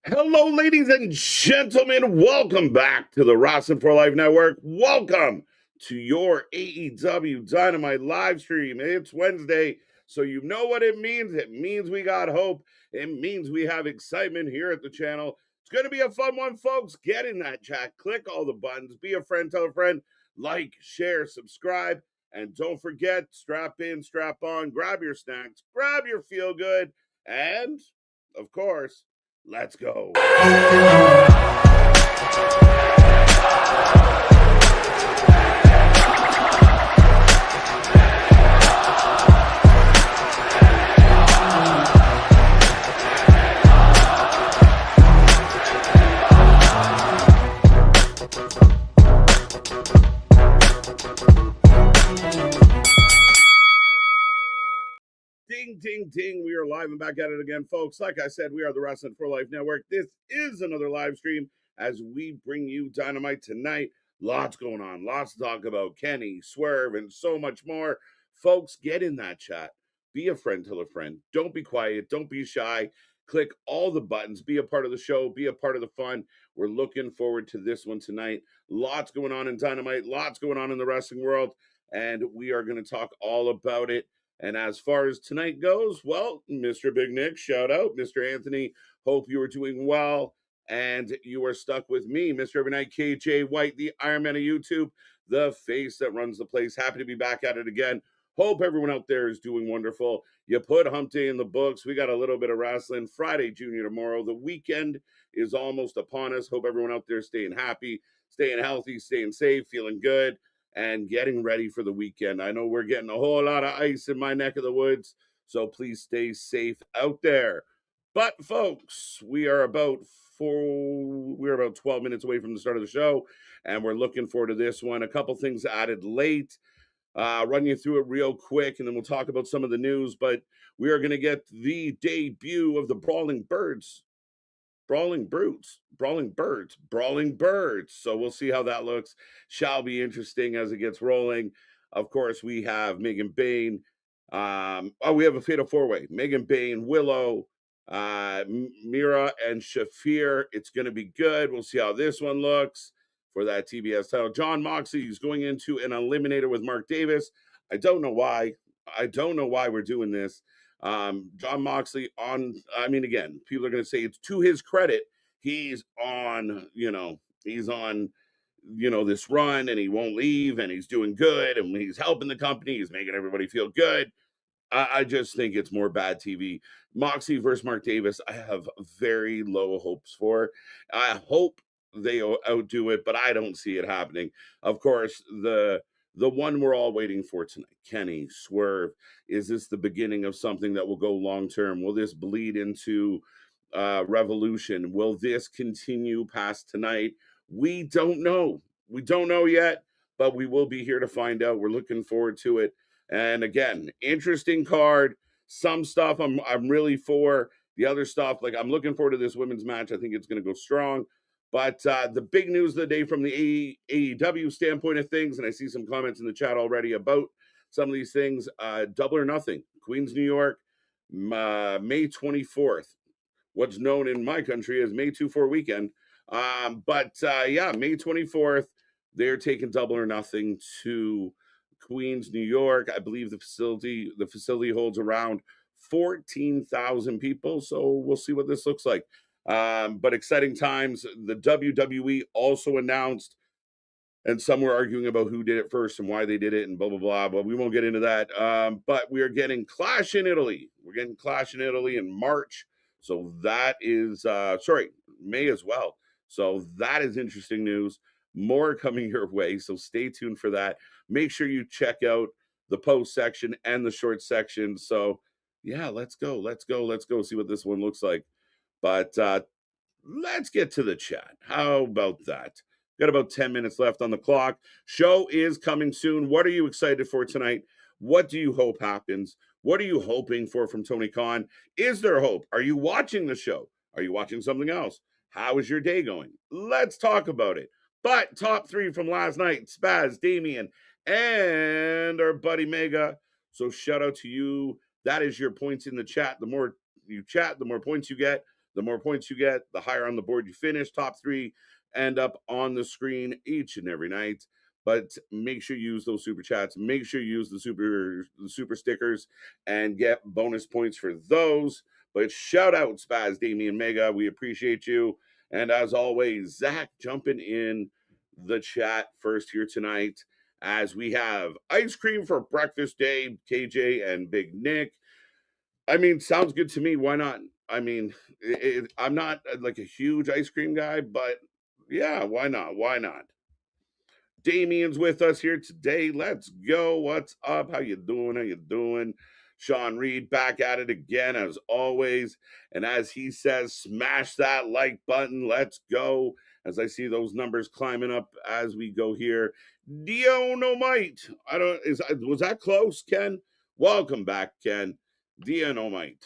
Hello, ladies and gentlemen. Welcome back to the Wrestling for Life Network. Welcome to your AEW Dynamite live stream. It's Wednesday, so you know what it means. It means we got hope. It means we have excitement here at the channel. It's going to be a fun one, folks. Get in that chat. Click all the buttons. Be a friend. Tell a friend. Like, share, subscribe. And don't forget, strap in, strap on, grab your snacks, grab your feel good, and, of course, let's go. Ding, ding, ding. We are live and back at it again, folks. Like I said, we are the Wrestling for Life Network. This is another live stream as we bring you Dynamite tonight. Lots going on, lots to talk about. Kenny, Swerve, and so much more. Folks, get in that chat. Be a friend, tell a friend. Don't be quiet. Don't be shy. Click all the buttons. Be a part of the show. Be a part of the fun. We're looking forward to this one tonight. Lots going on in Dynamite. Lots going on in the wrestling world. And we are going to talk all about it. And as far as tonight goes, well, Mr. Big Nick, shout out. Mr. Anthony, hope you are doing well. And you are stuck with me, Mr. Evernight, KJ White, the Iron Man of YouTube, the face that runs the place. Happy to be back at it again. Hope everyone out there is doing wonderful. You put Hump Day in the books. We got a little bit of wrestling. Friday, Junior, tomorrow. The weekend is almost upon us. Hope everyone out there is staying happy, staying healthy, staying safe, feeling good, and getting ready for the weekend. I know we're getting a whole lot of ice in my neck of the woods, so please stay safe out there. But folks, we are about 12 minutes away from the start of the show, and we're looking forward to this one. A couple things added late. Run you through it real quick, and then we'll talk about some of the news. But we are going to get the debut of the Brawling Birds. Brawling Birds. So we'll see how that looks. Shall be interesting as it gets rolling. Of course, we have Megan Bain. We have a fatal four-way. Megan Bain, Willow, Mira, and Shafir. It's going to be good. We'll see how this one looks for that TBS title. John Moxley is going into an eliminator with Mark Davis. I don't know why we're doing this. John Moxley again, people are going to say it's to his credit. He's on this run and he won't leave and he's doing good and he's helping the company. He's making everybody feel good. I just think it's more bad TV. Moxley versus Mark Davis, I have very low hopes for. I hope they outdo it, but I don't see it happening. Of course, the one we're all waiting for tonight, Kenny, Swerve. Is this the beginning of something that will go long term? Will this bleed into Revolution? Will this continue past tonight? We don't know. We don't know yet, but we will be here to find out. We're looking forward to it. And again, interesting card. Some stuff I'm really for. The other stuff, like I'm looking forward to this women's match. I think it's going to go strong. But the big news of the day from the AEW standpoint of things, and I see some comments in the chat already about some of these things. Double or Nothing, Queens, New York, May 24th. What's known in my country as May 2-4 weekend. May 24th, they're taking Double or Nothing to Queens, New York. I believe the facility holds around 14,000 people. So we'll see what this looks like. But exciting times. The WWE also announced, and some were arguing about who did it first and why they did it and blah, blah, blah. But we won't get into that. But we are getting Clash in Italy. We're getting Clash in Italy in March. So that is, May as well. So that is interesting news. More coming your way. So stay tuned for that. Make sure you check out the post section and the short section. So yeah, let's go. See what this one looks like. But let's get to the chat. How about that? Got about 10 minutes left on the clock. Show is coming soon. What are you excited for tonight? What do you hope happens? What are you hoping for from Tony Khan? Is there hope? Are you watching the show? Are you watching something else? How is your day going? Let's talk about it. But top three from last night, Spaz, Damien, and our buddy Mega. So shout out to you. That is your points in the chat. The more you chat, the more points you get. The more points you get, the higher on the board you finish. Top three end up on the screen each and every night. But make sure you use those super chats. Make sure you use the super stickers and get bonus points for those. But shout out Spaz, Damien, Mega. We appreciate you. And as always, Zach jumping in the chat first here tonight as we have ice cream for breakfast day, KJ and Big Nick. I mean, sounds good to me. Why not? I mean, I'm not like a huge ice cream guy, but yeah, why not? Why not? Damien's with us here today. Let's go. What's up? How you doing? How you doing? Sean Reed back at it again as always. And as he says, smash that like button. Let's go. As I see those numbers climbing up as we go here. Dionomite. I don't was that close, Ken? Welcome back, Ken. Dionomite.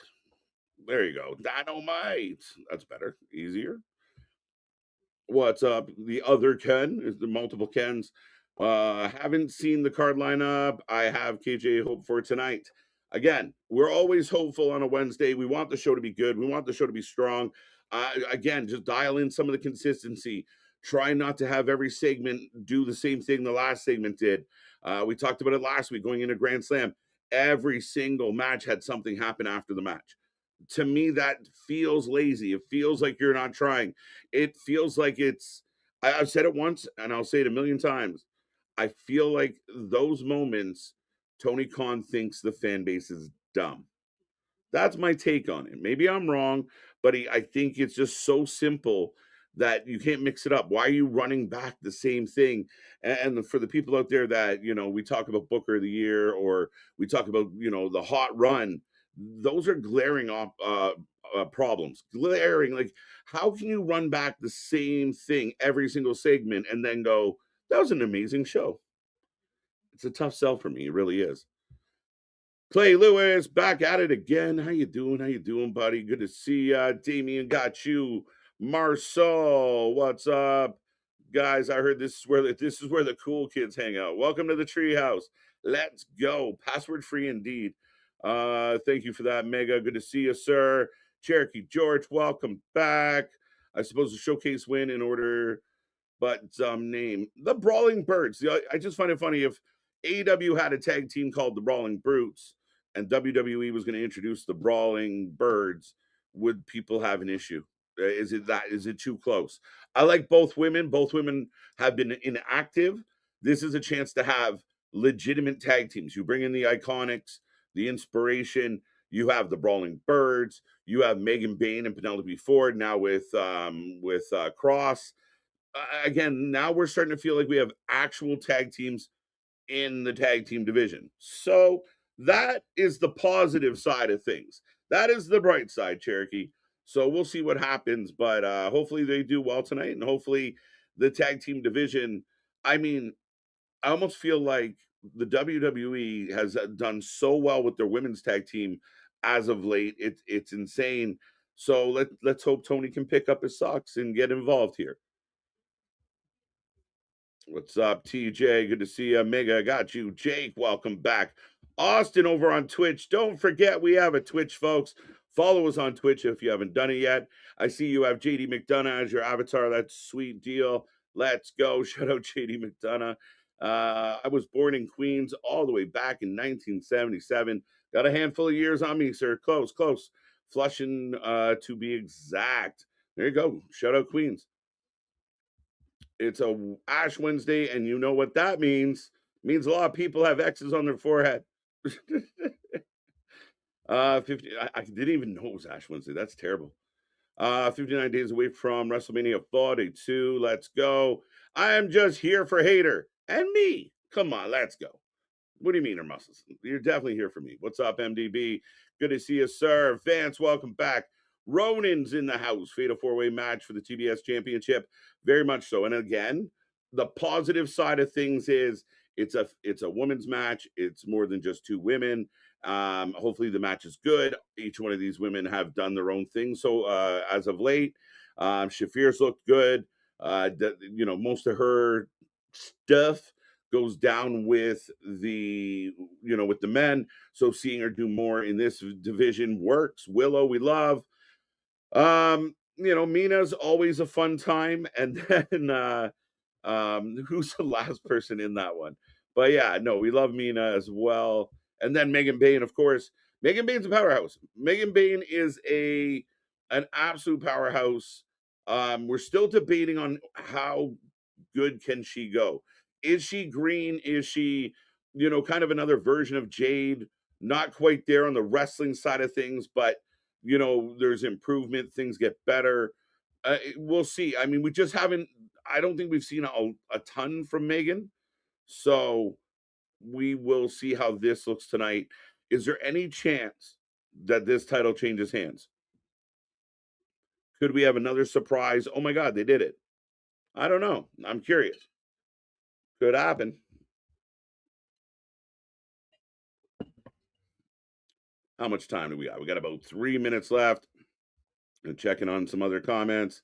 There you go. Dynamite. That's better. Easier. What's up? The other Ken is the multiple Kens. Haven't seen the card lineup. I have KJ hope for tonight. Again, we're always hopeful on a Wednesday. We want the show to be good. We want the show to be strong. Again, just dial in some of the consistency. Try not to have every segment do the same thing the last segment did. We talked about it last week going into Grand Slam. Every single match had something happen after the match. To me, that feels lazy. It feels like you're not trying. It feels like I've said it once and I'll say it a million times. I feel like those moments, Tony Khan thinks the fan base is dumb. That's my take on it. Maybe I'm wrong, but I think it's just so simple that you can't mix it up. Why are you running back the same thing? And for the people out there that, we talk about Booker of the Year or we talk about, the hot run, those are glaring problems. Glaring. Like, how can you run back the same thing every single segment and then go, that was an amazing show? It's a tough sell for me. It really is. Clay Lewis back at it again. How you doing? How you doing, buddy? Good to see ya. Damien got you. Marcel, what's up? Guys, I heard this is where the cool kids hang out. Welcome to the treehouse. Let's go. Password free indeed. Thank you for that, Mega. Good to see you, sir. Cherokee George, welcome back. I suppose the showcase win in order but name the Brawling Birds. I just find it funny if AEW had a tag team called the Brawling Brutes and WWE was going to introduce the Brawling Birds, would people have an issue? Is it too close? I like both women. Both women have been inactive. This is a chance to have legitimate tag teams. You bring in the Iconics, the Inspiration. You have the Brawling Birds. You have Megan Bain and Penelope Ford now with Cross. Again, now we're starting to feel like we have actual tag teams in the tag team division. So that is the positive side of things. That is the bright side, Cherokee. So we'll see what happens, but hopefully they do well tonight, and hopefully the tag team division. I mean, I almost feel like the WWE has done so well with their women's tag team as of late. It's insane. So let's hope Tony can pick up his socks and get involved here. What's up, TJ? Good to see you. Mega, I got you. Jake, welcome back. Austin over on Twitch. Don't forget we have a Twitch, folks. Follow us on Twitch if you haven't done it yet. I see you have JD McDonough as your avatar. That's a sweet deal. Let's go. Shout out JD McDonough. I was born in Queens all the way back in 1977. Got a handful of years on me, sir. Close, close. Flushing to be exact. There you go. Shout out Queens. It's a Ash Wednesday, and you know what that means. It means a lot of people have X's on their forehead. 50. I didn't even know it was Ash Wednesday. That's terrible. 59 days away from WrestleMania 42. Let's go. I am just here for Hater and me. Come on, let's go. What do you mean, her muscles? You're definitely here for me. What's up, MDB? Good to see you, sir. Vance, welcome back. Ronan's in the house. Fatal four-way match for the TBS Championship. Very much so. And again, the positive side of things is it's a women's match. It's more than just two women. Hopefully the match is good. Each one of these women have done their own thing. So as of late, Shafir's looked good. Most of her stuff goes down with the men. So seeing her do more in this division works. Willow, we love. Mina's always a fun time, and then who's the last person in that one? But yeah, no, we love Mina as well. And then Megan Bain, of course. Megan Bain's a powerhouse. Megan Bain is an absolute powerhouse. We're still debating on how good can she go. Is she green? Is she, kind of another version of Jade? Not quite there on the wrestling side of things, but there's improvement. Things get better. We'll see. I mean, we just haven't. I don't think we've seen a ton from Megan, so we will see how this looks tonight. Is there any chance that this title changes hands? Could we have another surprise? Oh my God, they did it. I don't know. I'm curious. Could happen. How much time do we got? We got about 3 minutes left. And checking on some other comments.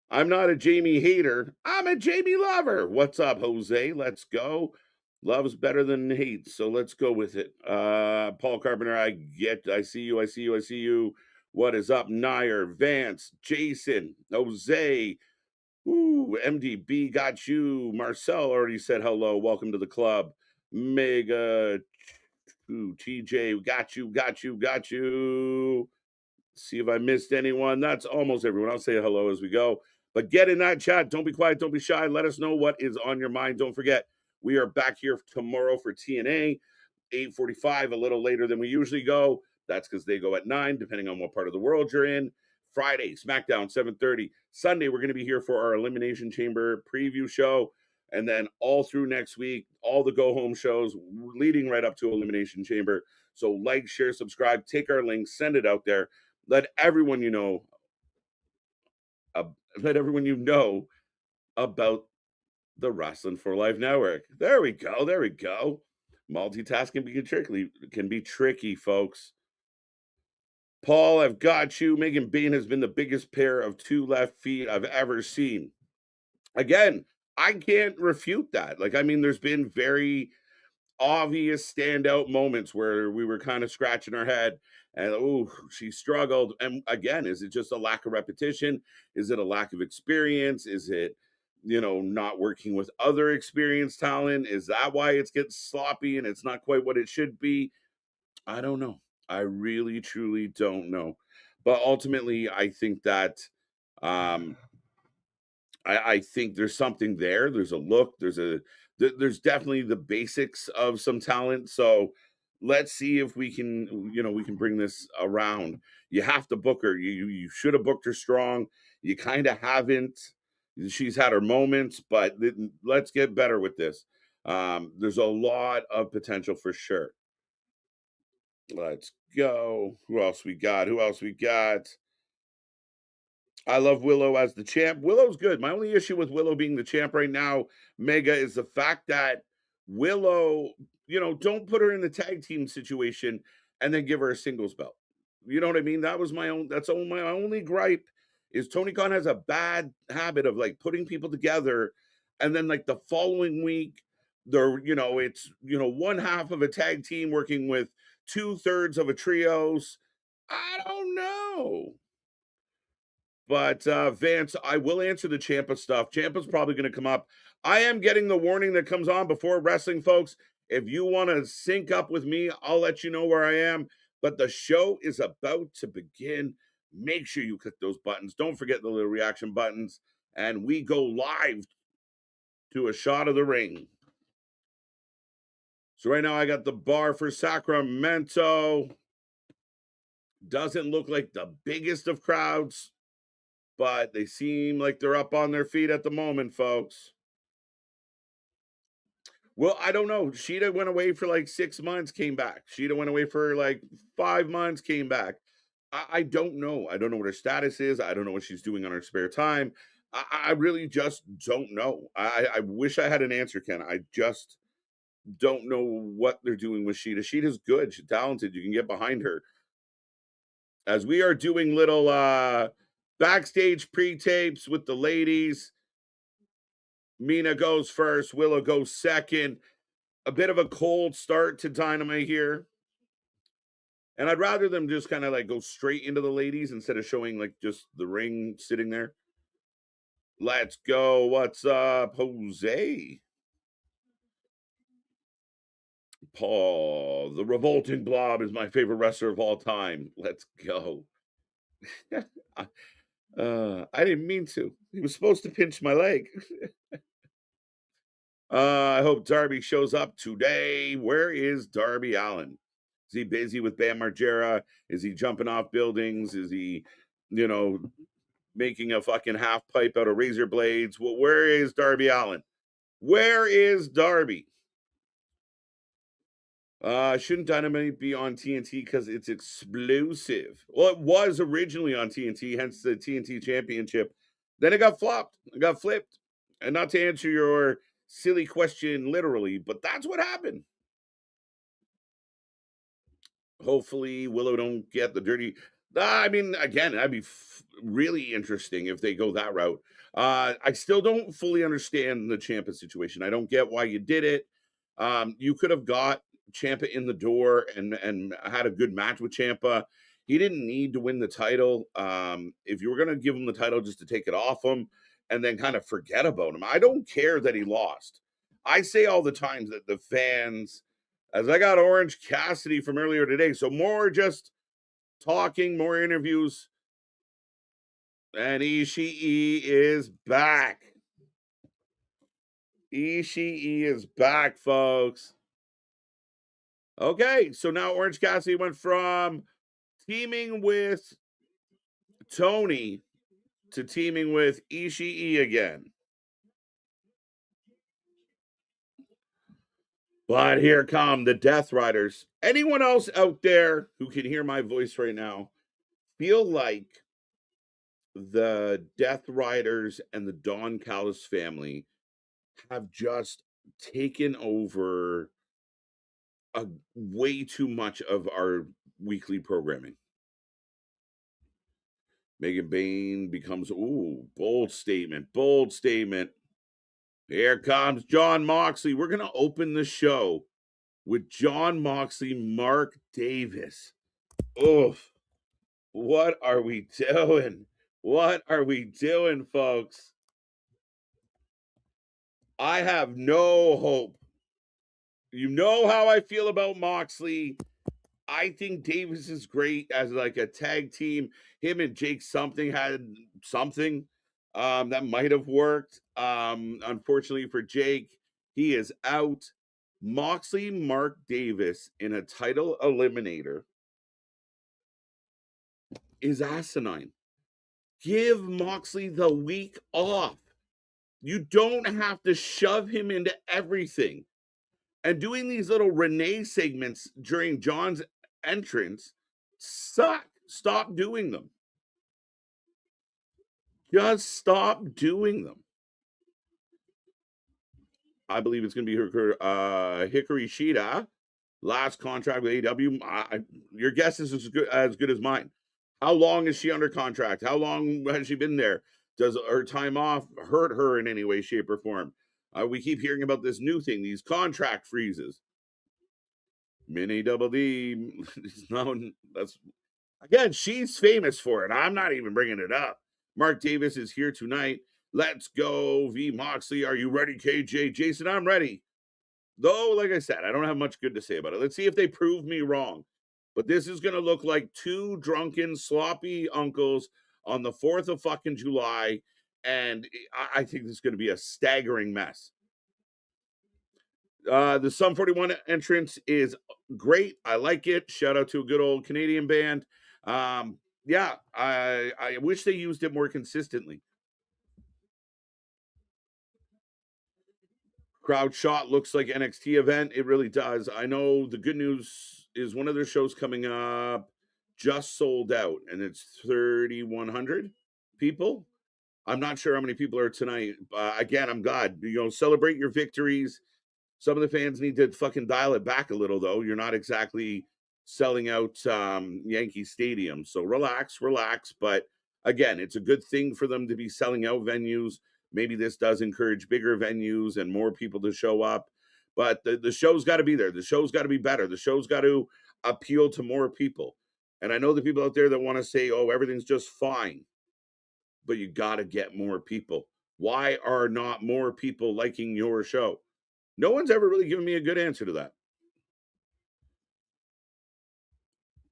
I'm not a Jamie hater. I'm a Jamie lover. What's up, Jose? Let's go. Love's better than hate, so let's go with it. Paul Carpenter, I see you, I see you, I see you. What is up, Nair, Vance, Jason, Jose, MDB got you. Marcel already said hello. Welcome to the club. Mega, TJ, got you, got you, got you. See if I missed anyone. That's almost everyone. I'll say hello as we go. But get in that chat. Don't be quiet. Don't be shy. Let us know what is on your mind. Don't forget, we are back here tomorrow for TNA, 8:45, a little later than we usually go. That's because they go at 9, depending on what part of the world you're in. Friday, SmackDown, 7:30. Sunday, we're going to be here for our Elimination Chamber preview show. And then all through next week, all the go home shows leading right up to Elimination Chamber. So like, share, subscribe, take our link, send it out there. Let everyone you know, uh, let everyone you know about the Wrestling for Life Network. There we go. There we go. Multitasking can be tricky, folks. Paul, I've got you. Megan Bain has been the biggest pair of two left feet I've ever seen. Again, I can't refute that. Like, I mean, there's been very obvious standout moments where we were kind of scratching our head and she struggled. And again, is it just a lack of repetition? Is it a lack of experience? Is it not working with other experienced talent? Is that why it's getting sloppy and it's not quite what it should be? I don't know. I really truly don't know. But ultimately I think that um I think there's something there. There's a look. There's definitely the basics of some talent. So let's see if we can bring this around. You have to book her. You should have booked her strong. You kind of haven't. She's had her moments, but let's get better with this. There's a lot of potential for sure. Let's go. Who else we got? Who else we got? I love Willow as the champ. Willow's good. My only issue with Willow being the champ right now, Mega, is the fact that Willow, don't put her in the tag team situation and then give her a singles belt. You know what I mean? My only gripe is Tony Khan has a bad habit of like putting people together and then like the following week it's one half of a tag team working with two-thirds of a trios. I don't know. But Vance, I will answer the Champa stuff. Champa's probably going to come up. I am getting the warning that comes on before wrestling, folks. If you want to sync up with me, I'll let you know where I am. But the show is about to begin. Make sure you click those buttons. Don't forget the little reaction buttons. And we go live to a shot of the ring. So right now I got the bar for Sacramento. Doesn't look like the biggest of crowds, but they seem like they're up on their feet at the moment, folks. Well, I don't know. Sheeta went away for like 6 months, came back. Sheeta went away for like 5 months, came back. I don't know. I don't know what her status is. I don't know what she's doing on her spare time. I really just don't know. I wish I had an answer, Ken. I just don't know what they're doing with Sheeta. Sheeta's good. She's talented. You can get behind her. As we are doing little backstage pre-tapes with the ladies, Mina goes first. Willow goes second. A bit of a cold start to Dynamite here. And I'd rather them just kind of like go straight into the ladies instead of showing like just the ring sitting there. Let's go. What's up, Jose? Paul, the revolting blob is my favorite wrestler of all time. Let's go. I didn't mean to. He was supposed to pinch my leg. I hope Darby shows up today. Where is Darby Allin? Is he busy with Bam Margera? Is he jumping off buildings? Is he, you know, making a fucking half pipe out of razor blades? Well, where is Darby Allin? Where is Darby? Shouldn't Dynamite be on TNT because it's explosive? Well, it was originally on TNT, hence the TNT Championship. Then it got flopped, it got flipped. And not to answer your silly question literally, but that's what happened. Hopefully, Willow don't get the dirty. I mean, again, that'd be really interesting if they go that route. I still don't fully understand the Ciampa situation. I don't get why you did it. You could have got Ciampa in the door and had a good match with Ciampa. He didn't need to win the title. If you were going to give him the title just to take it off him and then kind of forget about him, I don't care that he lost. I say all the times that the fans, as I got Orange Cassidy from earlier today, so more just talking, more interviews, and Ishii is back. Ishii is back, folks. Okay, so now Orange Cassidy went from teaming with Tony to teaming with Ishii again. But here come the Death Riders. Anyone else out there who can hear my voice right now feel like the Death Riders and the Don Callis family have just taken over way too much of our weekly programming? Megan Bain becomes, bold statement, bold statement. Here comes John Moxley. We're going to open the show with John Moxley, Mark Davis. Oof. What are we doing? What are we doing, folks? I have no hope. You know how I feel about Moxley. I think Davis is great as like a tag team. Him and Jake something had something that might have worked. Unfortunately for Jake, he is out. Moxley, Mark Davis in a title eliminator is asinine. Give Moxley the week off. You don't have to shove him into everything. And doing these little Renee segments during John's entrance suck. Stop doing them. Just stop doing them. I believe it's going to be Hikaru Shida. Last contract with AEW. Your guess is as good as mine. How long is she under contract? How long has she been there? Does her time off hurt her in any way, shape, or form? We keep hearing about this new thing, these contract freezes. Mini Double D. That's again, she's famous for it. I'm not even bringing it up. Mark Davis is here tonight. Let's go, V Moxley. Are you ready, KJ? Jason, I'm ready. Though, like I said, I don't have much good to say about it. Let's see if they prove me wrong. But this is going to look like two drunken, sloppy uncles on the 4th of fucking July. And I think this is going to be a staggering mess. The Sum 41 entrance is great. I like it. Shout out to a good old Canadian band. Yeah, I wish they used it more consistently. Crowd shot looks like NXT event. It really does. I know the good news is one of their shows coming up just sold out, and it's 3,100 people. I'm not sure how many people are tonight. Again, I'm glad. Celebrate your victories. Some of the fans need to fucking dial it back a little, though. You're not exactly selling out Yankee Stadium. So relax. But again, it's a good thing for them to be selling out venues. Maybe this does encourage bigger venues and more people to show up. But the show's got to be there. The show's got to be better. The show's got to appeal to more people. And I know the people out there that want to say, oh, everything's just fine, but you got to get more people. Why are not more people liking your show? No one's ever really given me a good answer to that.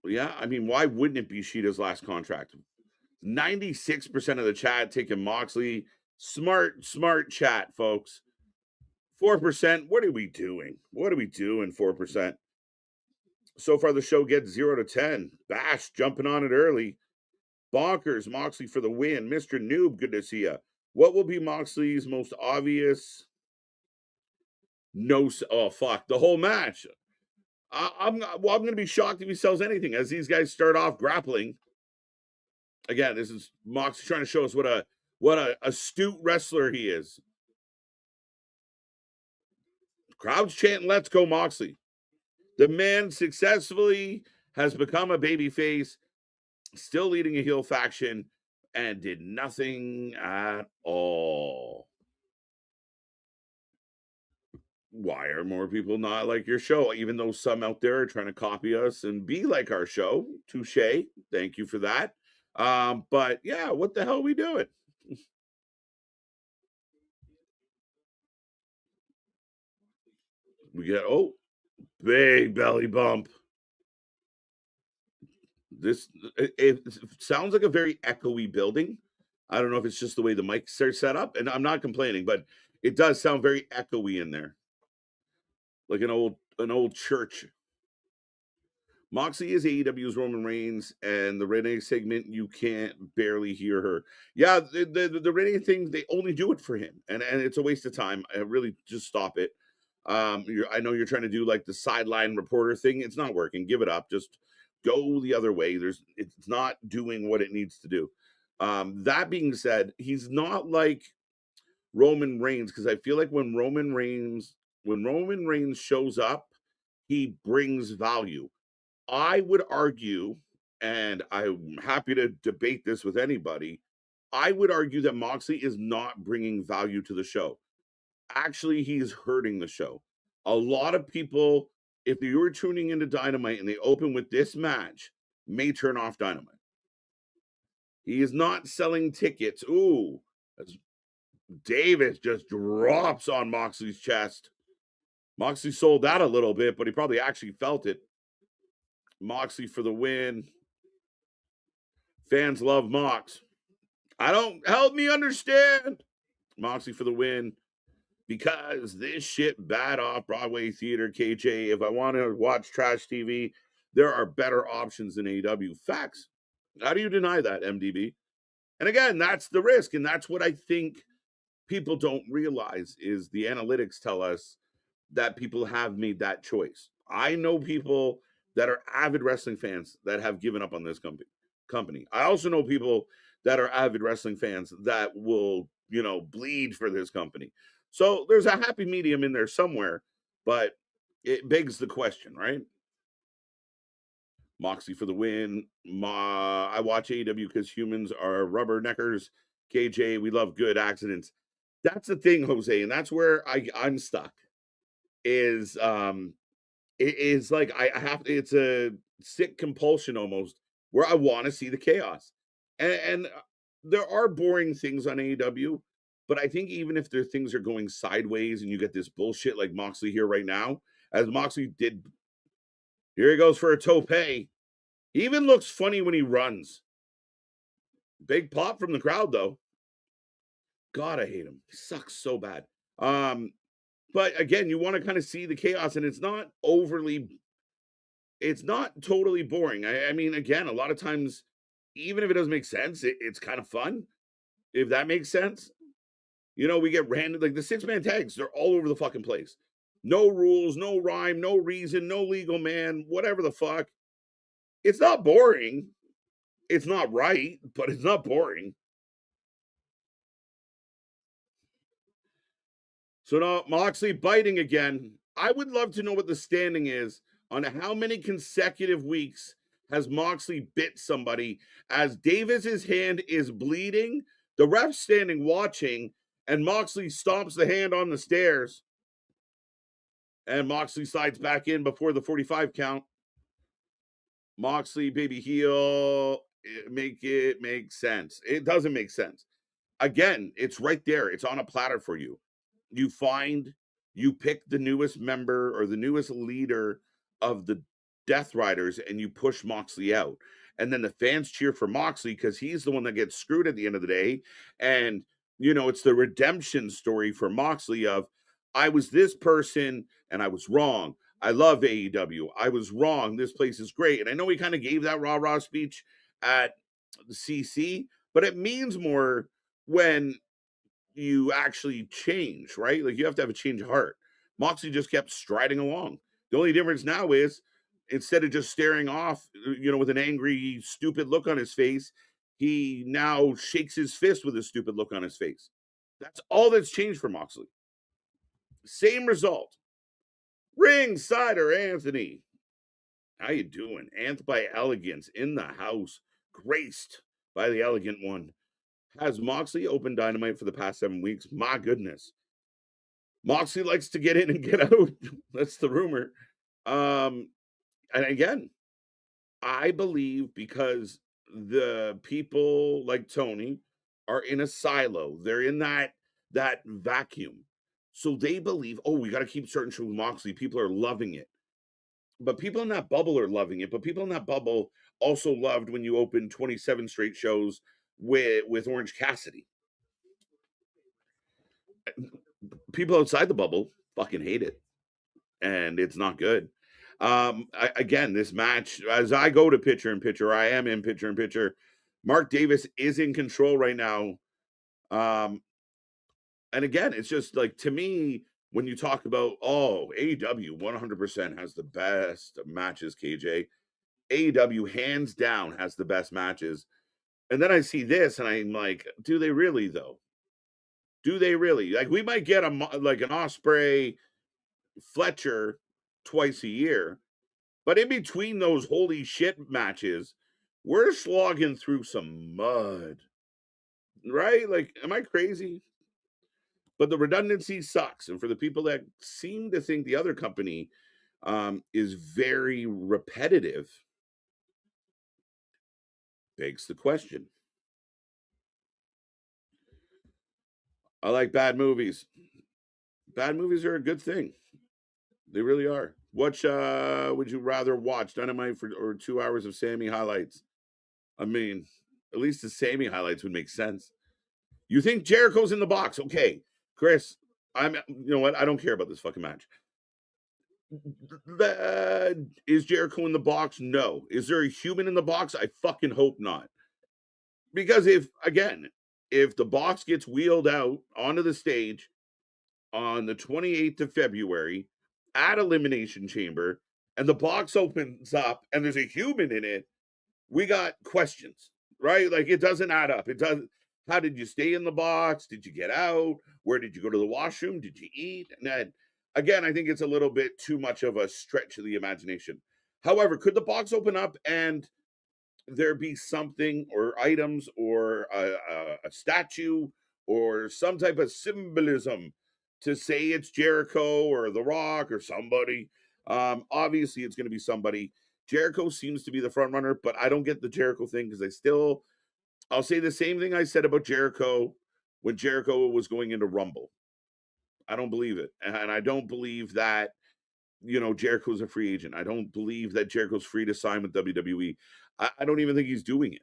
Yeah, I mean, why wouldn't it be Sheeta's last contract? 96% of the chat taking Moxley. Smart chat, folks. 4%. What are we doing? What are we doing? 4%. So far, the show gets 0 to 10. Bash jumping on it early. Bonkers. Moxley for the win. Mr. Noob, good to see you. What will be Moxley's most obvious? No. Oh, fuck. The whole match. I'm going to be shocked if he sells anything as these guys start off grappling. Again, this is Moxley trying to show us what a astute wrestler he is. Crowd's chanting, "Let's go, Moxley." The man successfully has become a babyface, still leading a heel faction, and did nothing at all. Why are more people not like your show? Even though some out there are trying to copy us and be like our show. Touche. Thank you for that. But yeah, what the hell are we doing? We get, oh, big belly bump. This it sounds like a very echoey building. I don't know if it's just the way the mics are set up, and I'm not complaining, but it does sound very echoey in there, like an old church. Moxley is AEW's Roman Reigns, and the Renee segment, you can't barely hear her. Yeah, the Renee thing, they only do it for him, and it's a waste of time. I really just stop it. I know you're trying to do like the sideline reporter thing. It's not working. Give it up. Just go the other way. It's not doing what it needs to do. That being said, he's not like Roman Reigns, because I feel like when Roman Reigns shows up, he brings value. I would argue, and I'm happy to debate this with anybody, I would argue that Moxley is not bringing value to the show. Actually, he's hurting the show. A lot of people, if you were tuning into Dynamite and they open with this match, may turn off Dynamite. He is not selling tickets. Ooh, Davis just drops on Moxley's chest. Moxley sold that a little bit, but he probably actually felt it. Moxley for the win. Fans love Mox. I don't help me understand. Moxley for the win. Because this shit bad off Broadway theater, KJ. If I want to watch trash TV, there are better options than AEW. Facts. How do you deny that, MDB? And again, that's the risk. And that's what I think people don't realize is the analytics tell us that people have made that choice. I know people that are avid wrestling fans that have given up on this company. I also know people that are avid wrestling fans that will, bleed for this company. So there's a happy medium in there somewhere, but it begs the question, right? Moxley for the win. I watch AEW because humans are rubberneckers. KJ, we love good accidents. That's the thing, Jose, and that's where I'm stuck. Is it is like I have to, it's a sick compulsion almost where I want to see the chaos. And there are boring things on AEW, but I think even if their things are going sideways and you get this bullshit like Moxley here right now, as Moxley did, here he goes for a tope. He even looks funny when he runs. Big pop from the crowd though. God, I hate him. He sucks so bad. But again, you want to kind of see the chaos, and it's not totally boring. I mean, again, a lot of times, even if it doesn't make sense, it's kind of fun. If that makes sense. We get random, like the 6-man tags, they're all over the fucking place. No rules, no rhyme, no reason, no legal man, whatever the fuck. It's not boring. It's not right, but it's not boring. So now Moxley biting again. I would love to know what the standing is on how many consecutive weeks has Moxley bit somebody as Davis's hand is bleeding, the ref's standing watching, and Moxley stomps the hand on the stairs. And Moxley slides back in before the 45 count. Moxley, baby heel, make it make sense. It doesn't make sense. Again, it's right there. It's on a platter for you. You find, you pick the newest member or the newest leader of the Death Riders and you push Moxley out. And then the fans cheer for Moxley because he's the one that gets screwed at the end of the day. And, it's the redemption story for Moxley of, I was this person and I was wrong. I love AEW. I was wrong. This place is great. And I know he kind of gave that rah speech at the CC, but it means more when you actually change, right? Like you have to have a change of heart. Moxley just kept striding along. The only difference now is instead of just staring off, with an angry, stupid look on his face, he now shakes his fist with a stupid look on his face. That's all that's changed for Moxley. Same result. Ringsider Anthony. How you doing? Anth by Elegance in the house. Graced by the Elegant One. Has Moxley opened Dynamite for the past 7 weeks? My goodness. Moxley likes to get in and get out. That's the rumor. And again, I believe because the people like Tony are in a silo. They're in that vacuum. So they believe, oh, we got to keep certain shows with Moxley. People are loving it. But people in that bubble are loving it. But people in that bubble also loved when you opened 27 straight shows with Orange Cassidy. People outside the bubble fucking hate it, and it's not good. Again, this match, as I go to picture in picture, I am in picture in picture. Mark Davis is in control right now. And again, it's just like, to me, when you talk about, AEW 100% has the best matches, KJ. AEW hands down has the best matches. And then I see this and I'm like, do they really though? Do they really? Like, we might get an Osprey Fletcher twice a year, but in between those holy shit matches, we're slogging through some mud, right? Like, am I crazy? But the redundancy sucks. And for the people that seem to think the other company is very repetitive, begs the question. I like bad movies. Bad movies are a good thing. They really are. What would you rather watch? Dynamite or 2 hours of Sammy highlights? I mean, at least the Sammy highlights would make sense. You think Jericho's in the box? Okay, Chris. You know what? I don't care about this fucking match. Is Jericho in the box? No. Is there a human in the box? I fucking hope not. Because if the box gets wheeled out onto the stage on the 28th of February at Elimination Chamber and the box opens up and there's a human in it, we got questions, right? Like, it doesn't add up. It doesn't. How did you stay in the box? Did you get out? Where did you go to the washroom? Did you eat? And then, again, I think it's a little bit too much of a stretch of the imagination. However, could the box open up and there be something or items or a statue or some type of symbolism to say it's Jericho or The Rock or somebody? Obviously, it's going to be somebody. Jericho seems to be the front runner, but I don't get the Jericho thing because I'll say the same thing I said about Jericho when Jericho was going into Rumble. I don't believe it. And I don't believe that, Jericho's a free agent. I don't believe that Jericho's free to sign with WWE. I don't even think he's doing it.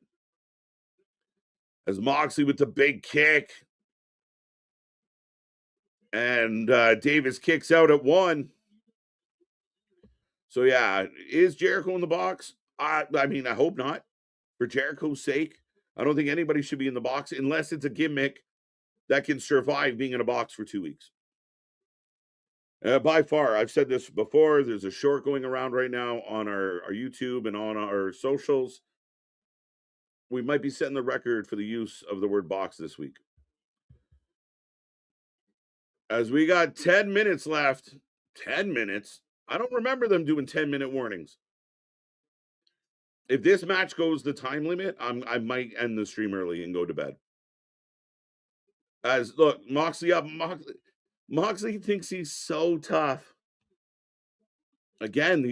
As Moxley with the big kick. And Davis kicks out at 1. So, yeah, is Jericho in the box? I mean, I hope not. For Jericho's sake, I don't think anybody should be in the box unless it's a gimmick that can survive being in a box for 2 weeks. By far, I've said this before, there's a short going around right now on our YouTube and on our socials. We might be setting the record for the use of the word box this week. As we got 10 minutes left, 10 minutes. I don't remember them doing 10-minute warnings. If this match goes the time limit, I might end the stream early and go to bed. As look, Moxley up. Moxley thinks he's so tough. Again,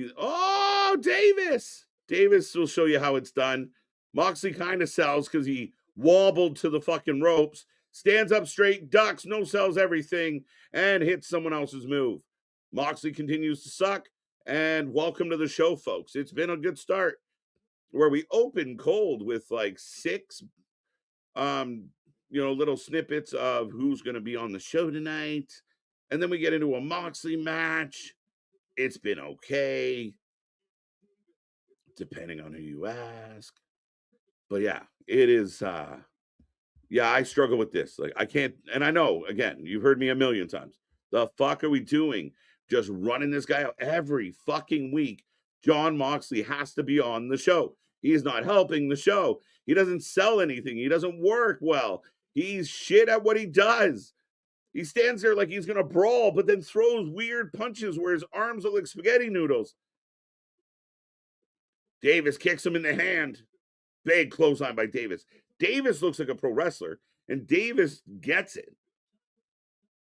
Davis. Davis will show you how it's done. Moxley kind of sells because he wobbled to the fucking ropes, stands up straight, ducks, no sells everything, and hits someone else's move. Moxley continues to suck, and welcome to the show, folks. It's been a good start where we open cold with like six little snippets of who's going to be on the show tonight. And then we get into a Moxley match. It's been okay, depending on who you ask. But yeah, it is I struggle with this. Like I can't, and I know, again, you've heard me a million times. The fuck are we doing? Just running this guy out every fucking week. John Moxley has to be on the show. He's not helping the show. He doesn't sell anything. He doesn't work well. He's shit at what he does. He stands there like he's gonna brawl, but then throws weird punches where his arms look like spaghetti noodles. Davis kicks him in the hand. Big clothesline by Davis. Davis looks like a pro wrestler, and Davis gets it.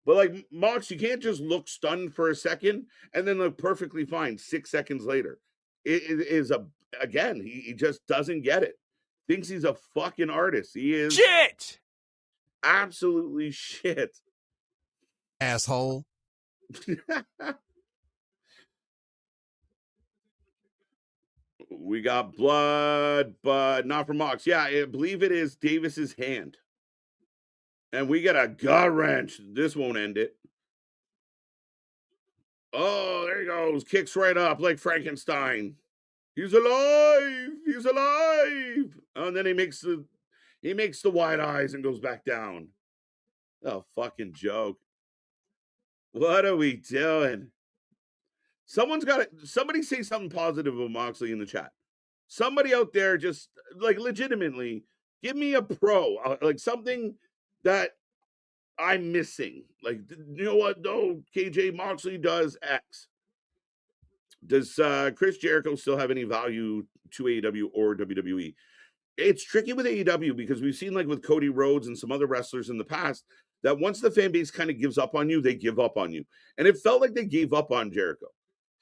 But like Mox, you can't just look stunned for a second and then look perfectly fine 6 seconds later. It is he just doesn't get it. Thinks he's a fucking artist. He is shit. Absolutely shit. Asshole. We got blood, but not from Mox. Yeah, I believe it is Davis's hand. And we get a gut wrench. This won't end it. Oh, there he goes. Kicks right up like Frankenstein. He's alive. He's alive. And then he makes the wide eyes and goes back down. Oh, fucking joke. What are we doing? Somebody say something positive of Moxley in the chat. Somebody out there just like legitimately give me a pro, like something that I'm missing. Like, you know what? No, KJ Moxley does X. Does Chris Jericho still have any value to AEW or WWE? It's tricky with AEW because we've seen, like with Cody Rhodes and some other wrestlers in the past, that once the fan base kind of gives up on you, they give up on you. And it felt like they gave up on Jericho.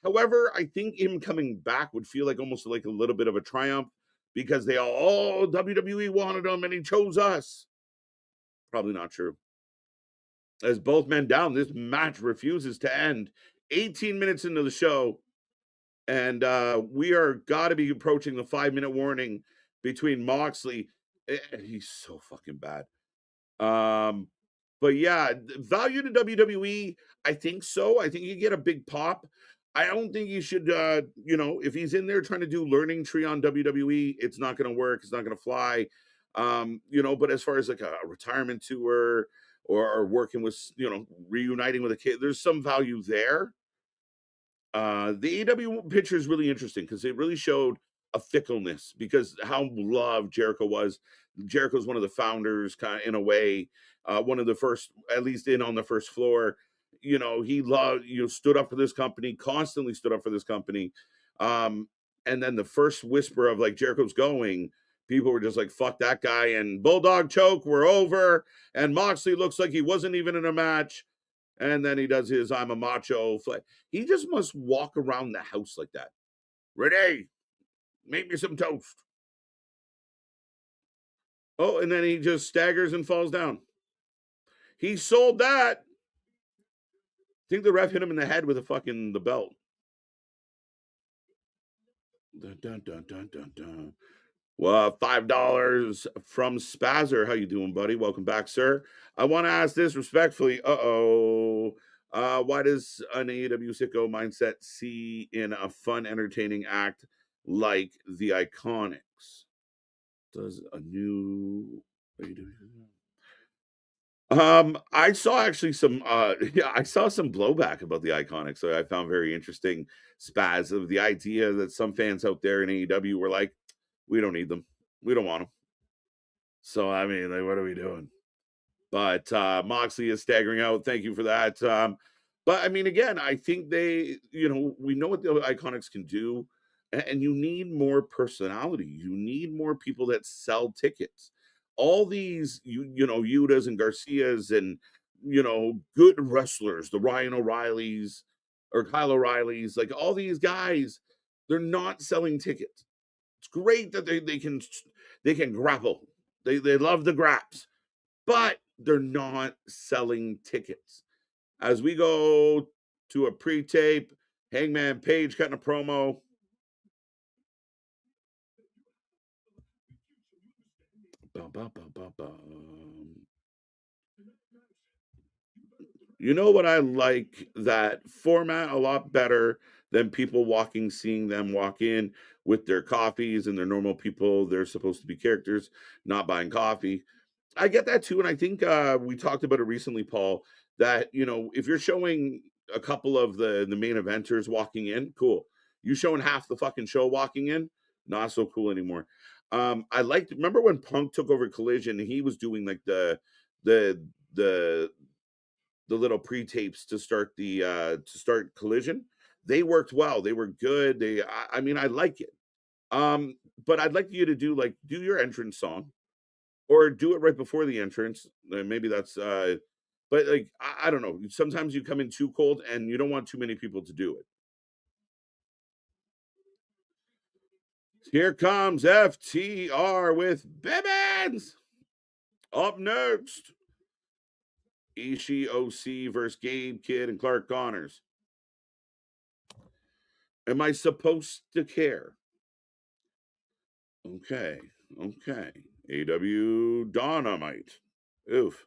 However, I think him coming back would feel like almost like a little bit of a triumph because they all, WWE wanted him and he chose us. Probably not true. As both men down, this match refuses to end. 18 minutes into the show, and we are got to be approaching the 5-minute warning between Moxley. He's so fucking bad. But yeah, value to WWE, I think so. I think you get a big pop. I don't think you should, if he's in there trying to do learning tree on WWE, it's not going to work. It's not going to fly. But as far as like a retirement tour or working with, reuniting with a kid, there's some value there. The AEW picture is really interesting because it really showed a fickleness because how loved Jericho was. Jericho's one of the founders, kind of in a way, one of the first, at least in on the first floor. He loved, stood up for this company, constantly stood up for this company. And then the first whisper of like Jericho's going, people were just like, fuck that guy. And Bulldog choke, we're over. And Moxley looks like he wasn't even in a match. And then he does his I'm a macho. He just must walk around the house like that. Renee, make me some toast. Oh, and then he just staggers and falls down. He sold that. I think the ref hit him in the head with the belt. Dun, dun, dun, dun, dun, dun. Well, $5 from Spazzer. How you doing, buddy? Welcome back, sir. I want to ask this respectfully. Why does an AEW sicko mindset see in a fun, entertaining act like the Iconics? Does a new I saw actually some I saw some blowback about the Iconics, so I found very interesting. Spaz of the idea that some fans out there in AEW were like, we don't need them. We don't want them. So, I mean, like, what are we doing? But Moxley is staggering out. Thank you for that. But, I mean, again, I think they, we know what the Iconics can do. And you need more personality. You need more people that sell tickets. All these, Yutas and Garcias and, good wrestlers, the Ryan O'Reillys or Kyle O'Reillys, like all these guys, they're not selling tickets. great that they can grapple. They love the graps, but they're not selling tickets. As we go to a pre-tape, Hangman Page cutting a promo. Bum, bum, bum, bum, bum. You know what? I like that format a lot better than people walking, seeing them walk in with their coffees and their normal people. They're supposed to be characters, not buying coffee. I get that too. And I think we talked about it recently, Paul, that, if you're showing a couple of the main eventers walking in, cool. You showing half the fucking show walking in, not so cool anymore. I liked, remember when Punk took over Collision, he was doing like the, the, the little pre-tapes to start Collision. They worked well. They were good. I mean, I like it. But I'd like you to do your entrance song or do it right before the entrance. Maybe that's but like I don't know. Sometimes you come in too cold and you don't want too many people to do it. Here comes FTR with Bibbins. Up next, Ishii OC versus Gabe Kidd and Clark Connors. Am I supposed to care? Okay, okay. AEW Dynamite. Oof,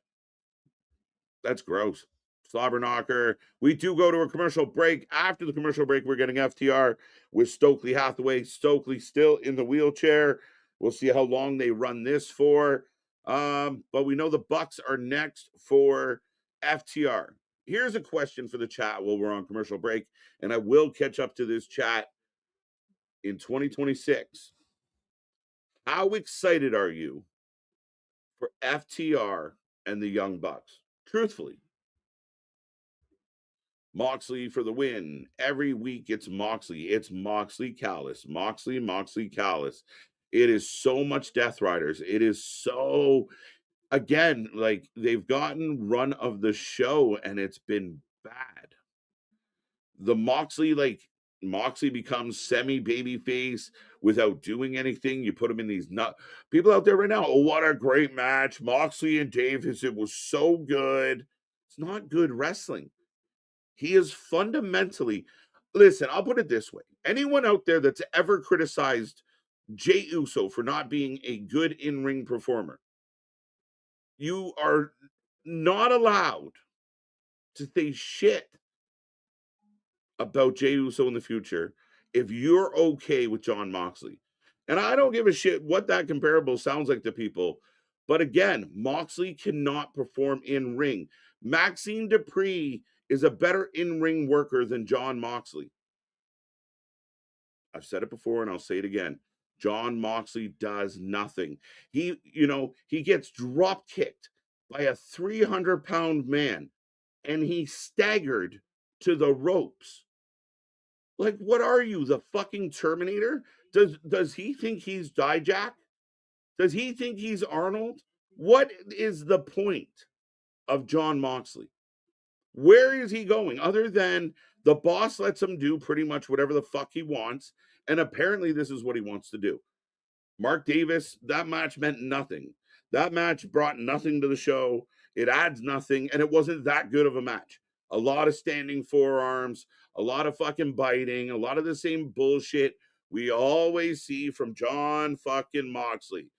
that's gross. Slobber knocker. We do go to a commercial break. After the commercial break, we're getting FTR with Stokely Hathaway. Stokely still in the wheelchair. We'll see how long they run this for. But we know the Bucks are next for FTR. Here's a question for the chat while we're on commercial break, and I will catch up to this chat in 2026. How excited are you for FTR and the Young Bucks? Truthfully, Moxley for the win. Every week it's Moxley. It's Moxley Callis. Moxley Callis. It is so much Death Riders. It is so, again, like they've gotten run of the show and it's been bad. The Moxley becomes semi baby face without doing anything. You put him in these nut people out there right now. Oh, what a great match. Moxley and Davis. It was so good. It's not good wrestling. He is fundamentally, listen, I'll put it this way. Anyone out there that's ever criticized Jey Uso for not being a good in-ring performer, you are not allowed to say shit about Jey Uso in the future if you're okay with Jon Moxley. And I don't give a shit what that comparable sounds like to people. But again, Moxley cannot perform in ring. Maxine Dupree is a better in ring worker than Jon Moxley. I've said it before and I'll say it again. Jon Moxley does nothing. He gets drop kicked by a 300-pound man and he staggered to the ropes. Like, what are you, the fucking Terminator? Does he think he's Dijak? Does he think he's Arnold? What is the point of Jon Moxley? Where is he going other than the boss lets him do pretty much whatever the fuck he wants? And apparently, this is what he wants to do. Mark Davis, that match meant nothing. That match brought nothing to the show. It adds nothing, and it wasn't that good of a match. A lot of standing forearms, a lot of fucking biting, a lot of the same bullshit we always see from Jon fucking Moxley.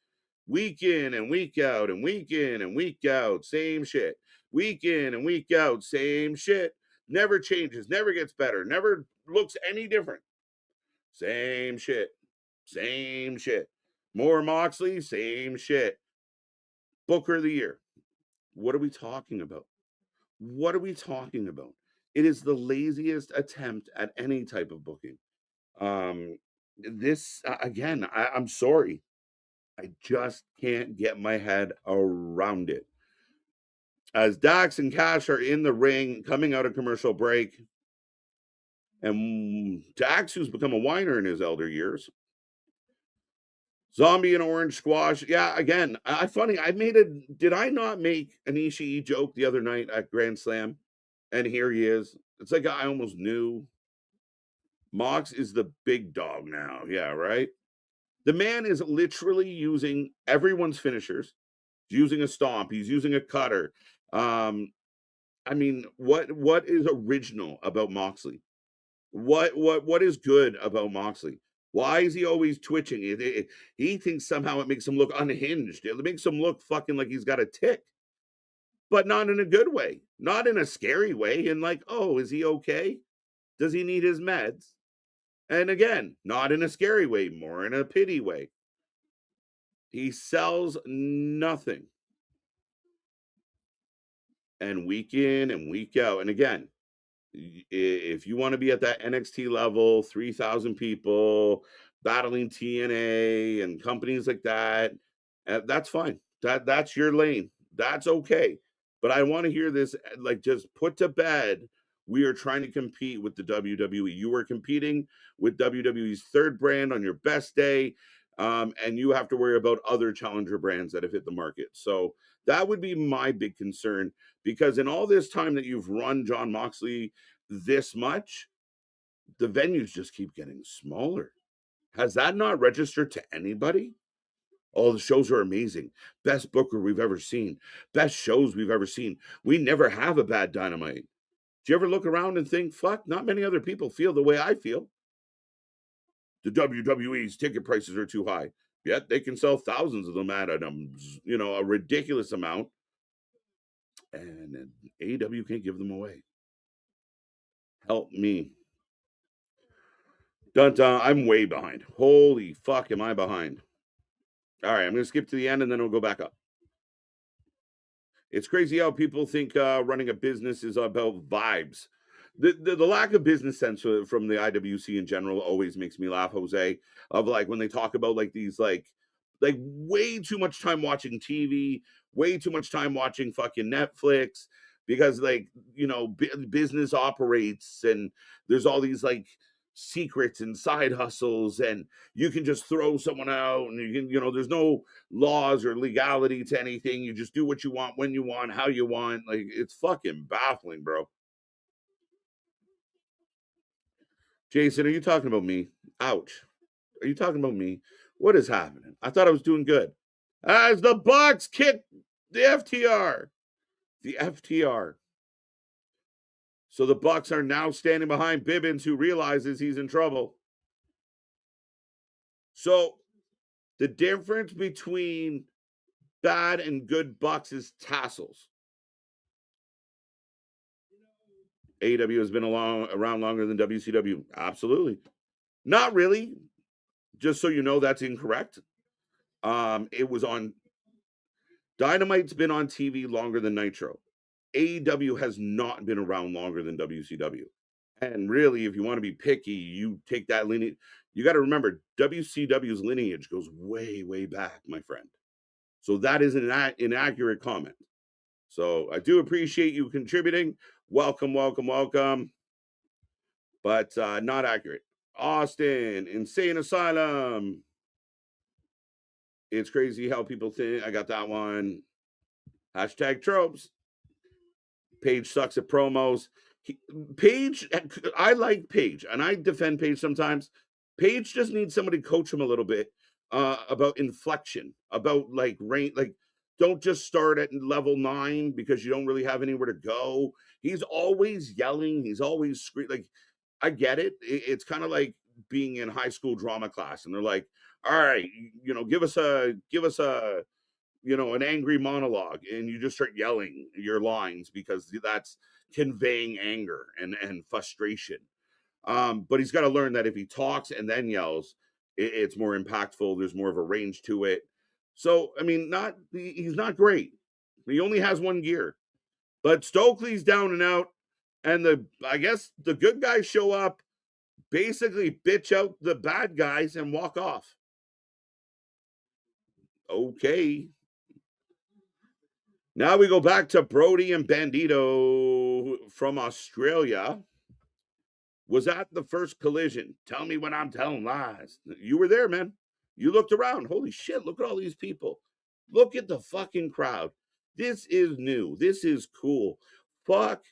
Week in and week out and week in and week out, same shit. Week in and week out, same shit. Never changes, never gets better, never looks any different. Same shit. Same shit. More Moxley, same shit. Booker of the year. What are we talking about? What are we talking about? It is the laziest attempt at any type of booking. This again, I'm sorry. I just can't get my head around it. As Dax and Cash are in the ring, coming out of commercial break, and Dax, who's become a whiner in his elder years, Zombie and Orange Squash. Yeah, again, funny. Did I not make an Ishii joke the other night at Grand Slam? And here he is. It's like I almost knew. Mox is the big dog now. Yeah, right? The man is literally using everyone's finishers. He's using a stomp. He's using a cutter. Um, I mean, what is original about Moxley? What is good about Moxley? Why is he always twitching? He thinks somehow it makes him look unhinged. It makes him look fucking like he's got a tick, but not in a good way, not in a scary way. And like, oh, is he okay? Does he need his meds? And again, not in a scary way, more in a pity way. He sells nothing. And week in and week out. And again, if you want to be at that NXT level, 3,000 people battling TNA and companies like that, that's fine. That's your lane. That's okay. But I want to hear this like just put to bed. We are trying to compete with the WWE. You are competing with WWE's third brand on your best day, and you have to worry about other challenger brands that have hit the market. So that would be my big concern, because in all this time that you've run John Moxley this much, the venues just keep getting smaller. Has that not registered to anybody? Oh, the shows are amazing. Best booker we've ever seen. Best shows we've ever seen. We never have a bad Dynamite. Do you ever look around and think, fuck, not many other people feel the way I feel? The WWE's ticket prices are too high. Yet they can sell thousands of them at a ridiculous amount. And AEW can't give them away. Help me. Dun dun, I'm way behind. Holy fuck, am I behind? All right, I'm going to skip to the end and then we'll go back up. It's crazy how people think running a business is about vibes. The lack of business sense from the IWC in general always makes me laugh, Jose. Of like when they talk about like these like way too much time watching TV, way too much time watching fucking Netflix, because like business operates and there's all these like secrets and side hustles, and you can just throw someone out, and there's no laws or legality to anything. You just do what you want, when you want, how you want. Like, it's fucking baffling, bro. Jason, are you talking about me? Ouch. Are you talking about me? What is happening? I thought I was doing good. As the Bucks kick the FTR. The FTR. So the Bucks are now standing behind Bibbins, who realizes he's in trouble. So the difference between bad and good Bucks is tassels. AEW has been around longer than WCW. Absolutely. Not really. Just so you know, that's incorrect. It was on Dynamite's been on TV longer than Nitro. AEW has not been around longer than WCW. And really, if you want to be picky, you take that lineage. You got to remember, WCW's lineage goes way, way back, my friend. So that is an inaccurate comment. So I do appreciate you contributing. Welcome, welcome, welcome. But not accurate. Austin, Insane Asylum. It's crazy how people think. I got that one. Hashtag tropes. Paige sucks at promos. Paige, I like Paige, and I defend Paige sometimes. Paige just needs somebody to coach him a little bit about inflection, about like rain, like don't just start at level 9 because you don't really have anywhere to go. He's always yelling. He's always screaming. Like, I get it. It's kind of like being in high school drama class, and they're like, "All right, give us a an angry monologue," and you just start yelling your lines because that's conveying anger and frustration. But he's got to learn that if he talks and then yells, it's more impactful. There's more of a range to it. So, I mean, he's not great. He only has one gear, but Stokely's down and out, and I guess the good guys show up, basically bitch out the bad guys and walk off. Okay. Now we go back to Brody and Bandito from Australia. Was that the first collision? Tell me when I'm telling lies. You were there, man. You looked around. Holy shit, look at all these people. Look at the fucking crowd. This is new. This is cool. Fuck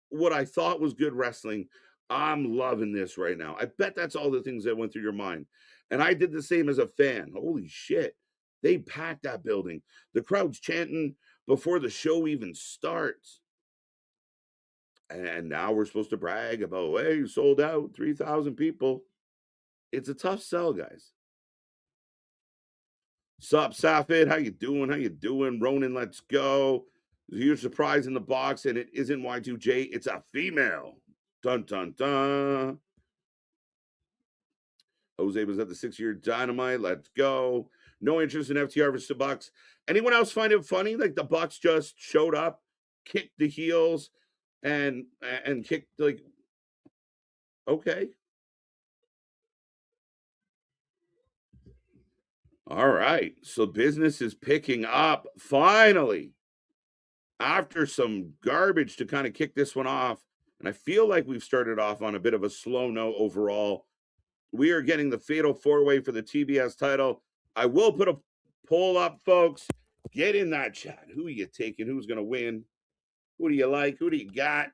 what I thought was good wrestling. I'm loving this right now. I bet that's all the things that went through your mind. And I did the same as a fan. Holy shit. They packed that building. The crowd's chanting before the show even starts. And now we're supposed to brag about, hey, sold out 3,000 people. It's a tough sell, guys. Sup, Safid? How you doing? How you doing? Ronan, let's go. There's a huge surprise in the box, and it isn't Y2J. It's a female. Dun, dun, dun. Jose was at the 6-year Dynamite. Let's go. No interest in FTR versus the Bucks. Anyone else find it funny? Like the Bucks just showed up, kicked the heels, and kicked like, okay. All right. So business is picking up finally after some garbage to kind of kick this one off. And I feel like we've started off on a bit of a slow note overall. We are getting the fatal 4-way for the TBS title. I will put a poll up, folks. Get in that chat. Who are you taking? Who's going to win? Who do you like? Who do you got?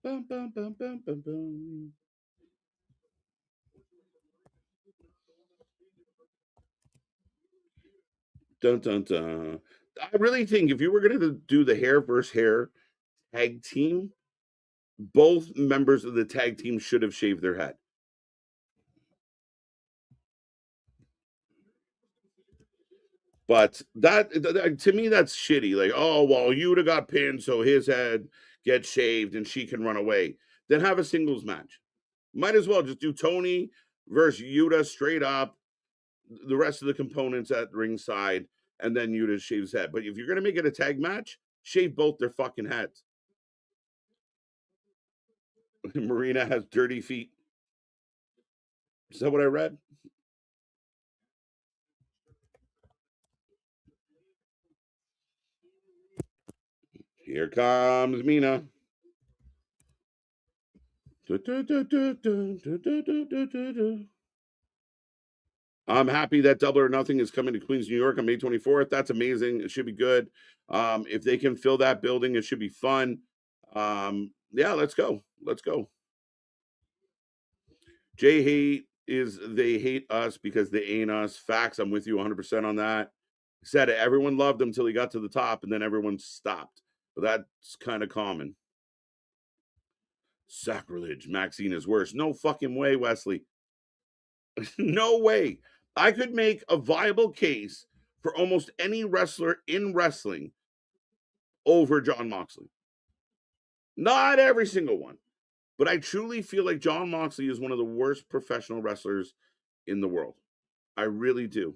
Bum, bum, bum, bum, bum, bum. Dun, dun, dun. I really think if you were going to do the hair versus hair tag team, both members of the tag team should have shaved their head. But that to me, that's shitty. Like, oh, well, Yuta got pinned, so his head gets shaved and she can run away. Then have a singles match. Might as well just do Tony versus Yuta straight up, the rest of the components at ringside, and then Yuta shaves head. But if you're gonna make it a tag match, shave both their fucking heads. Marina has dirty feet. Is that what I read? Here comes Mina. I'm happy that Double or Nothing is coming to Queens, New York on May 24th. That's amazing. It should be good. If they can fill that building, it should be fun. Yeah, let's go. Let's go. Jay hate is they hate us because they ain't us. Facts. I'm with you 100% on that. He said it. Everyone loved him until he got to the top, and then everyone stopped. But that's kind of common. Sacrilege. Maxine is worse. No fucking way, Wesley. No way. I could make a viable case for almost any wrestler in wrestling over John Moxley. Not every single one, but I truly feel like John Moxley is one of the worst professional wrestlers in the world. I really do.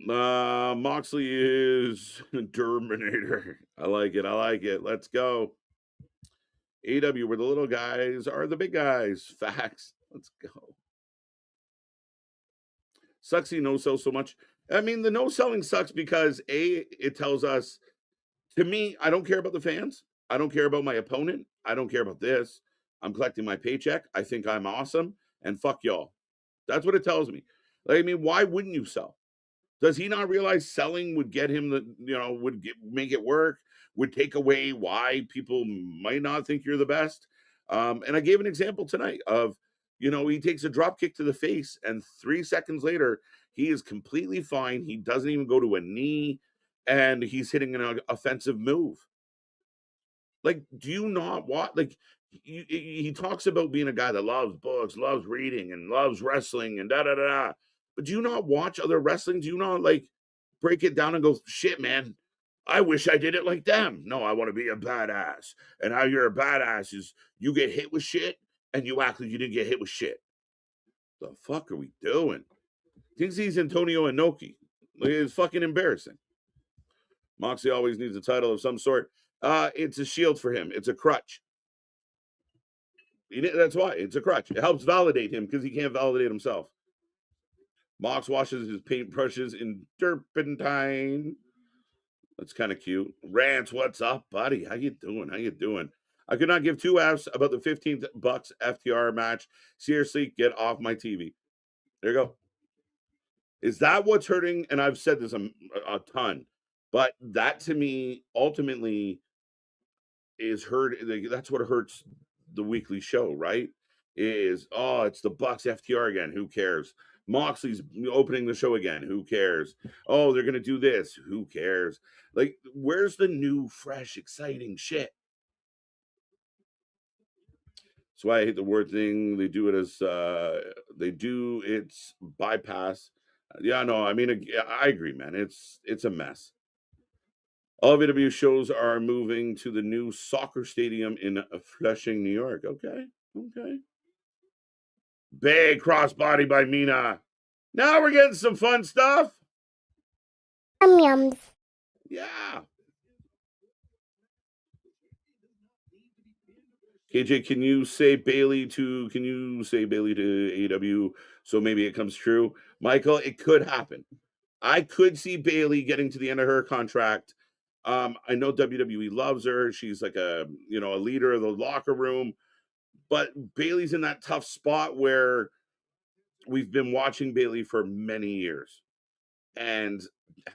Moxley is Terminator. I like it. I like it. Let's go. AEW, where the little guys are the big guys. Facts. Let's go. Sucks he no sell so much. I mean, the no selling sucks because it tells us, to me, I don't care about the fans. I don't care about my opponent. I don't care about this. I'm collecting my paycheck. I think I'm awesome. And fuck y'all. That's what it tells me. Like, I mean, why wouldn't you sell? Does he not realize selling would get him make it work, would take away why people might not think you're the best? And I gave an example tonight of, he takes a drop kick to the face, and 3 seconds later, he is completely fine. He doesn't even go to a knee, and he's hitting an offensive move. Like, do you not want, like, he talks about being a guy that loves books, loves reading, and loves wrestling, and da da da da. But do you not watch other wrestling? Do you not like break it down and go, shit, man, I wish I did it like them? No, I want to be a badass. And how you're a badass is you get hit with shit and you act like you didn't get hit with shit. The fuck are we doing? Thinks he's Antonio Inoki. Like, it's fucking embarrassing. Moxley always needs a title of some sort. It's a shield for him. It's a crutch. That's why it's a crutch. It helps validate him because he can't validate himself. Mox washes his paintbrushes in turpentine. That's kind of cute. Rance, what's up, buddy? How you doing? How you doing? I could not give two F's about the 15th Bucks FTR match. Seriously, get off my TV. There you go. Is that what's hurting? And I've said this a ton, but that to me ultimately is hurt. That's what hurts the weekly show, right? is, oh, it's the Bucks FTR again. Who cares? Moxley's opening the show again. Who cares? Oh, they're going to do this. Who cares? Like, where's the new, fresh, exciting shit? That's why I hate the word thing. They do it as, they do it's bypass. Yeah, no, I mean, I agree, man. It's a mess. All of AEW shows are moving to the new soccer stadium in Flushing, New York. Okay. Okay. Big crossbody by Mina. Now we're getting some fun stuff. Yum yums. Yeah. KJ, can you say Bailey to AEW so maybe it comes true? Michael, it could happen. I could see Bailey getting to the end of her contract. I know WWE loves her. She's like a leader of the locker room, but Bailey's in that tough spot where we've been watching Bailey for many years. And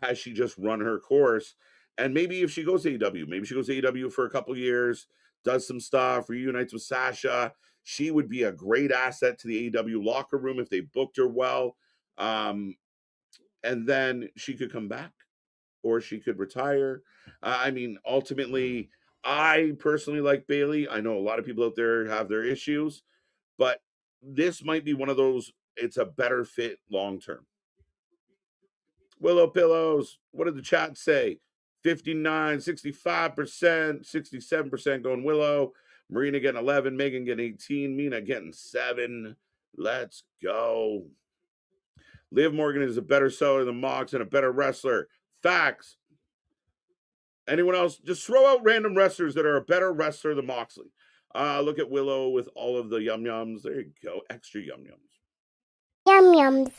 has she just run her course? And maybe if she goes to AEW, maybe she goes to AEW for a couple years, does some stuff, reunites with Sasha. She would be a great asset to the AEW locker room if they booked her well. And then she could come back or she could retire. I mean, ultimately, I personally like Bailey. I know a lot of people out there have their issues, but this might be one of those, it's a better fit long term. Willow Pillows, what did the chat say? 59, 65%, 67% going Willow. Marina getting 11, Megan getting 18, Mina getting 7. Let's go. Liv Morgan is a better seller than Mox and a better wrestler. Facts. Anyone else? Just throw out random wrestlers that are a better wrestler than Moxley. Look at Willow with all of the yum yums. There you go. Extra yum yums. Yum yums.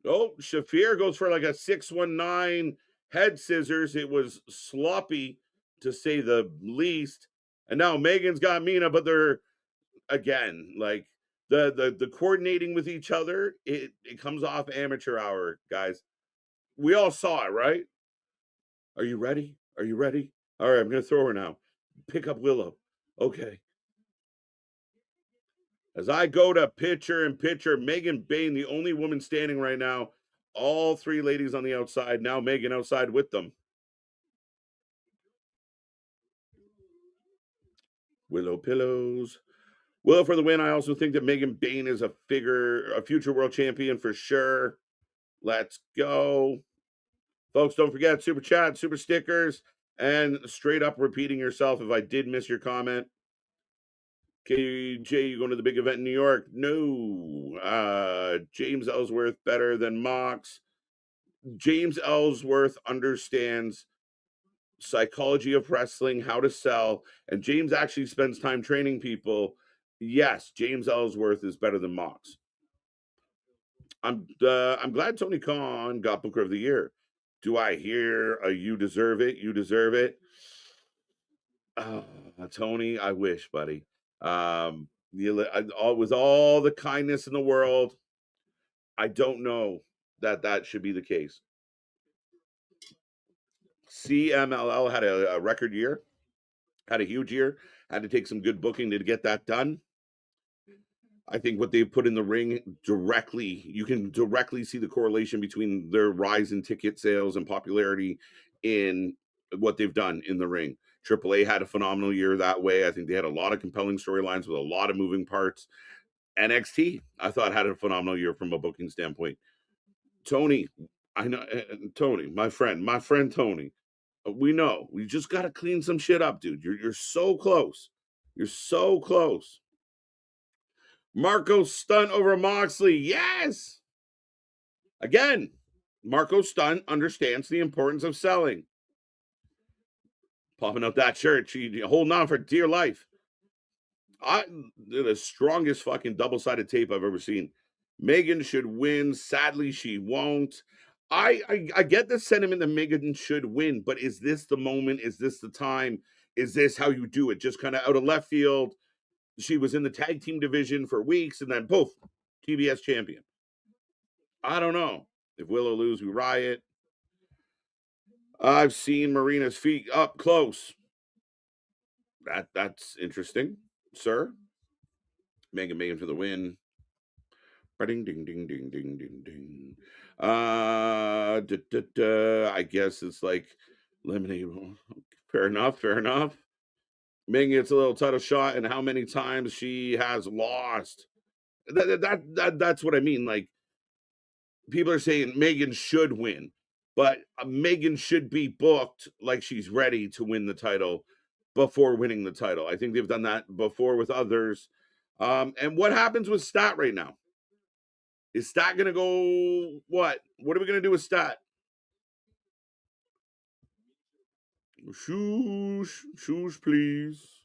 Oh, Shafir goes for like a 619 head scissors. It was sloppy to say the least. And now Megan's got Mina, but they're again like the coordinating with each other. It comes off amateur hour, guys. We all saw it, right? Are you ready? Are you ready? All right, I'm gonna throw her now. Pick up Willow. Okay. As I go to pitcher and pitcher, Megan Bain, the only woman standing right now. All 3 ladies on the outside. Now Megan outside with them. Willow Pillows. Willow for the win. I also think that Megan Bain is a future world champion for sure. Let's go. Folks, don't forget super chat, super stickers, and straight up repeating yourself if I did miss your comment. KJ, you going to the big event in New York? No. James Ellsworth better than Mox. James Ellsworth understands psychology of wrestling, how to sell, and James actually spends time training people. Yes, James Ellsworth is better than Mox. I'm glad Tony Khan got Booker of the Year. Do I hear a you deserve it? You deserve it. Oh, Tony, I wish, buddy. With all the kindness in the world, I don't know that should be the case. CMLL had a record year, had a huge year, had to take some good booking to get that done. I think what they've put in the ring directly, you can directly see the correlation between their rise in ticket sales and popularity in what they've done in the ring. AAA had a phenomenal year that way. I think they had a lot of compelling storylines with a lot of moving parts. NXT, I thought, had a phenomenal year from a booking standpoint. Tony, I know, Tony, my friend Tony, we know we just got to clean some shit up, dude. You're so close. You're so close. Marco Stunt over Moxley. Yes. Again, Marco Stunt understands the importance of selling. Popping out that shirt, she holding on for dear life. The strongest fucking double-sided tape I've ever seen. Megan should win. Sadly, she won't. I get the sentiment that Megan should win, but is this the moment? Is this the time? Is this how you do it? Just kind of out of left field. She was in the tag team division for weeks, and then poof, TBS champion. I don't know. If Willow lose, we riot. I've seen Marina's feet up close. That's interesting, sir. Megan for the win. Ding, ding, ding, ding, ding, ding, ding. I guess it's like eliminate. Fair enough. Megan gets a little title shot, and how many times she has lost. That's what I mean. Like, people are saying Megan should win, but Megan should be booked like she's ready to win the title before winning the title. I think they've done that before with others. And what happens with Stat right now? Is Stat gonna go what? What are we gonna do with Stat? Shoosh, please.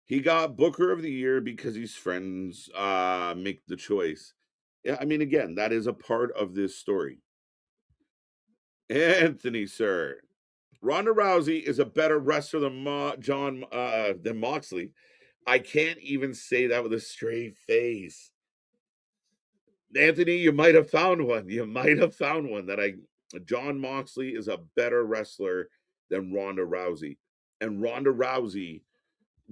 He got Booker of the Year because his friends make the choice. Yeah, I mean, again, that is a part of this story. Anthony, sir. Ronda Rousey is a better wrestler than than Moxley. I can't even say that with a straight face. Anthony, you might have found one. That John Moxley is a better wrestler than Ronda Rousey. And Ronda Rousey,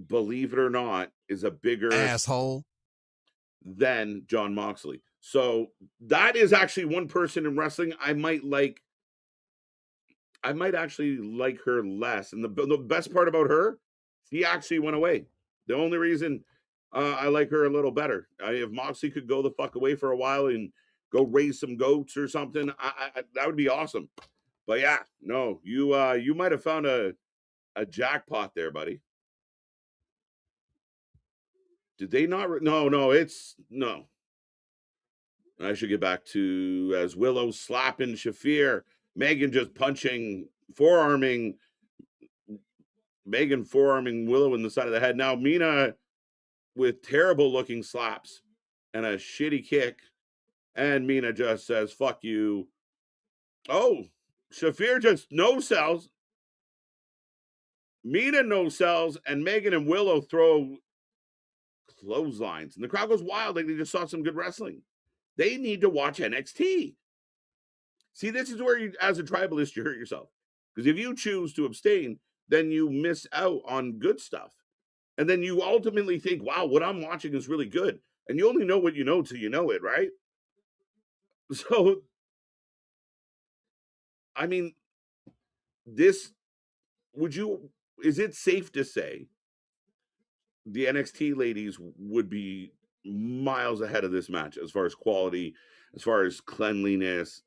believe it or not, is a bigger asshole than John Moxley. So that is actually one person in wrestling I might actually like her less. And the best part about her, she actually went away. The only reason I like her a little better. If Moxley could go the fuck away for a while and go raise some goats or something, that would be awesome. But yeah, no, you might have found a jackpot there, buddy. Did they not? No, it's no. I should get back to as Willow slapping Shafir, Megan just punching, forearming Willow in the side of the head. Now Mina with terrible looking slaps and a shitty kick. And Mina just says, fuck you. Oh, Shafir just no sells. Mina no sells, and Megan and Willow throw clotheslines. And the crowd goes wild like they just saw some good wrestling. They need to watch NXT. See, this is where you, as a tribalist, you hurt yourself. Because if you choose to abstain, then you miss out on good stuff. And then you ultimately think, wow, what I'm watching is really good. And you only know what you know till you know it, right? So, I mean, is it safe to say the NXT ladies would be miles ahead of this match as far as quality, as far as cleanliness?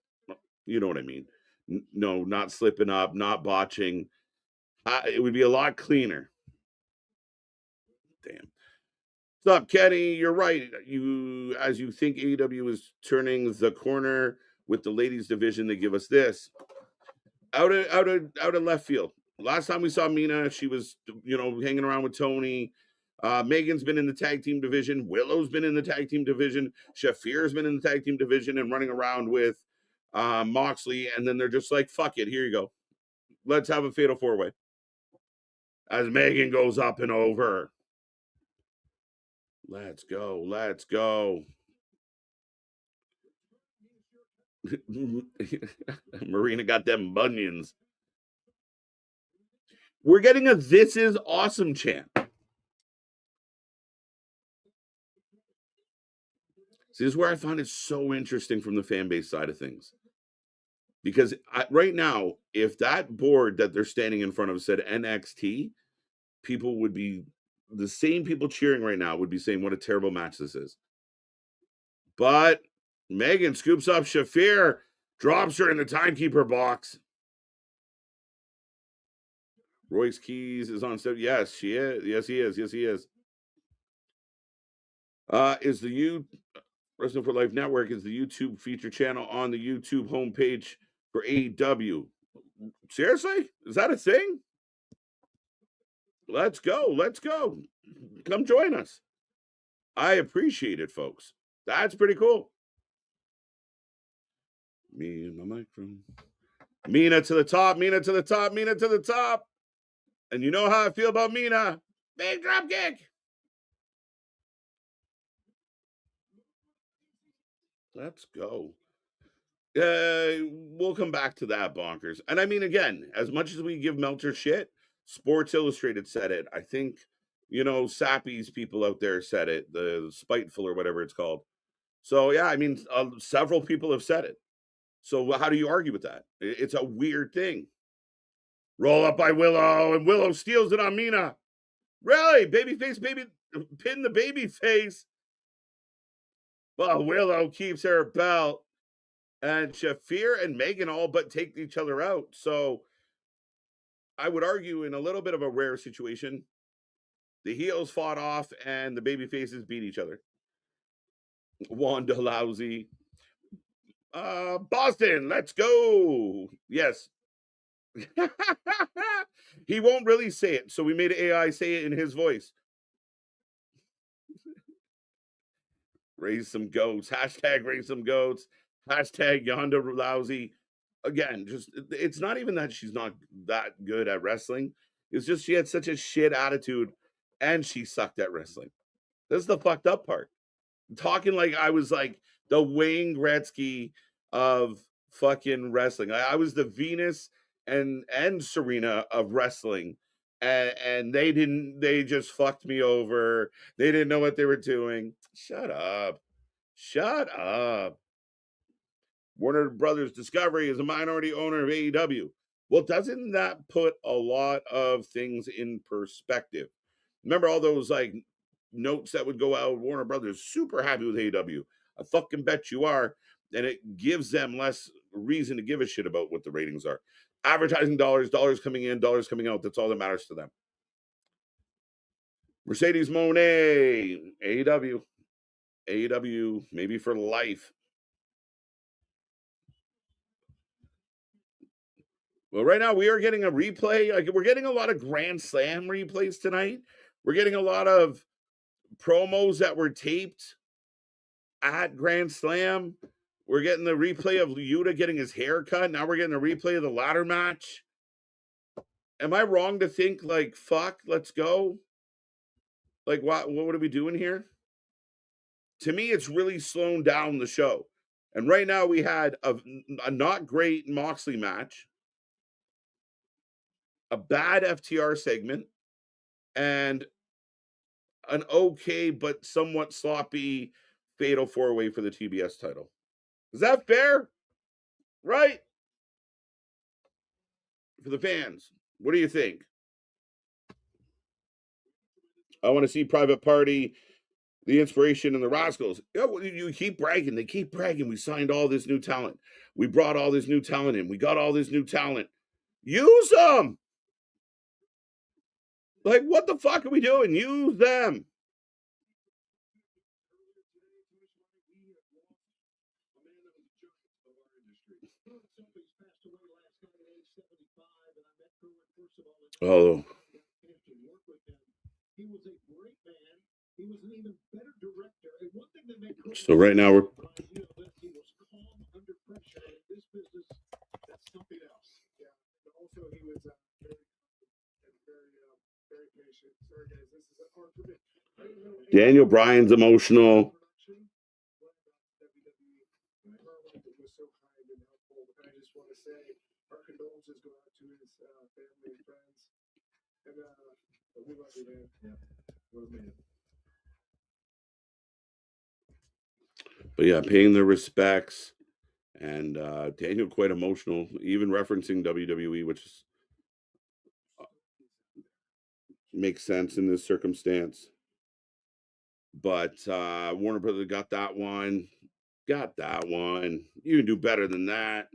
You know what I mean? No, not slipping up, not botching. It would be a lot cleaner. Damn. What's up, Kenny? You're right. As you think AEW is turning the corner with the ladies division, they give us this out of left field. Last time we saw Mina, she was hanging around with Tony. Megan's been in the tag team division. Willow's been in the tag team division. Shafir's been in the tag team division and running around with Moxley. And then they're just like, fuck it, here you go. Let's have a fatal four-way. As Megan goes up and over. Let's go. Marina got them bunions. We're getting a This Is Awesome chant. See, this is where I find it so interesting from the fan base side of things. Because right now, if that board that they're standing in front of said NXT, people would be, the same people cheering right now would be saying, what a terrible match this is. But Megan scoops up Shafir, drops her in the timekeeper box. Royce Keys is on stage. Yes, she is. Yes, he is. Is the Wrestling for Life Network is the YouTube feature channel on the YouTube homepage for AEW. Seriously? Is that a thing? Let's go. Come join us. I appreciate it, folks. That's pretty cool. Me and my microphone. Mina to the top. And you know how I feel about Mina. Big drop kick. Let's go. We'll come back to that, bonkers. And I mean, again, as much as we give Meltzer shit, Sports Illustrated said it. I think Sappy's people out there said it, the spiteful or whatever it's called. So yeah, I mean, several people have said it. So how do you argue with that? It's a weird thing. Roll up by Willow, and Willow steals it on Mina. Really? Babyface, pin the babyface. Well, Willow keeps her belt, and Shafir and Megan all but take each other out. So I would argue in a little bit of a rare situation, the heels fought off and the babyfaces beat each other. Wanda Lousy. Boston, let's go. Yes. He won't really say it, so we made AI say it in his voice. Raise some goats. Hashtag raise some goats. Hashtag Yonda Lousy. Again, just it's not even that she's not that good at wrestling. It's just she had such a shit attitude and she sucked at wrestling. That's the fucked up part. Talking like I was like the Wayne Gretzky of fucking wrestling. I was the Venus and Serena of wrestling. And they just fucked me over. They didn't know what they were doing. Shut up. Shut up. Warner Brothers Discovery is a minority owner of AEW. Well, doesn't that put a lot of things in perspective? Remember all those like notes that would go out? Warner Brothers super happy with AEW. I fucking bet you are. And it gives them less reason to give a shit about what the ratings are. Advertising dollars coming in, dollars coming out. That's all that matters to them. Mercedes Moné, AEW, maybe for life. Well, right now we are getting a replay. Like, we're getting a lot of Grand Slam replays tonight. We're getting a lot of promos that were taped at Grand Slam. We're getting the replay of Yuta getting his hair cut. Now we're getting a replay of the ladder match. Am I wrong to think like, fuck, let's go? Like, what are we doing here? To me, it's really slowing down the show. And right now we had a not great Moxley match, a bad FTR segment, and an okay but somewhat sloppy fatal 4-way for the TBS title. Is that fair? Right? For the fans, what do you think? I want to see Private Party, the Inspiration, and the Rascals. You keep bragging. They keep bragging. We signed all this new talent. We brought all this new talent in. We got all this new talent. Use them. Like, what the fuck are we doing? Use them. Oh. So right now we're Daniel Bryan's emotional. But yeah, paying their respects, and Daniel quite emotional, even referencing WWE, which is, makes sense in this circumstance. But Warner Brothers got that one. Got that one. You can do better than that.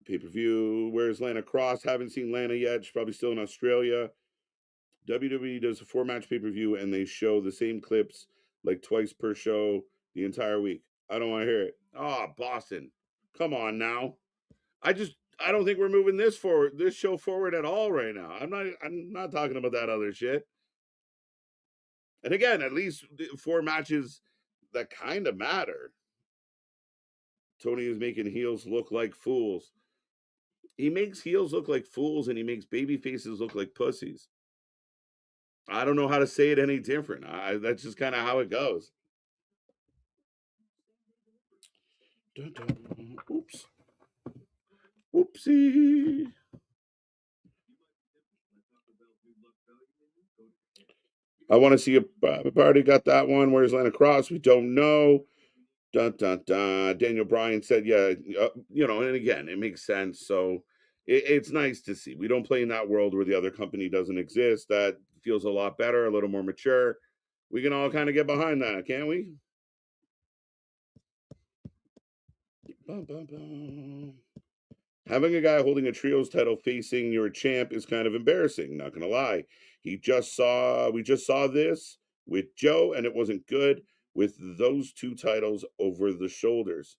Pay-per-view. Where's Lana Cross? Haven't seen Lana yet. She's probably still in Australia. WWE does a 4-match pay-per-view and they show the same clips like twice per show the entire week. I don't want to hear it. Oh, Boston. Come on now. I don't think we're moving this show forward at all right now. I'm not talking about that other shit. And again, at least 4 matches that kind of matter. Tony is making heels look like fools. He makes heels look like fools and he makes baby faces look like pussies. I don't know how to say it any different. That's just kind of how it goes. Dun, dun. Oops. Whoopsie. I want to see a already got that one. Where's Lana Cross? We don't know. Dun, dun, dun. Daniel Bryan said, yeah, and again, it makes sense. So it's nice to see. We don't play in that world where the other company doesn't exist. That feels a lot better, a little more mature. We can all kind of get behind that, can't we? Bum, bum, bum. Having a guy holding a trios title facing your champ is kind of embarrassing, not gonna lie. We just saw this with Joe, and it wasn't good with those two titles over the shoulders.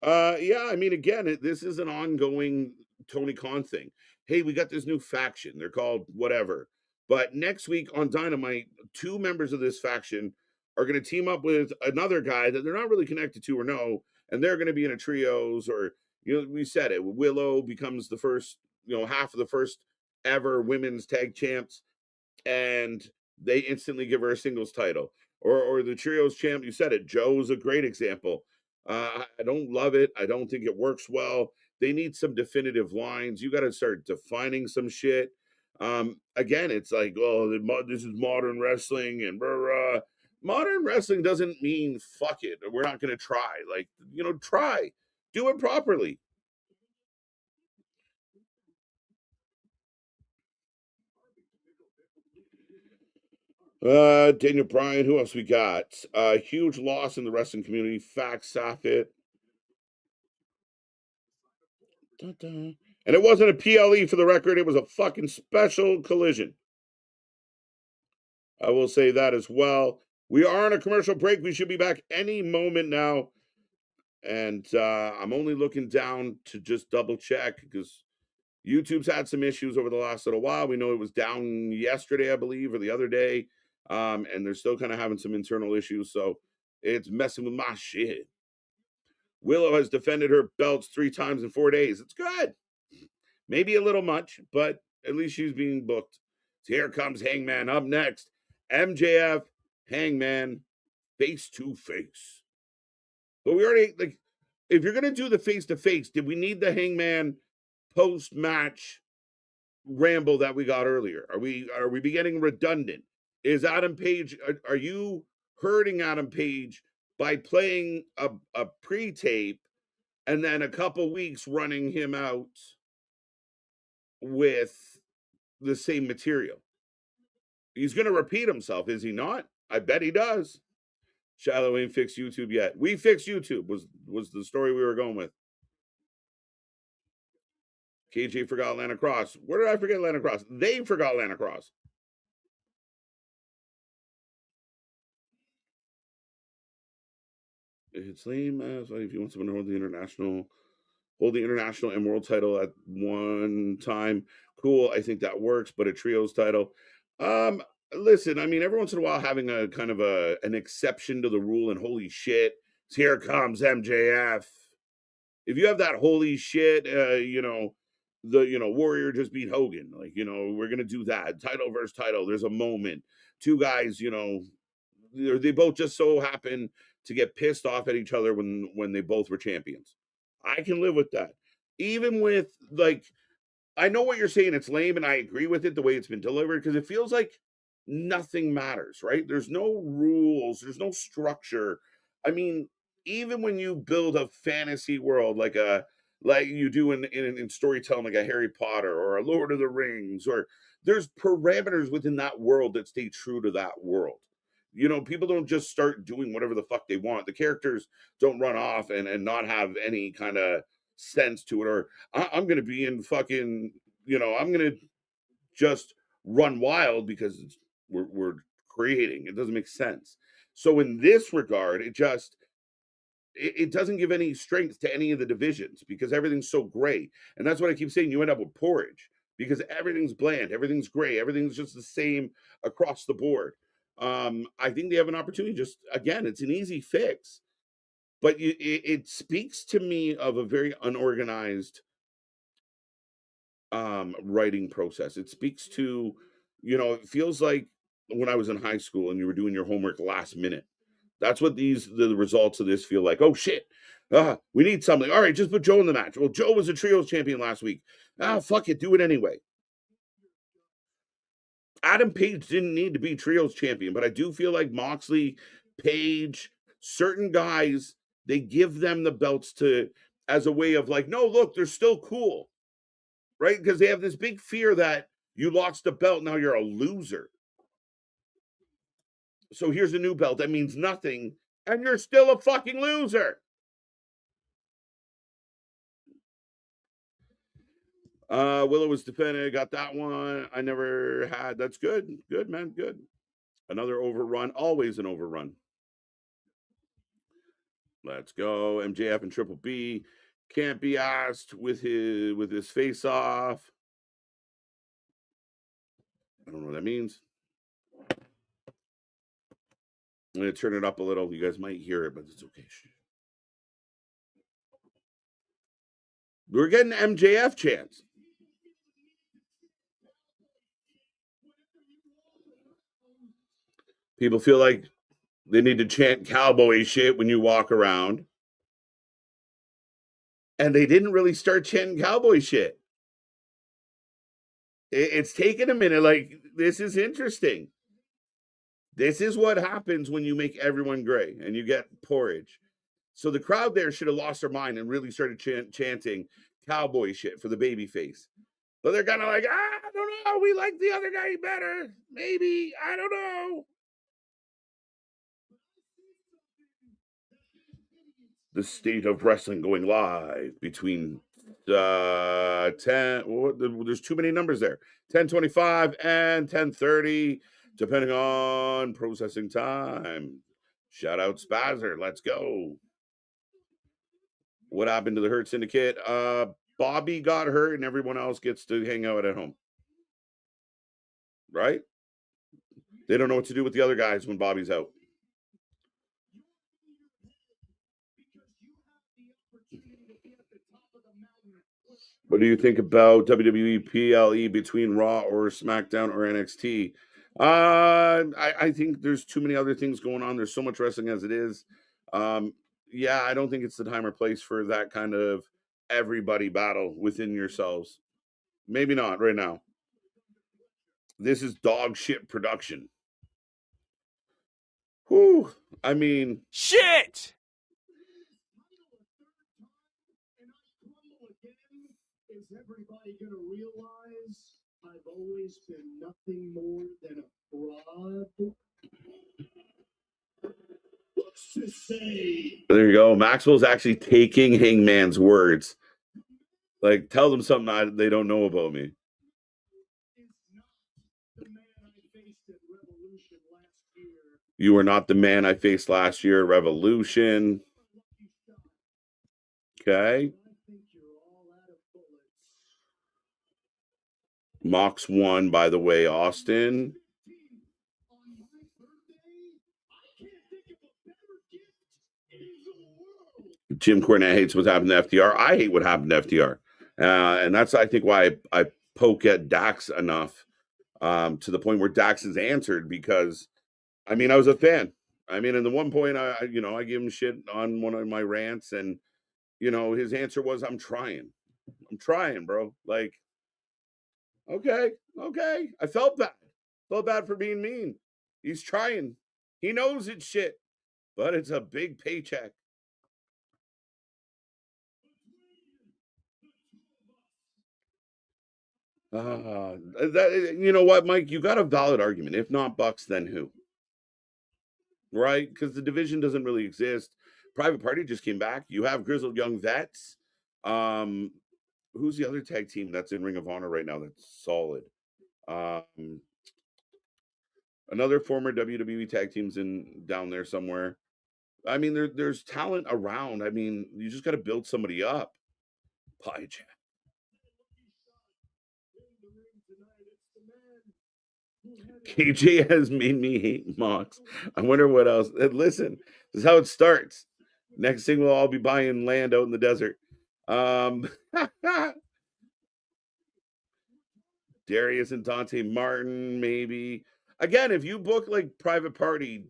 Yeah, I mean, again, this is an ongoing Tony Khan thing. Hey, we got this new faction. They're called whatever. But next week on Dynamite, two members of this faction are going to team up with another guy that they're not really connected to or know, and they're going to be in a trios. Or we said it. Willow becomes the first, half of the first ever women's tag champs, and they instantly give her a singles title. Or the trios champ, you said it. Joe's a great example. I don't love it. I don't think it works well. They need some definitive lines. You got to start defining some shit. Again, it's like, oh, this is modern wrestling and blah, blah. Modern wrestling doesn't mean fuck it. We're not going to try. Like, try. Do it properly. Daniel Bryan, who else we got? Huge loss in the wrestling community. Facts, Saffit. And it wasn't a PLE for the record. It was a fucking special collision. I will say that as well. We are on a commercial break. We should be back any moment now. And I'm only looking down to just double check because YouTube's had some issues over the last little while. We know it was down yesterday, I believe, or the other day. And they're still kind of having some internal issues. So it's messing with my shit. Willow has defended her belts 3 times in 4 days. It's good. Maybe a little much, but at least she's being booked. So here comes Hangman up next. MJF, Hangman, face to face. But we already, if you're going to do the face to face, did we need the Hangman post match ramble that we got earlier? Are we getting redundant? Is Adam Page, are you hurting Adam Page by playing a pre-tape and then a couple weeks running him out with the same material? He's going to repeat himself, is he not? I bet he does. Shiloh ain't fixed YouTube yet. We fixed YouTube was the story we were going with. KJ forgot Lana Cross. Where did I forget Lana Cross? They forgot Lana Cross. It's lame as if you want someone to hold the international and world title at one time. Cool. I think that works, but a trios title. Listen, I mean, every once in a while having a kind of an exception to the rule, and holy shit, here comes MJF. If you have that holy shit, Warrior just beat Hogan. Like, we're gonna do that. Title versus title. There's a moment. Two guys, they both just so happen to get pissed off at each other when they both were champions. I can live with that. Even with, I know what you're saying, it's lame, and I agree with it the way it's been delivered, because it feels like nothing matters, right? There's no rules, there's no structure. I mean, even when you build a fantasy world like you do in storytelling, like a Harry Potter or a Lord of the Rings, or there's parameters within that world that stay true to that world. People don't just start doing whatever the fuck they want. The characters don't run off and not have any kind of sense to it. Or I'm going to be in fucking, I'm going to just run wild because we're creating. It doesn't make sense. So in this regard, it doesn't give any strength to any of the divisions because everything's so gray. And that's what I keep saying. You end up with porridge because everything's bland, everything's gray, everything's just the same across the board. I think they have an opportunity. Just again, it's an easy fix, but it speaks to me of a very unorganized writing process. It speaks to, it feels like when I was in high school and you were doing your homework last minute. That's what the results of this feel like. Oh shit. We need something. All right, just put Joe in the match. Well, Joe was a trios champion last week. Fuck it, do it anyway. Adam Page didn't need to be trios champion, but I do feel like Moxley, Page, certain guys, they give them the belts to as a way of like, no, look, they're still cool, right? Because they have this big fear that you lost a belt, now you're a loser. So here's a new belt that means nothing, and you're still a fucking loser. Willow was defending. I got that one. I never had. That's good. Good, man. Good. Another overrun. Always an overrun. Let's go. MJF and Triple B can't be asked with his face off. I don't know what that means. I'm going to turn it up a little. You guys might hear it, but it's okay. We're getting MJF chants. People feel like they need to chant cowboy shit when you walk around. And they didn't really start chanting cowboy shit. It's taken a minute. Like, this is interesting. This is what happens when you make everyone gray and you get porridge. So the crowd there should have lost their mind and really started chanting cowboy shit for the baby face. But they're kind of like, I don't know. We like the other guy better. Maybe. I don't know. The state of wrestling going live between 10. There's too many numbers there. 10:25 and 10:30, depending on processing time. Shout out Spazzer. Let's go. What happened to the Hurt Syndicate? Bobby got hurt and everyone else gets to hang out at home. Right? They don't know what to do with the other guys when Bobby's out. What do you think about WWE PLE between Raw or SmackDown or NXT? I think there's too many other things going on. There's so much wrestling as it is. Yeah, I don't think it's the time or place for that kind of everybody battle within yourselves. Maybe not right now. This is dog shit production. Whew. I mean, shit. Is everybody gonna realize I've always been nothing more than a fraud? What's to say? There you go. Maxwell's actually taking Hangman's words. Like, tell them something they don't know about me. You were not the man I faced last year at Revolution. Okay. Mox won, by the way, Austin. Jim Cornette hates what happened to FTR. I hate what happened to FTR. And that's, I think, why I poke at Dax enough to the point where Dax is answered because, I mean, I was a fan. I mean, in the one point, I gave him shit on one of my rants and, his answer was, I'm trying, bro. Like, okay. I felt bad for being mean. He's trying. He knows it's shit, but it's a big paycheck. You know what, Mike? You got a valid argument. If not Bucks, then who? Right? Because the division doesn't really exist. Private Party just came back. You have Grizzled Young Vets. Who's the other tag team that's in Ring of Honor right now that's solid? Another former WWE tag team's down there somewhere. I mean, there's talent around. I mean, you just got to build somebody up. Pie chat. KJ has made me hate Mox. I wonder what else. Listen, this is how it starts. Next thing we'll all be buying land out in the desert. Darius and Dante Martin, maybe. Again, if you book like Private Party,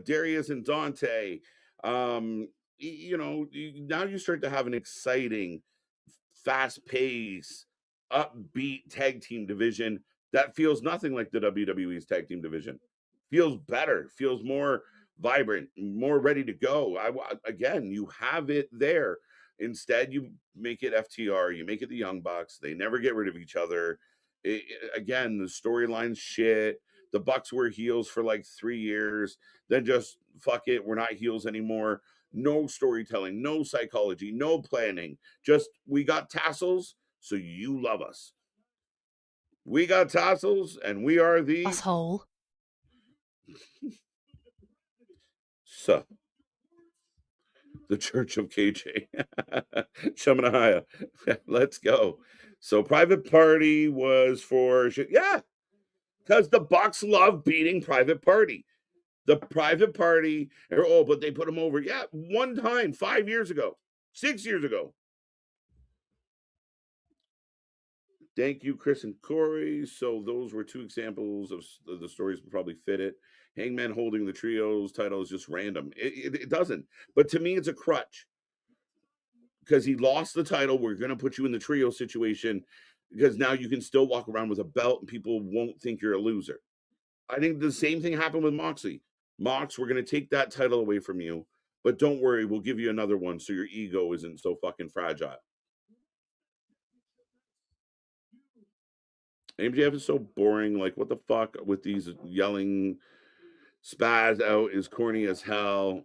Darius and Dante, now you start to have an exciting, fast-paced, upbeat tag team division That feels nothing like the WWE's tag team division. Feels better, feels more vibrant, more ready to go. Again, you have it there. Instead, you make it FTR, you make it the Young Bucks. They never get rid of each other. Again, the storyline's shit. The Bucks were heels for like 3 years, then just fuck it, we're not heels anymore. No storytelling, no psychology, no planning. Just we got tassels, so you love us. We got tassels, and we are the asshole. So, the Church of KJ. Shamanaya. Let's go. So, Private Party was for because the Bucks love beating Private Party. The Private Party, but they put him over. Yeah, one time, 5 years ago, 6 years ago. Thank you, Chris and Corey. So those were 2 examples of the stories that probably fit it. Hangman holding the trios title is just random. It doesn't. But to me, it's a crutch. Because he lost the title, we're going to put you in the trio situation because now you can still walk around with a belt and people won't think you're a loser. I think the same thing happened with Moxley. Mox, we're going to take that title away from you, but don't worry, we'll give you another one so your ego isn't so fucking fragile. MJF is so boring. Like, what the fuck with these yelling spaz out is corny as hell.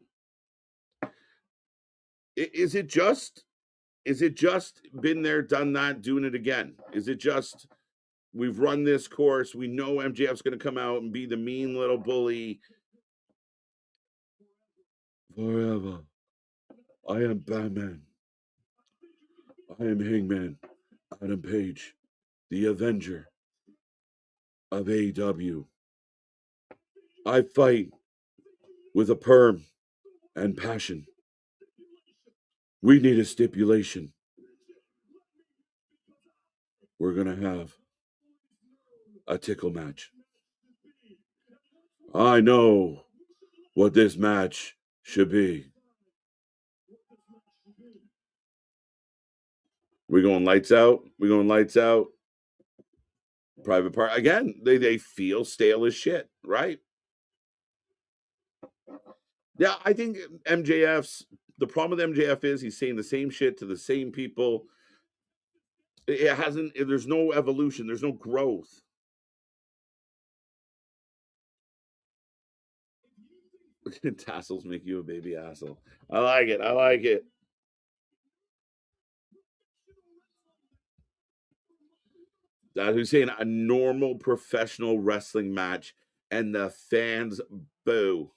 Is it just been there, done that, doing it again? Is it just we've run this course? We know MJF's going to come out and be the mean little bully. Forever. I am Batman. I am Hangman. Adam Page, the Avenger of AEW. I fight with a perm and passion. We need a stipulation. We're going to have a tickle match. I know what this match should be. We going lights out? We going lights out? Private Part. Again, they feel stale as shit, right? Yeah, I think the problem with MJF is he's saying the same shit to the same people. There's no evolution, there's no growth. Tassels make you a baby asshole. I like it. Who's saying a normal professional wrestling match and the fans boo.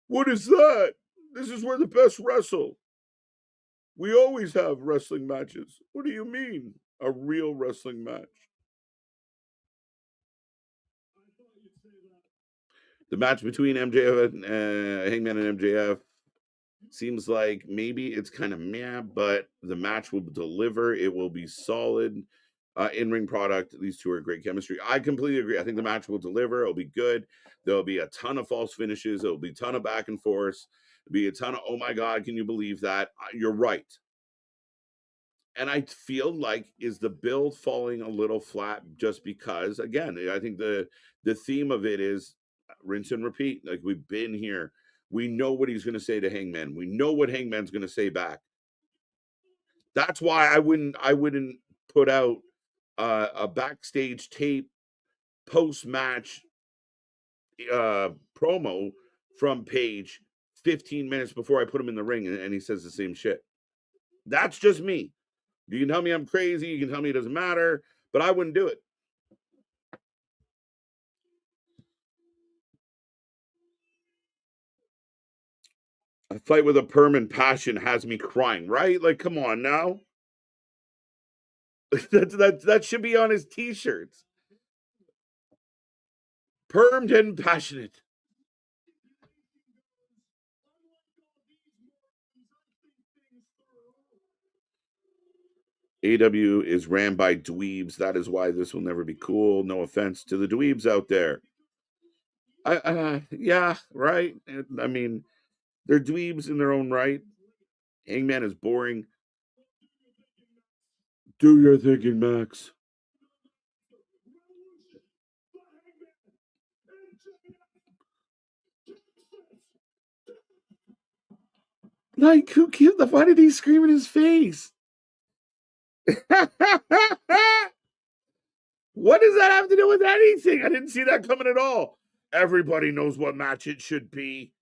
What is that? This is where the best wrestle. We always have wrestling matches. What do you mean? A real wrestling match? The match between MJF and Hangman and MJF seems like maybe it's kind of meh, but the match will deliver. It will be solid. In-ring product. These two are great chemistry. I completely agree. I think the match will deliver. It'll be good. There'll be a ton of false finishes. There'll be a ton of back and forth. There'll be a ton of, oh my God, can you believe that? You're right. And I feel like, is the build falling a little flat just because, again, I think the theme of it is rinse and repeat. Like, we've been here. We know what he's going to say to Hangman. We know what Hangman's going to say back. That's why I wouldn't put out a backstage tape post-match promo from Page 15 minutes before I put him in the ring and he says the same shit. That's just me. You can tell me I'm crazy, you can tell me it doesn't matter, but I wouldn't do it. A fight with a perm and passion has me crying, right? Like, come on now. That should be on his t-shirts. Permed and passionate. AEW is ran by dweebs. That is why this will never be cool. No offense to the dweebs out there. Yeah, right. I mean, they're dweebs in their own right. Hangman is boring. Do your thinking, Max. Like, who killed the? Why did he scream in his face? What does that have to do with anything? I didn't see that coming at all. Everybody knows what match it should be.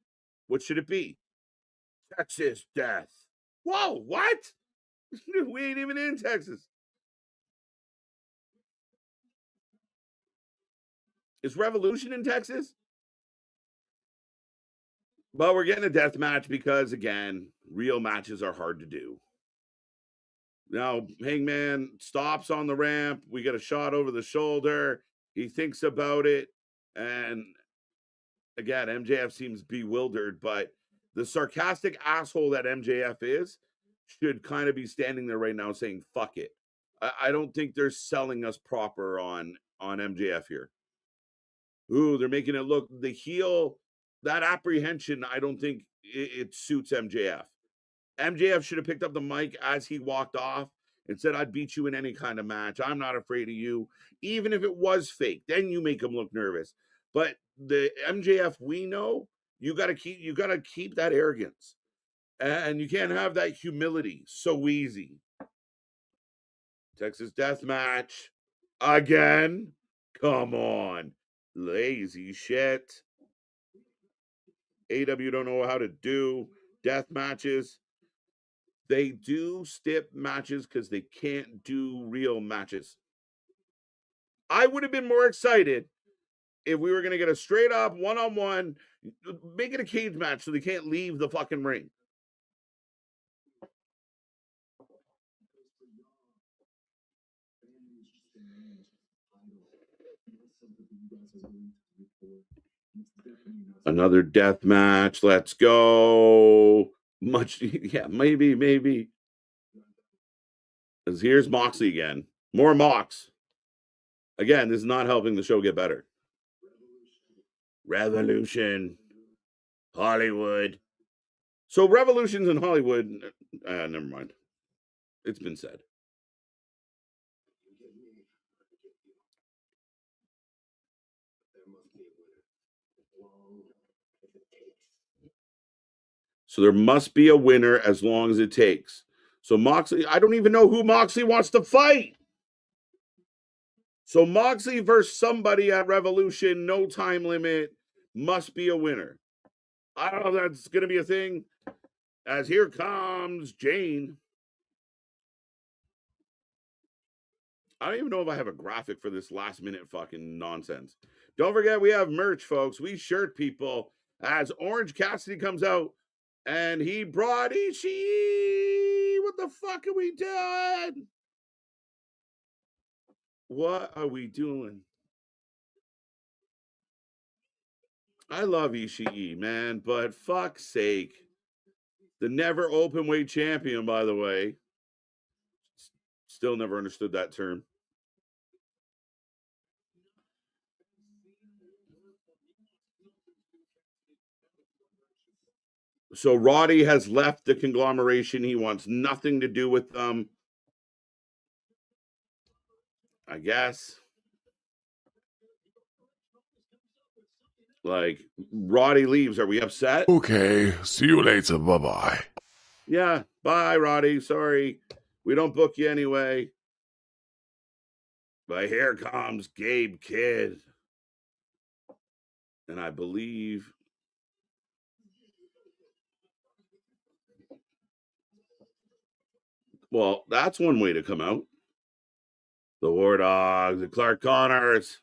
What should it be? Texas Death. Whoa, what? We ain't even in Texas. Is Revolution in Texas? But we're getting a death match because, again, real matches are hard to do. Now, Hangman stops on the ramp. We get a shot over the shoulder. He thinks about it. And again, MJF seems bewildered, but the sarcastic asshole that MJF is should kind of be standing there right now saying, fuck it. I don't think they're selling us proper on MJF here. Ooh, they're making it look the heel, that apprehension. I don't think it suits MJF. MJF should have picked up the mic as he walked off and said, I'd beat you in any kind of match. I'm not afraid of you. Even if it was fake, then you make him look nervous. But the MJF we know, you gotta keep that arrogance. And you can't have that humility so easy. Texas Death Match. Again. Come on. Lazy shit. AEW don't know how to do death matches. They do stip matches because they can't do real matches. I would have been more excited if we were going to get a straight up one-on-one, make it a cage match so they can't leave the fucking ring. Another death match. Let's go. Yeah, maybe. Because here's Moxley again. More Mox. Again, this is not helping the show get better. Revolution. Hollywood. So Revolution's in Hollywood. Never mind. It's been said. So there must be a winner as long as it takes. So Moxley, I don't even know who Moxley wants to fight. So Moxley versus somebody at Revolution, no time limit, must be a winner. I don't know if that's going to be a thing. As here comes Jane. I don't even know if I have a graphic for this last minute fucking nonsense. Don't forget, we have merch, folks. We shirt people. As Orange Cassidy comes out and he brought Ishii. What the fuck are we doing? What are we doing? I love Ishii, man, but fuck's sake. The never open weight champion, by the way. Still never understood that term. So Roddy has left the conglomeration. He wants nothing to do with them. I guess. Like, Roddy leaves. Are we upset? Okay, see you later. Bye-bye. Yeah, bye, Roddy. Sorry. We don't book you anyway. But here comes Gabe Kidd. And I believe... Well, that's one way to come out. The War Dogs, the Clark Connors.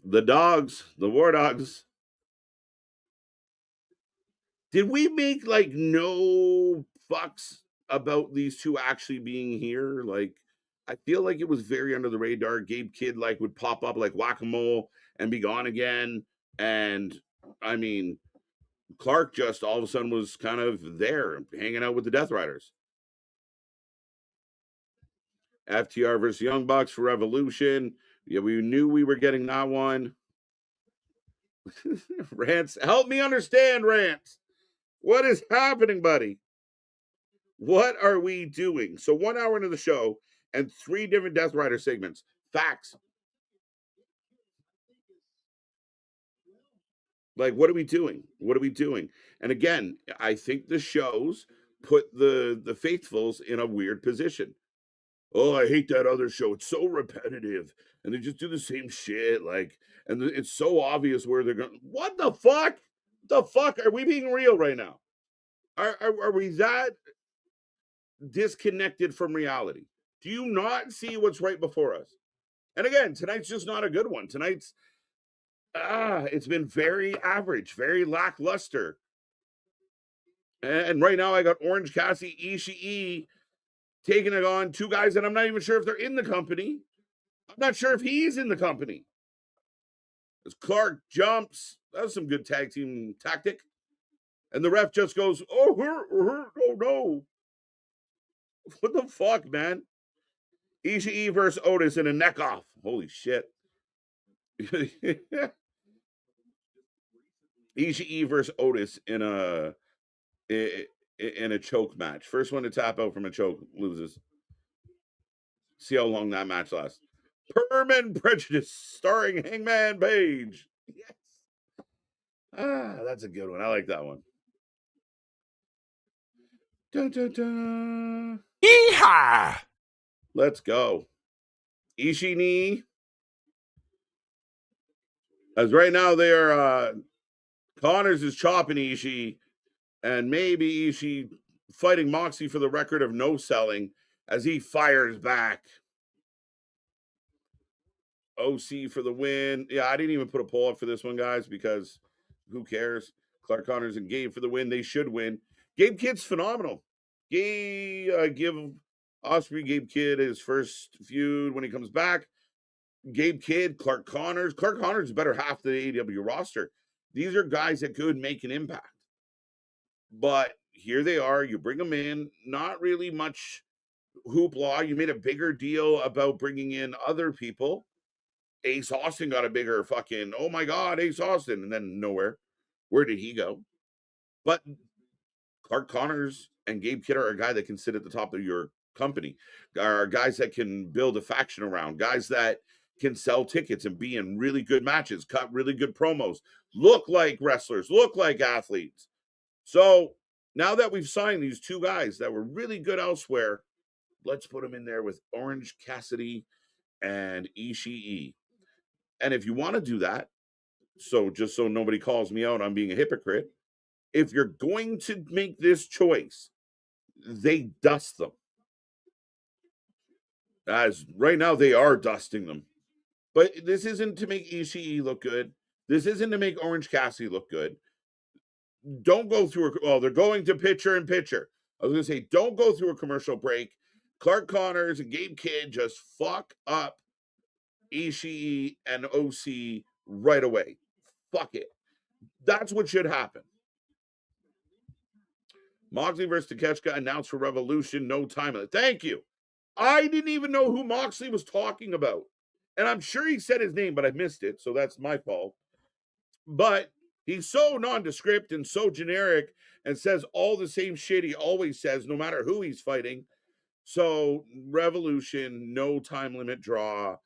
The Dogs, the War Dogs. Did we make like no fucks about these two actually being here? Like, I feel like it was very under the radar. Gabe Kidd like would pop up like whack-a-mole and be gone again. And I mean, Clark just all of a sudden was kind of there hanging out with the Death Riders. FTR versus Young Bucks for Revolution. Yeah, we knew we were getting that one. Rance, help me understand, Rance. What is happening, buddy? What are we doing? So 1 hour into the show and 3 different Death Rider segments. Facts. Like, what are we doing? What are we doing? And again, I think the shows put the faithfuls in a weird position. Oh, I hate that other show. It's so repetitive, and they just do the same shit. Like, and it's so obvious where they're going. What the fuck? The fuck? Are we being real right now? Are we that disconnected from reality? Do you not see what's right before us? And again, tonight's just not a good one. Tonight's it's been very average, very lackluster. And right now I got Orange Cassidy, Ishii taking it on two guys that I'm not even sure if they're in the company. I'm not sure if he's in the company. As Clark jumps, that was some good tag team tactic. And the ref just goes, oh, oh no. What the fuck, man? Ishii versus Otis in a neck off. Holy shit. Ishii versus Otis in a choke match. First one to tap out from a choke loses. See how long that match lasts. Permanent Prejudice, starring Hangman Page. Yes. That's a good one. I like that one. Dun, dun, dun. Yeehaw! Let's go. Ishii. As right now they are Connors is chopping Ishii, and maybe Ishii fighting Moxie for the record of no selling as he fires back. OC for the win. Yeah, I didn't even put a poll up for this one, guys, because who cares? Clark Connors and Gabe for the win. They should win. Gabe Kidd's phenomenal. Give Osprey Gabe Kidd his first feud when he comes back. Gabe Kidd, Clark Connors. Clark Connors is better half the AEW roster. These are guys that could make an impact. But here they are. You bring them in. Not really much hoopla. You made a bigger deal about bringing in other people. Ace Austin got a bigger fucking, oh my God, Ace Austin. And then nowhere. Where did he go? But Clark Connors and Gabe Kidd are a guy that can sit at the top of your company, are guys that can build a faction around, guys that can sell tickets and be in really good matches, cut really good promos, look like wrestlers, look like athletes. So now that we've signed these two guys that were really good elsewhere, let's put them in there with Orange Cassidy and Ishii. And if you want to do that, so just so nobody calls me out on being a hypocrite, if you're going to make this choice, they dust them. As right now, they are dusting them. But this isn't to make Ishii look good. This isn't to make Orange Cassidy look good. Don't go through they're going to picture in picture. I was going to say, don't go through a commercial break. Clark Connors and Gabe Kidd just fuck up Ishii and OC right away. Fuck it. That's what should happen. Moxley versus Takeshita announced for Revolution. No time. Thank you. I didn't even know who Moxley was talking about. And I'm sure he said his name, but I missed it. So that's my fault. But he's so nondescript and so generic and says all the same shit he always says, no matter who he's fighting. So Revolution, no time limit draw.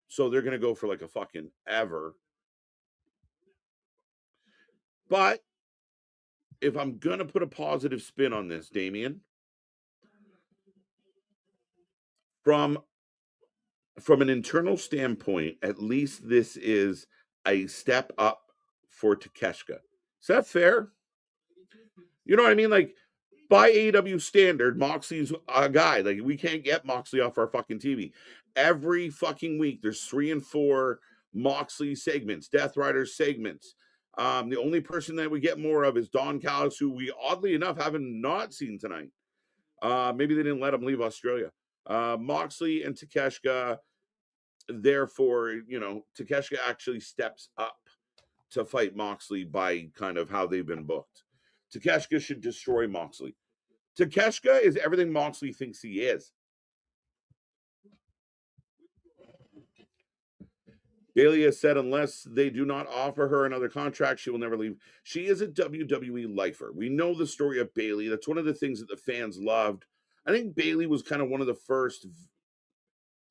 So they're going to go for like a fucking ever. But if I'm going to put a positive spin on this, Damien, from an internal standpoint, at least this is a step up for Takeshita. Is that fair? You know what I mean? Like, by AEW standard, Moxley's a guy. Like, we can't get Moxley off our fucking TV. Every fucking week, there's 3 and 4 Moxley segments, Death Rider segments. The only person that we get more of is Don Callis, who we oddly enough haven't not seen tonight. Maybe they didn't let him leave Australia. Moxley and Takeshita, therefore, Takeshita actually steps up to fight Moxley by kind of how they've been booked. Takeshita should destroy Moxley. Takeshita is everything Moxley thinks he is. Bayley has said unless they do not offer her another contract, she will never leave. She is a WWE lifer. We know the story of Bayley. That's one of the things that the fans loved. I think Bayley was kind of one of the first,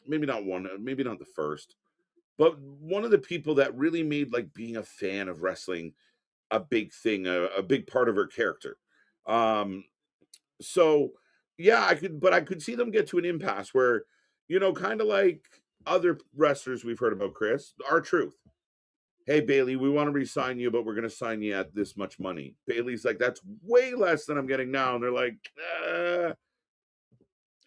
maybe not the first, but one of the people that really made like being a fan of wrestling a big thing, a big part of her character. So yeah, I could see them get to an impasse where, kind of like other wrestlers we've heard about, Chris, R-Truth. Hey Bailey, we want to re-sign you, but we're gonna sign you at this much money. Bailey's like, that's way less than I'm getting now. And they're like,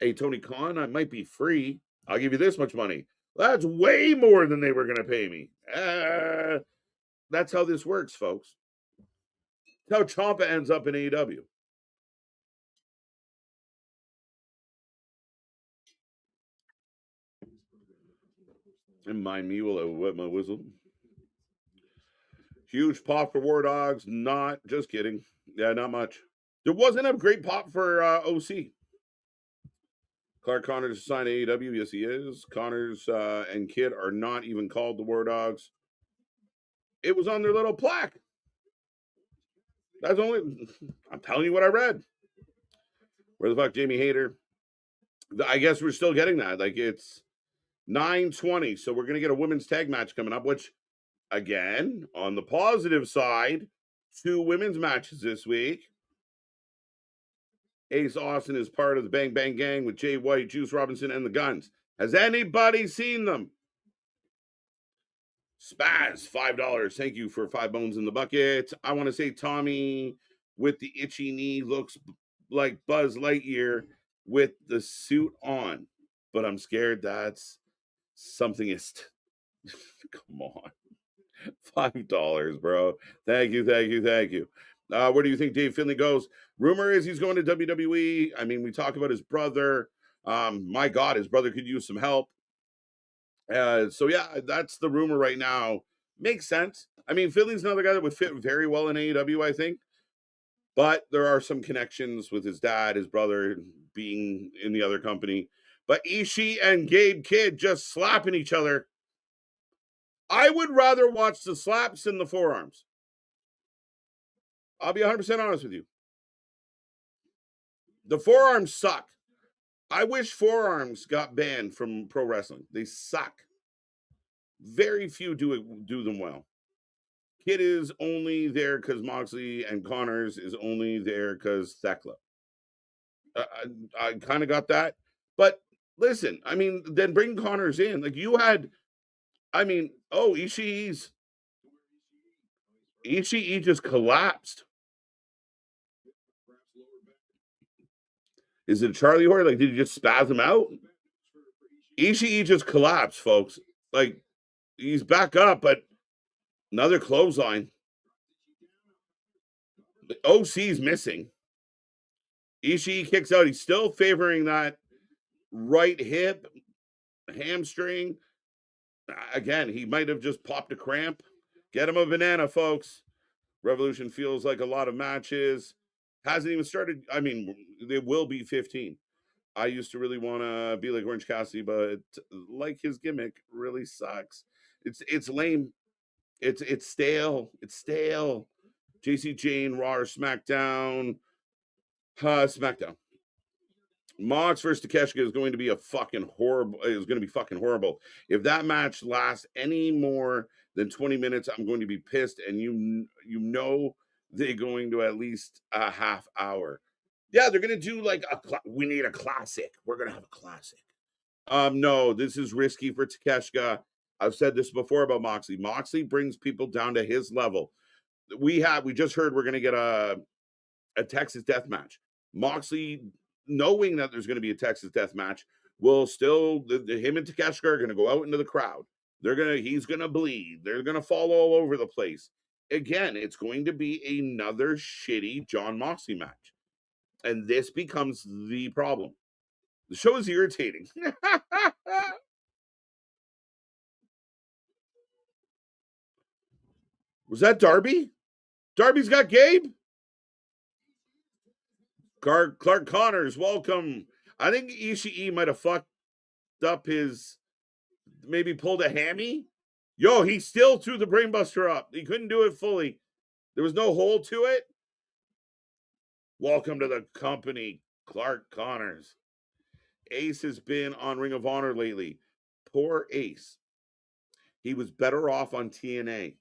hey, Tony Khan, I might be free. I'll give you this much money. That's way more than they were gonna pay me. That's how this works, folks. That's how Ciampa ends up in AEW. And mind me while I wet my whistle. Huge pop for War Dogs. Not, just kidding. Yeah, not much. There wasn't a great pop for OC. Clark Connors signed AEW. Yes, he is. Connors and Kidd are not even called the War Dogs. It was on their little plaque. That's only, I'm telling you what I read. Where the fuck, Jamie Hayter? I guess we're still getting that. Like, it's 9:20, so we're going to get a women's tag match coming up, which, again, on the positive side, 2 women's matches this week. Ace Austin is part of the Bang Bang Gang with Jay White, Juice Robinson, and the Guns. Has anybody seen them? Spaz, $5. Thank you for 5 bones in the bucket. I want to say Tommy with the itchy knee looks like Buzz Lightyear with the suit on, but I'm scared that's something is. Come on. $5, bro. Thank you. Where do you think Dave Finlay goes? Rumor is he's going to WWE. I mean, we talk about his brother. My God, his brother could use some help. So yeah, that's the rumor right now. Makes sense. I mean, Finlay's another guy that would fit very well in AEW, I think. But there are some connections with his dad, his brother being in the other company. But Ishii and Gabe Kidd just slapping each other. I would rather watch the slaps than the forearms. I'll be 100% honest with you. The forearms suck. I wish forearms got banned from pro wrestling. They suck. Very few do them well. Kid is only there because Moxley, and Connors is only there because Thekla. I kind of got that. But listen, I mean, then bring Connors in. Like you had, I mean, Ishii just collapsed. Is it Charlie Horse? Like, did you just spaz him out? Ishii just collapsed, folks. Like, he's back up, but another clothesline. The OC's missing. Ishii kicks out. He's still favoring that right hip, hamstring. Again, he might have just popped a cramp. Get him a banana, folks. Revolution feels like a lot of matches. Hasn't even started. I mean, there will be 15. I used to really want to be like Orange Cassidy, but like his gimmick really sucks. It's lame. It's stale. It's stale. JC Jane, Raw or SmackDown. SmackDown. Mox versus Takeshita is going to be fucking horrible. If that match lasts any more than 20 minutes, I'm going to be pissed. And you know they're going to at least a half hour. Yeah, they're gonna do like we need a classic. We're gonna have a classic. No, this is risky for Takeshita. I've said this before about Moxley. Moxley brings people down to his level. We just heard we're gonna get a Texas death match. Moxley, knowing that there's gonna be a Texas death match, will still him and Takeshita are gonna go out into the crowd. He's gonna bleed. They're gonna fall all over the place. Again, it's going to be another shitty John Moxley match. And this becomes the problem. The show is irritating. Was that Darby? Darby's got Gabe? Clark Connors, welcome. I think Ishii might have fucked up maybe pulled a hammy. Yo, he still threw the brainbuster up. He couldn't do it fully. There was no hole to it. Welcome to the company, Clark Connors. Ace has been on Ring of Honor lately. Poor Ace. He was better off on TNA.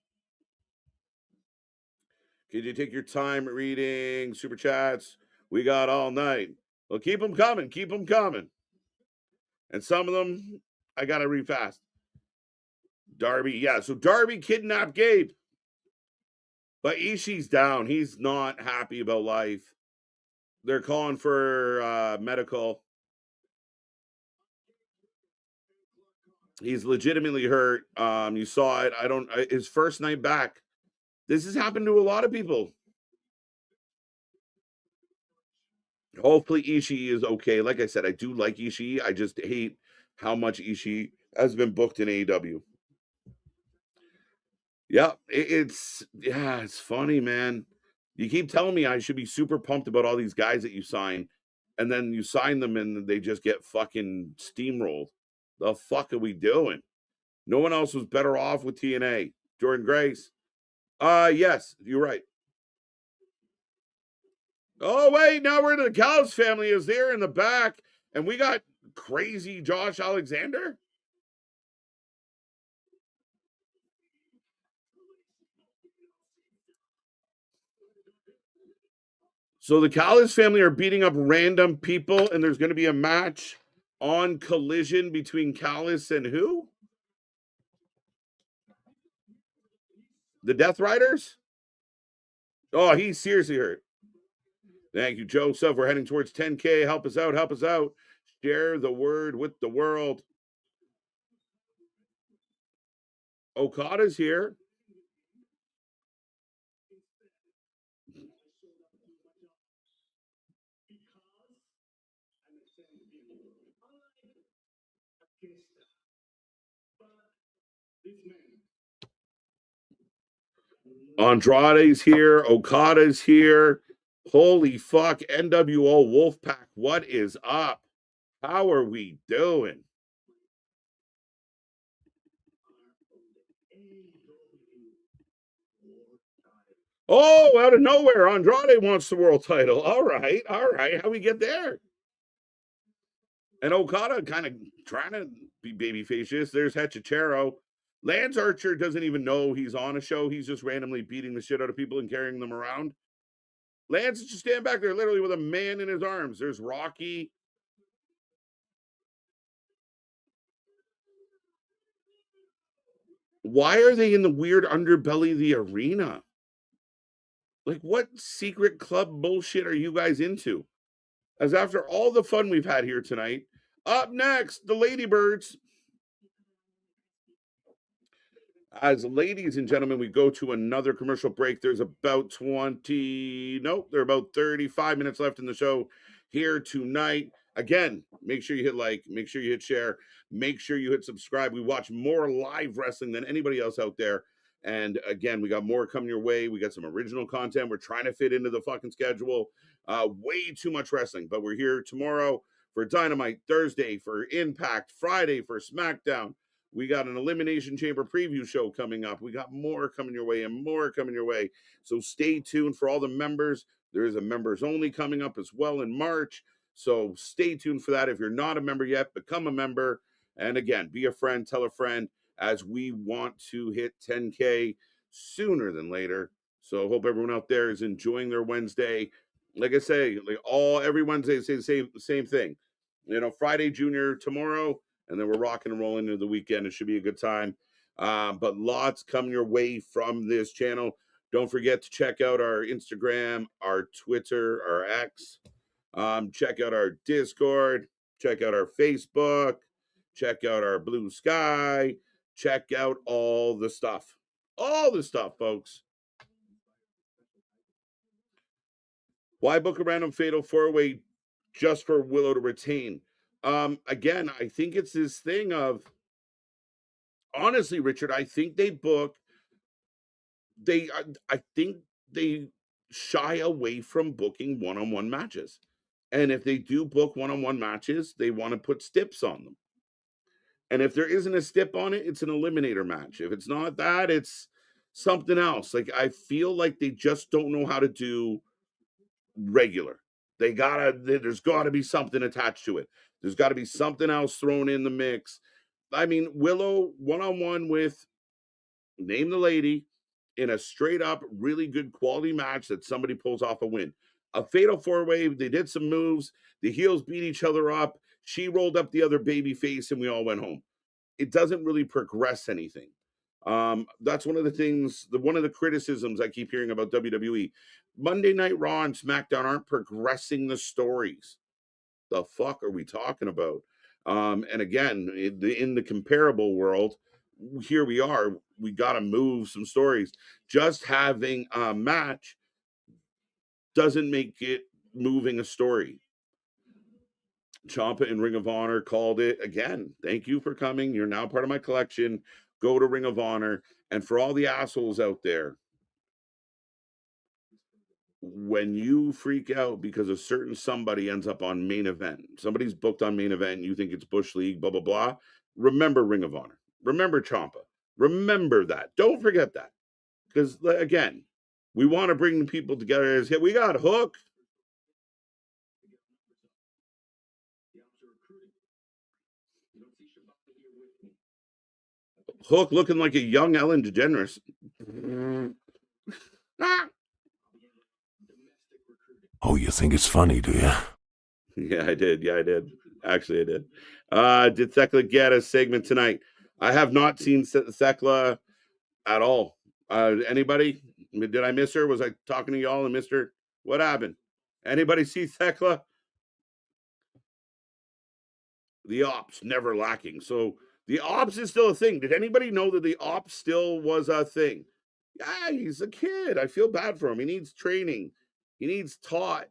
Could you take your time reading super chats? We got all night. Well, keep them coming. Keep them coming. And some of them, I got to read fast. Darby, yeah. So Darby kidnapped Gabe. But Ishii's down. He's not happy about life. They're calling for medical. He's legitimately hurt. You saw it. His first night back. This has happened to a lot of people. Hopefully Ishii is okay. Like I said, I do like Ishii. I just hate how much Ishii has been booked in AEW. Yeah, it's funny, man. You keep telling me I should be super pumped about all these guys that you sign, and then you sign them and they just get fucking steamrolled. The fuck are we doing? No one else was better off with TNA. Jordan Grace. Yes, you're right. Oh, wait, now we're into the Callis family is there in the back, and we got crazy Josh Alexander. So the Callis family are beating up random people, and there's going to be a match on Collision between Callis and who? The Death Riders? Oh, he's seriously hurt. Thank you, Joseph. We're heading towards 10K. Help us out. Help us out. Share the word with the world. Okada's here. Andrade's here. Okada's here. Holy fuck. NWO Wolfpack. What is up? How are we doing? Oh, out of nowhere, Andrade wants the world title. All right. How we get there? And Okada kind of trying to be babyface. There's Hechicero. Lance Archer doesn't even know he's on a show. He's just randomly beating the shit out of people and carrying them around. Lance is just standing back there literally with a man in his arms. There's Rocky. Why are they in the weird underbelly of the arena? Like, what secret club bullshit are you guys into? As after all the fun we've had here tonight, up next, the Ladybirds. As ladies and gentlemen, we go to another commercial break. There's about 35 minutes left in the show here tonight. Again, make sure you hit like, make sure you hit share, make sure you hit subscribe. We watch more live wrestling than anybody else out there. And again, we got more coming your way. We got some original content. We're trying to fit into the fucking schedule. Way too much wrestling, but we're here tomorrow for Dynamite, Thursday for Impact, Friday for SmackDown. We got an Elimination Chamber preview show coming up. We got more coming your way and more coming your way. So stay tuned for all the members. There is a members only coming up as well in March. So stay tuned for that. If you're not a member yet, become a member. And again, be a friend, tell a friend, as we want to hit 10K sooner than later. So hope everyone out there is enjoying their Wednesday. Like I say, every Wednesday say the same thing. Friday Junior tomorrow, and then we're rocking and rolling into the weekend. It should be a good time. But lots coming your way from this channel. Don't forget to check out our Instagram, our Twitter, our X. Check out our Discord. Check out our Facebook. Check out our Blue Sky. Check out all the stuff. All the stuff, folks. Why book a random fatal four-way just for Willow to retain? Again, I think it's this thing of, honestly, Richard, I think I think they shy away from booking one-on-one matches. And if they do book one-on-one matches, they want to put stips on them. And if there isn't a stip on it, it's an eliminator match. If it's not that, it's something else. Like, I feel like they just don't know how to do regular. There's gotta be something attached to it. There's got to be something else thrown in the mix. I mean, Willow one-on-one with, name the lady, in a straight up, really good quality match that somebody pulls off a win. A fatal 4-way, they did some moves, the heels beat each other up, she rolled up the other baby face, and we all went home. It doesn't really progress anything. That's one of the things, one of the criticisms I keep hearing about WWE. Monday Night Raw and SmackDown aren't progressing the stories. The fuck are we talking about? And again, in the comparable world, here we are. We got to move some stories. Just having a match doesn't make it moving a story. Ciampa in Ring of Honor called it again. Thank you for coming. You're now part of my collection. Go to Ring of Honor. And for all the assholes out there, when you freak out because a certain somebody ends up on main event, somebody's booked on main event, and you think it's Bush League, blah, blah, blah, remember Ring of Honor. Remember Ciampa. Remember that. Don't forget that. Because, again, we want to bring the people together as we got Hook. Hook looking like a young Ellen DeGeneres. Oh, you think it's funny, do you? Yeah, I did. Actually, I did. Did Thekla get a segment tonight? I have not seen Thekla at all. Anybody? Did I miss her? Was I talking to y'all and missed her? What happened? Anybody see Thekla? The ops never lacking. So the ops is still a thing. Did anybody know that the ops still was a thing? Yeah, he's a kid. I feel bad for him. He needs training. He needs taught.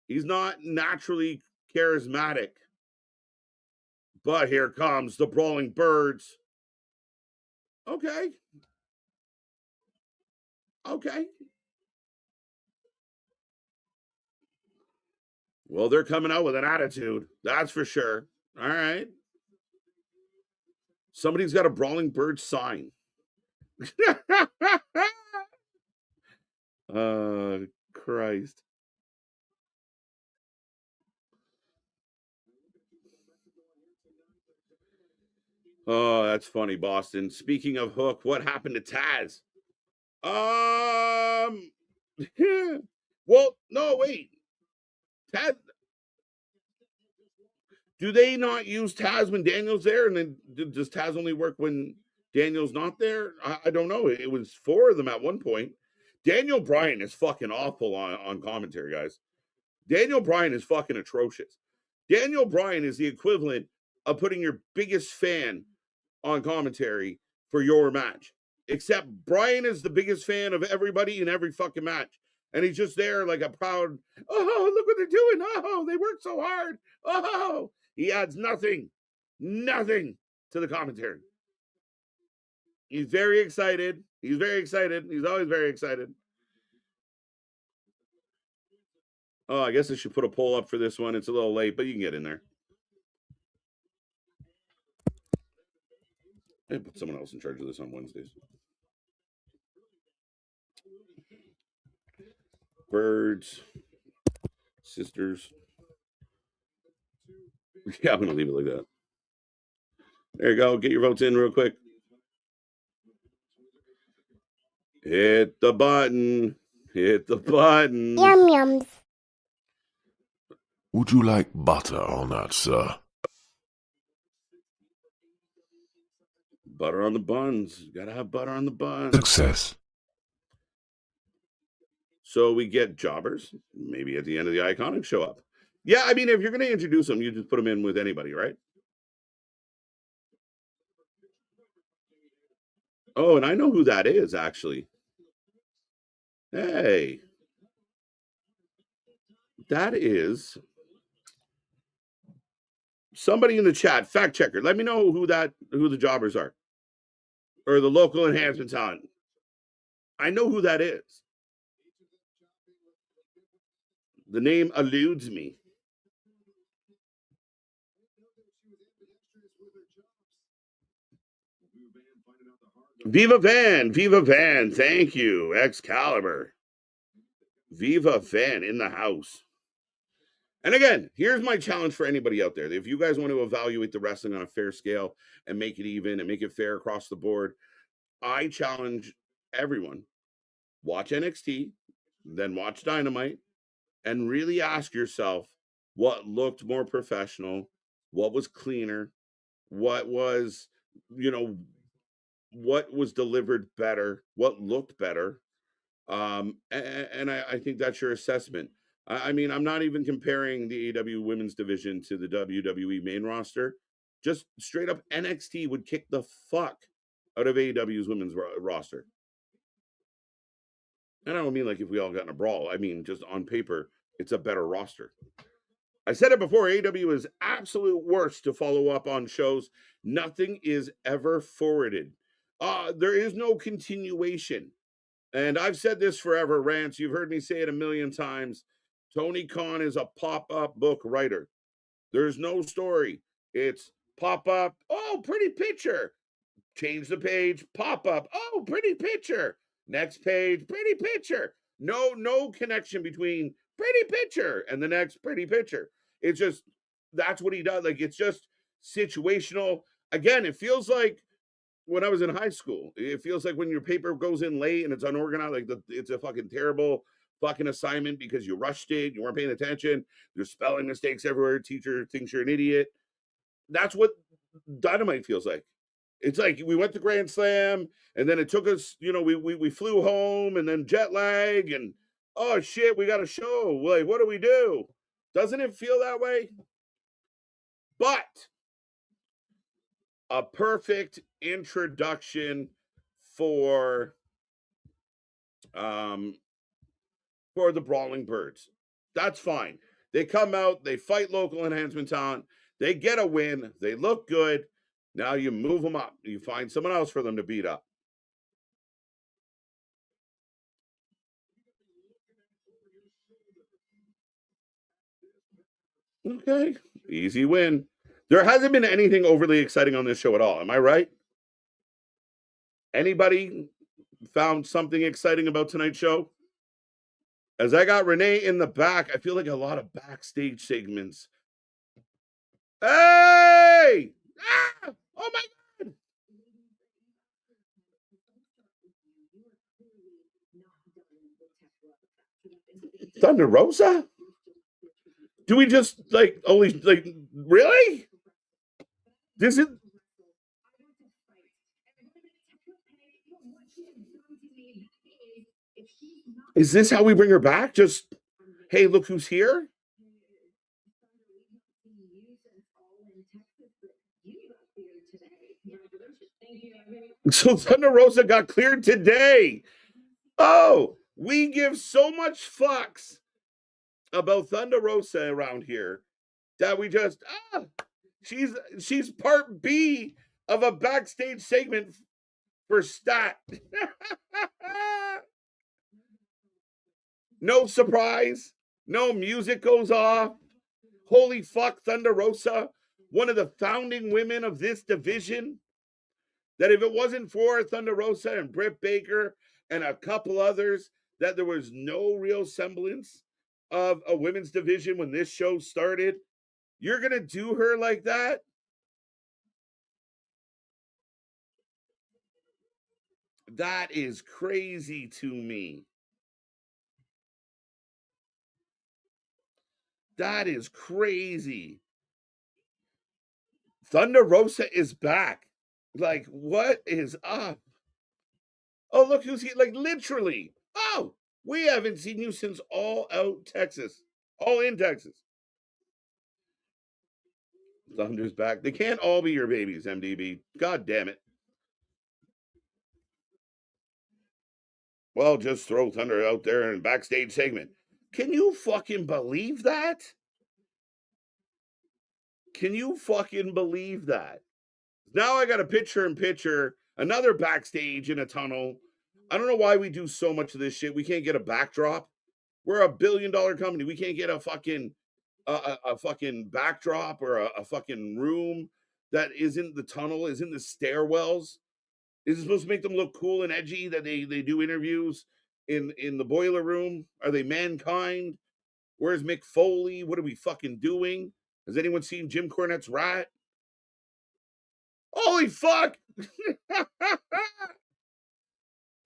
He's not naturally charismatic. But here comes the Brawling Birds. Okay. Well, they're coming out with an attitude. That's for sure. All right. Somebody's got a Brawling Bird sign. Christ. Oh, that's funny, Boston. Speaking of Hook, what happened to Taz? Well, no, wait. Taz. Do they not use Taz when Daniel's there? And then does Taz only work when Daniel's not there? I don't know. It was 4 of them at one point. Daniel Bryan is fucking awful on commentary, guys. Daniel Bryan is fucking atrocious. Daniel Bryan is the equivalent of putting your biggest fan on commentary for your match. Except Bryan is the biggest fan of everybody in every fucking match. And he's just there like a proud, oh, look what they're doing. Oh, they work so hard. Oh, he adds nothing to the commentary. He's very excited. He's always very excited. Oh, I guess I should put a poll up for this one. It's a little late, but you can get in there. I put someone else in charge of this on Wednesdays. Birds, sisters. Yeah, I'm going to leave it like that. There you go. Get your votes in real quick. Hit the button. Yum yums. Would you like butter on that, sir? Butter on the buns. You gotta have butter on the buns. Success. So we get jobbers. Maybe at the end of the Iconic show up. Yeah, I mean, if you're going to introduce them, you just put them in with anybody, right? Oh, and I know who that is, actually. Hey. That is somebody in the chat, fact checker. Let me know who the jobbers are. Or the local enhancement talent. I know who that is. The name eludes me. Viva Van, thank you, Excalibur. Viva Van in the house. And again, here's my challenge for anybody out there. If you guys want to evaluate the wrestling on a fair scale and make it even and make it fair across the board, I challenge everyone, watch NXT, then watch Dynamite, and really ask yourself what looked more professional, what was cleaner, what was, you know, what was delivered better, what looked better. And I think that's your assessment. I mean, I'm not even comparing the AEW women's division to the WWE main roster. Just straight up, NXT would kick the fuck out of AEW's women's roster. And I don't mean like if we all got in a brawl. I mean, just on paper, it's a better roster. I said it before, AEW is absolute worst to follow up on shows. Nothing is ever forwarded. There is no continuation. And I've said this forever, Rance. You've heard me say it a million times. Tony Khan is a pop-up book writer. There's no story. It's pop-up. Oh, pretty picture. Change the page. Pop-up. Oh, pretty picture. Next page. Pretty picture. No connection between pretty picture and the next pretty picture. It's just, that's what he does. Like, it's just situational. Again, it feels like when I was in high school. It feels like when your paper goes in late and it's unorganized, like it's a fucking terrible fucking assignment because you rushed it, you weren't paying attention, there's spelling mistakes everywhere, teacher thinks you're an idiot. That's what Dynamite feels like. It's like we went to Grand Slam and then it took us, we flew home and then jet lag and oh shit, we got a show. Like, what do we do? Doesn't it feel that way? But a perfect introduction for the Brawling Birds. That's fine. They come out, they fight local enhancement talent, they get a win, they look good. Now you move them up. You find someone else for them to beat up. Okay, easy win. There hasn't been anything overly exciting on this show at all. Am I right? Anybody found something exciting about tonight's show? As I got Renee in the back, I feel like a lot of backstage segments. Hey! Ah! Oh my God! Thunder Rosa? Do we just really? This is this how we bring her back? Just, hey, look who's here? So Thunder Rosa got cleared today. Oh, we give so much fucks about Thunder Rosa around here that we just she's part B of a backstage segment for Stat. No surprise. No music goes off. Holy fuck, Thunder Rosa, one of the founding women of this division. That if it wasn't for Thunder Rosa and Britt Baker and a couple others, that there was no real semblance of a women's division when this show started. You're going to do her like that? That is crazy to me. That is crazy. Thunder Rosa is back. Like, what is up? Oh, look who's here. Like, literally. Oh, we haven't seen you since All Out Texas. All in Texas. Thunder's back. They can't all be your babies, MDB. God damn it. Well, just throw Thunder out there in a backstage segment. Can you fucking believe that? Can you fucking believe that? Now I got a picture-in-picture, another backstage in a tunnel. I don't know why we do so much of this shit. We can't get a backdrop. We're a billion-dollar company. We can't get a fucking backdrop or a fucking room that isn't the tunnel, isn't the stairwells. Is it supposed to make them look cool and edgy that they do interviews in the boiler room? Are they Mankind? Where's Mick Foley? What are we fucking doing? Has anyone seen Jim Cornette's Rat? Holy fuck!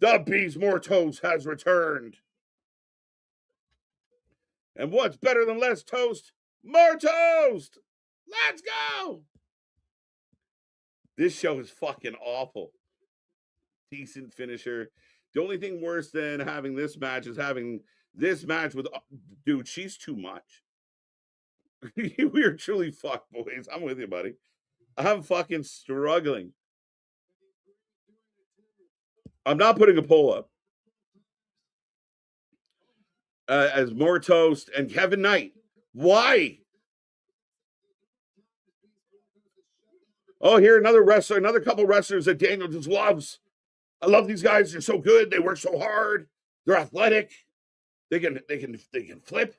The Beast More Toast has returned. And what's better than less toast? More toast! Let's go! This show is fucking awful. Decent finisher. The only thing worse than having this match is having this match with... Dude, she's too much. We are truly fucked, boys. I'm with you, buddy. I'm fucking struggling. I'm not putting a poll up. As More Toast and Kevin Knight. Why? Oh, here another wrestler, another couple wrestlers that Daniel just loves. I love these guys. They're so good. They work so hard. They're athletic. They can flip.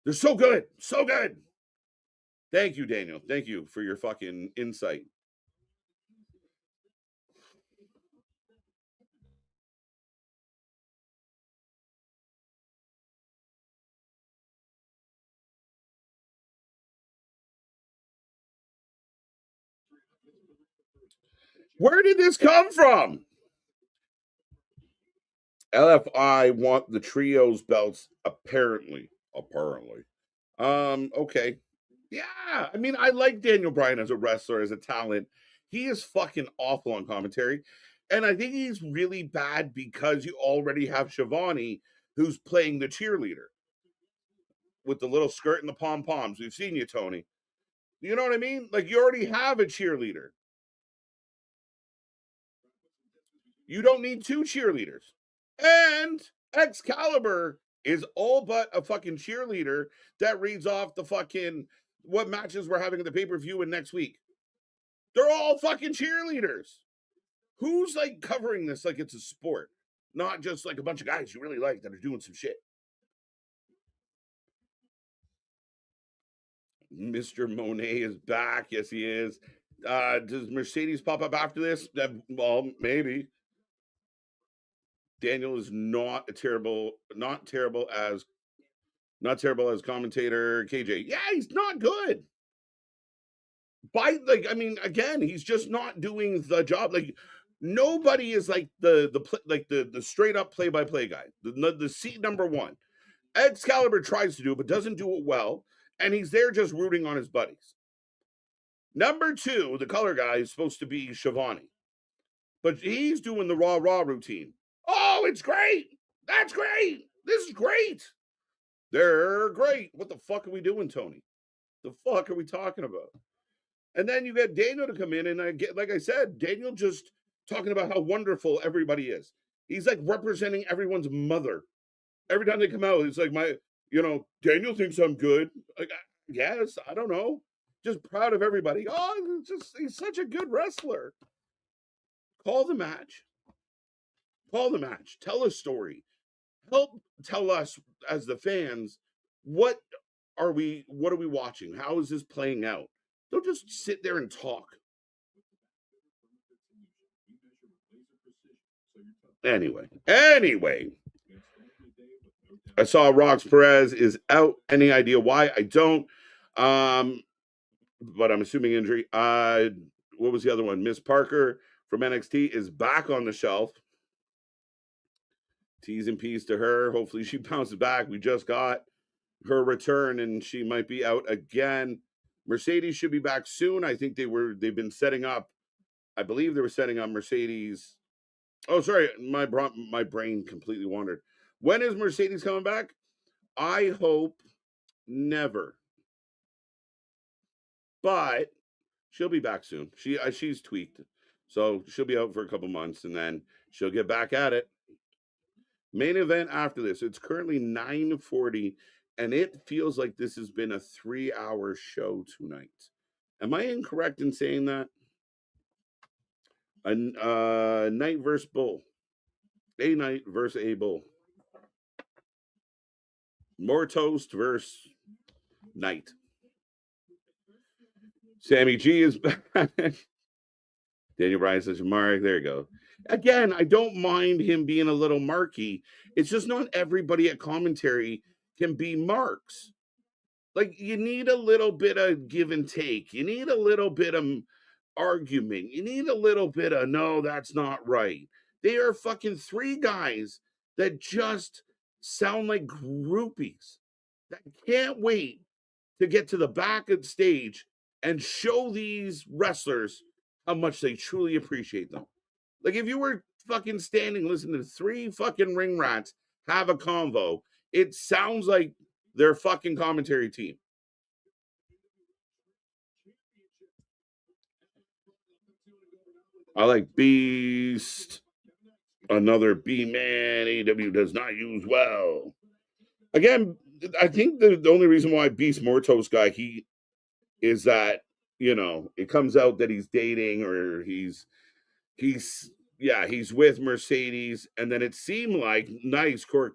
They're so good. So good. Thank you, Daniel. Thank you for your fucking insight. Where did this come from? LFI want the trios belts, apparently. Okay. Yeah, I mean, I like Daniel Bryan as a wrestler, as a talent. He is fucking awful on commentary. And I think he's really bad because you already have Shivani, who's playing the cheerleader with the little skirt and the pom-poms. We've seen you, Tony. You know what I mean? Like, you already have a cheerleader. You don't need two cheerleaders. And Excalibur is all but a fucking cheerleader that reads off the fucking what matches we're having at the pay-per-view and next week. They're all fucking cheerleaders. Who's like covering this like it's a sport, not just like a bunch of guys you really like that are doing some shit? Mr. Monet is back. Yes, he is. Does Mercedes pop up after this? Well, maybe. Daniel is not terrible as commentator KJ. Yeah, he's not good. Again, he's just not doing the job. Like, nobody is like the straight up play by play guy. The seat number one. Excalibur tries to do it, but doesn't do it well, and he's there just rooting on his buddies. Number two, the color guy is supposed to be Shivani, but he's doing the raw routine. Oh, it's great. That's great. This is great. They're great. What the fuck are we doing, Tony? The fuck are we talking about? And then you get Daniel to come in, and like I said, Daniel just talking about how wonderful everybody is. He's like representing everyone's mother. Every time they come out, it's like Daniel thinks I'm good. Like, yes, I don't know. Just proud of everybody. Oh, he's such a good wrestler. Call the match. Tell a story. Help tell us as the fans what are we watching? How is this playing out? Don't just sit there and talk. Anyway. I saw Rox Perez is out. Any idea why? I don't. But I'm assuming injury. What was the other one? Miss Parker from NXT is back on the shelf. T's and P's to her. Hopefully she bounces back. We just got her return, and she might be out again. Mercedes should be back soon. I think they've been setting up. I believe they were setting up Mercedes. Oh, sorry, my brain completely wandered. When is Mercedes coming back? I hope never. But she'll be back soon. She's tweaked, so she'll be out for a couple months, and then she'll get back at it. Main event after this. It's currently 9:40, and it feels like this has been a 3-hour show tonight. Am I incorrect in saying that? A Knight versus Bull. A Knight versus a Bull. More Toast versus Knight. Sammy G is back. Daniel Bryan says, Mark, there you go. Again, I don't mind him being a little marky. It's just not everybody at commentary can be marks. Like, you need a little bit of give and take. You need a little bit of argument. You need a little bit of, no, that's not right. They are fucking three guys that just sound like groupies that can't wait to get to the back of the stage and show these wrestlers how much they truly appreciate them. Like if you were fucking standing listening to three fucking ring rats have a convo, it sounds like their fucking commentary team. I like Beast. Another B-man AEW does not use well. Again, I think the only reason why Beast Mortos got heat is that, you know, it comes out that he's dating or he's with Mercedes, and then it seemed like nice corkscrew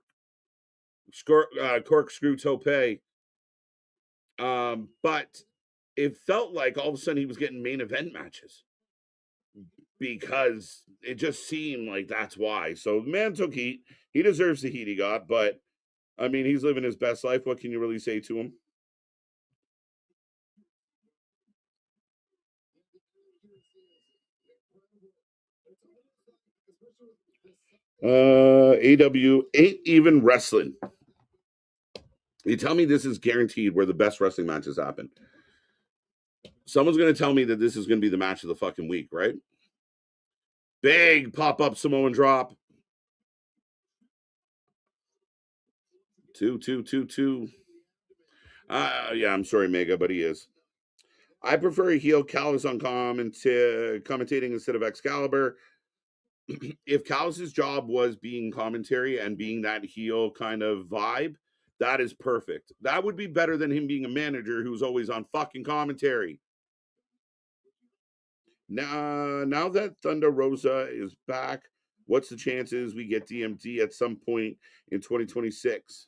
tope. But it felt like all of a sudden he was getting main event matches because it just seemed like that's why. So the man took heat. He deserves the heat he got, but I mean, he's living his best life. What can you really say to him? AW ain't even wrestling. You tell me this is guaranteed where the best wrestling matches happen. Someone's going to tell me that this is going to be the match of the fucking week, right? Big pop-up Samoan drop. 2. Yeah, I'm sorry, Mega, but he is. I prefer a heel Callis on commentating instead of Excalibur. If Callis' job was being commentary and being that heel kind of vibe, that is perfect. That would be better than him being a manager who's always on fucking commentary. Now that Thunder Rosa is back, what's the chances we get DMD at some point in 2026?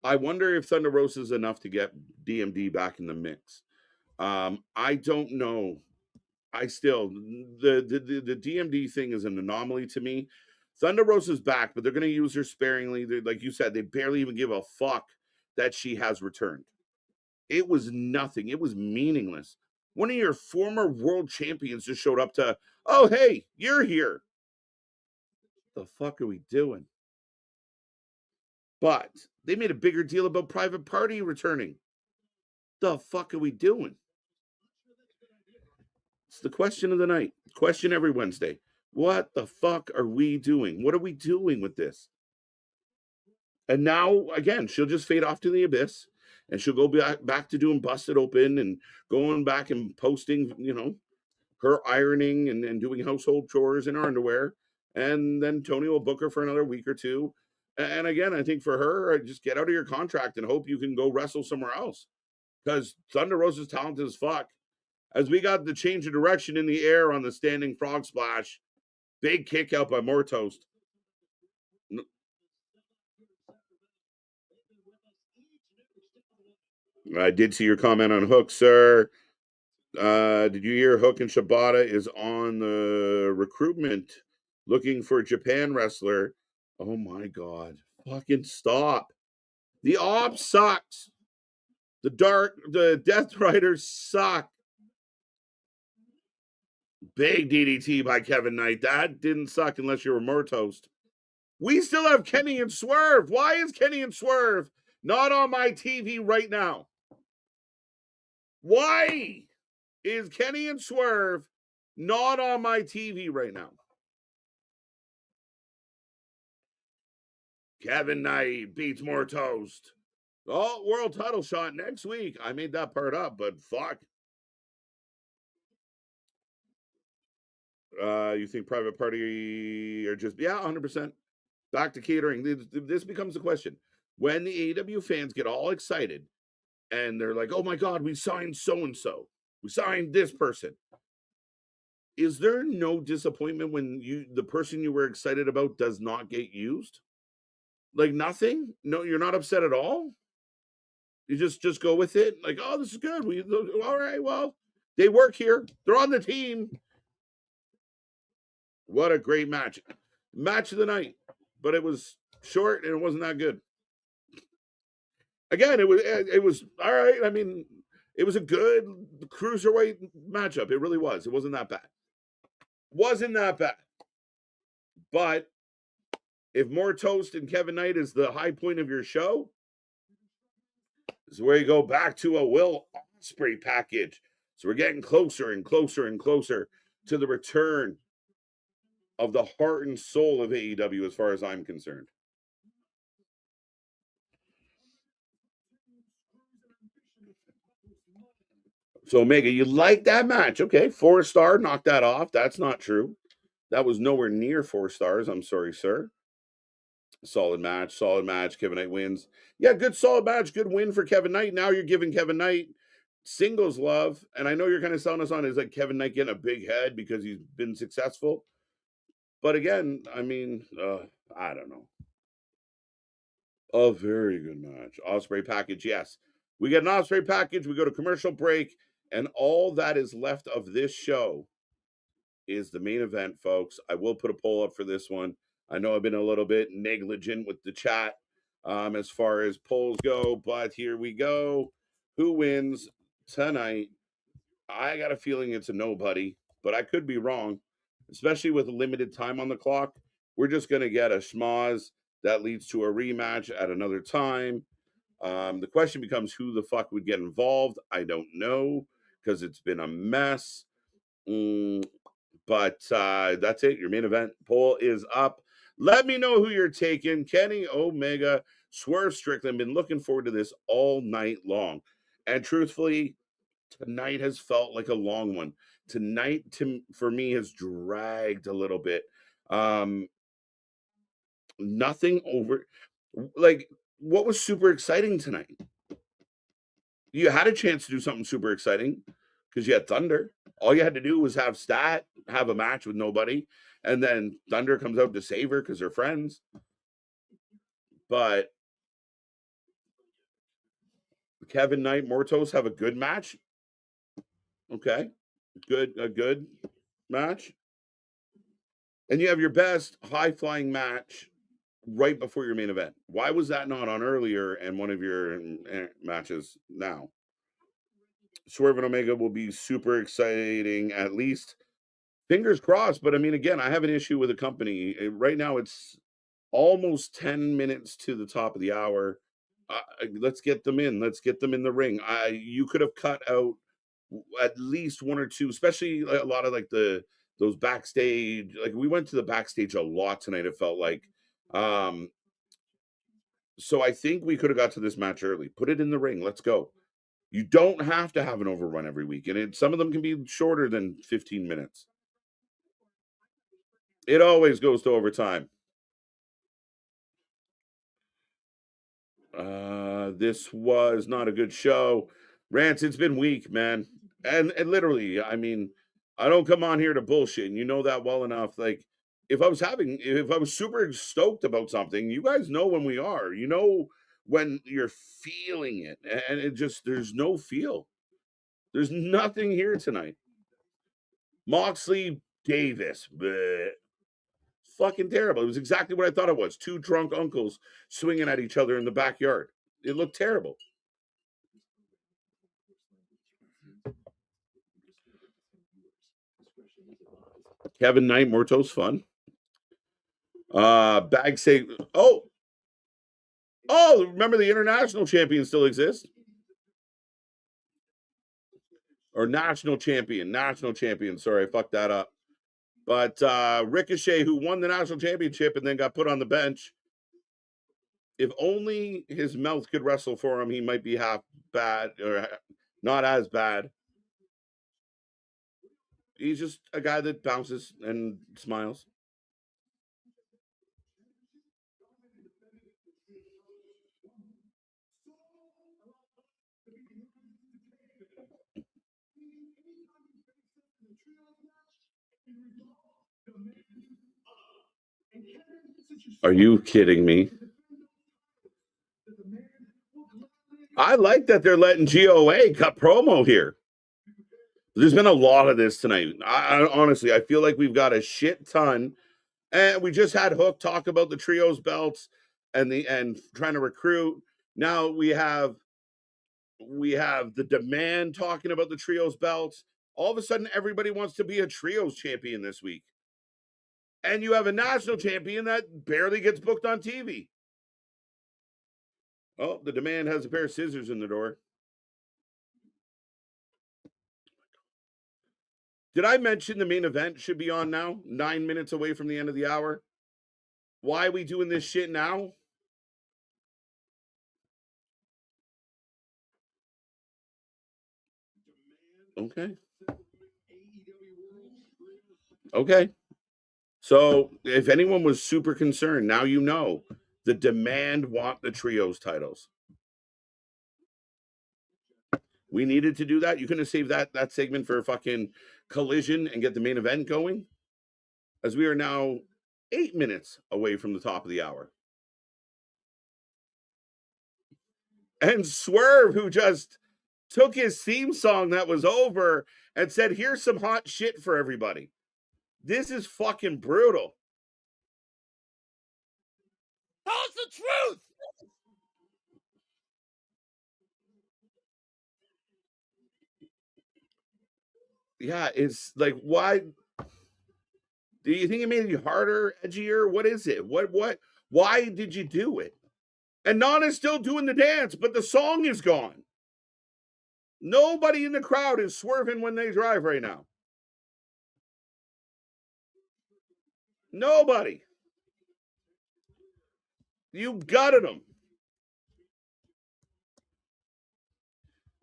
I wonder if Thunder Rosa is enough to get DMD back in the mix. I don't know. I still the DMD thing is an anomaly to me. Thunder Rosa's back, but they're going to use her sparingly. Like you said, they barely even give a fuck that she has returned. It was nothing. It was meaningless. One of your former world champions just showed up to, oh, hey, you're here. The fuck are we doing? But they made a bigger deal about Private Party returning. The fuck are we doing? It's the question of the night. Question every Wednesday. What the fuck are we doing? What are we doing with this? And now, again, she'll just fade off to the abyss. And she'll go back to doing Busted Open and going back and posting, you know, her ironing and doing household chores in her underwear. And then Tony will book her for another week or two. And again, I think for her, just get out of your contract and hope you can go wrestle somewhere else. Because Thunder Rosa's talented as fuck. As we got the change of direction in the air on the standing frog splash, big kick out by Mortos. I did see your comment on Hook, sir. Did you hear Hook and Shibata is on the recruitment looking for a Japan wrestler? Oh my God. Fucking stop. The Op sucks. The Death Riders suck. Big DDT by Kevin Knight. That didn't suck unless you were Mortos. We still have Kenny and Swerve. Why is Kenny and Swerve not on my TV right now? Why is Kenny and Swerve not on my TV right now? Kevin Knight beats Mortos. Oh, world title shot next week. I made that part up, but fuck. You think Private Party are just, yeah, 100%. Back to catering. This becomes the question. When the AEW fans get all excited and they're like, oh my God, we signed so-and-so. We signed this person. Is there no disappointment when the person you were excited about does not get used? Like nothing? No, you're not upset at all? You just go with it? Like, oh, this is good. All right, well, they work here. They're on the team. What a great match. Match of the night. But it was short and it wasn't that good. Again, it was all right. I mean, it was a good cruiserweight matchup. It really was. It wasn't that bad. Wasn't that bad. But if more toast and Kevin Knight is the high point of your show, this is where you go back to a Will Ospreay package. So we're getting closer and closer and closer to the return of the heart and soul of AEW as far as I'm concerned. So, Omega, you like that match? Okay, 4-star, knock that off. That's not true. That was nowhere near 4 stars. I'm sorry, sir. Solid match. Kevin Knight wins. Yeah, good solid match. Good win for Kevin Knight. Now you're giving Kevin Knight singles love. And I know you're kind of selling us on is like Kevin Knight getting a big head because he's been successful. But again, I mean, I don't know. A very good match. Ospreay package, yes. We get an Ospreay package. We go to commercial break. And all that is left of this show is the main event, folks. I will put a poll up for this one. I know I've been a little bit negligent with the chat as far as polls go, but here we go. Who wins tonight? I got a feeling it's a nobody, but I could be wrong, especially with limited time on the clock. We're just going to get a schmoz that leads to a rematch at another time. The question becomes who the fuck would get involved. I don't know because it's been a mess. But that's it. Your main event poll is up. Let me know who you're taking. Kenny Omega, Swerve Strickland. Been looking forward to this all night long. And truthfully, tonight has felt like a long one. Tonight, for me, has dragged a little bit. Nothing over. Like, what was super exciting tonight? You had a chance to do something super exciting because you had Thunder. All you had to do was have Stat have a match with nobody, and then Thunder comes out to save her because they're friends. But Kevin Knight, Mortos have a good match. Okay, a good match, and you have your best high flying match right before your main event. Why was that not on earlier and one of your matches now? Swerve and Omega will be super exciting, at least. Fingers crossed, but I mean, again, I have an issue with the company. Right now, it's almost 10 minutes to the top of the hour. Let's get them in. Let's get them in the ring. You could have cut out at least one or two, especially a lot of like those backstage. Like we went to the backstage a lot tonight. It felt like. So I think we could have got to this match early. Put it in the ring. Let's go. You don't have to have an overrun every week, and some of them can be shorter than 15 minutes. It always goes to overtime. This was not a good show. Rance, it's been weak, man. And literally, I mean, I don't come on here to bullshit, and you know that well enough. Like, if I was super stoked about something, you guys know when we are. You know when you're feeling it. And it just, there's no feel. There's nothing here tonight. Moxley Davis. Bleh. Fucking terrible. It was exactly what I thought it was. Two drunk uncles swinging at each other in the backyard. It looked terrible. Kevin Knight, Mortos, fun. Bag say, oh, remember the international champion still exists? Or national champion. Sorry, I fucked that up. But Ricochet, who won the national championship and then got put on the bench, if only his mouth could wrestle for him, he might be half bad or not as bad. He's just a guy that bounces and smiles. Are you kidding me? I like that they're letting GOA cut promo here. There's been a lot of this tonight. I honestly, I feel like we've got a shit ton. And we just had Hook talk about the trios belts and trying to recruit. Now we have the Demand talking about the trios belts. All of a sudden, everybody wants to be a trios champion this week. And you have a national champion that barely gets booked on TV. Oh, the demand has a pair of scissors in the door. Did I mention the main event should be on now? 9 minutes away from the end of the hour. Why are we doing this shit now? Okay. Okay. So if anyone was super concerned, now you know. The demand want the trios titles. We needed to do that. You couldn't have saved that segment for a fucking collision and get the main event going? As we are now 8 minutes away from the top of the hour. And Swerve, who just took his theme song that was over and said, here's some hot shit for everybody. This is fucking brutal. Tell us the truth! Yeah, it's like, why? Do you think it made you harder, edgier? What is it? Why did you do it? And Nana's still doing the dance, but the song is gone. Nobody in the crowd is swerving when they drive right now. Nobody. You gutted them.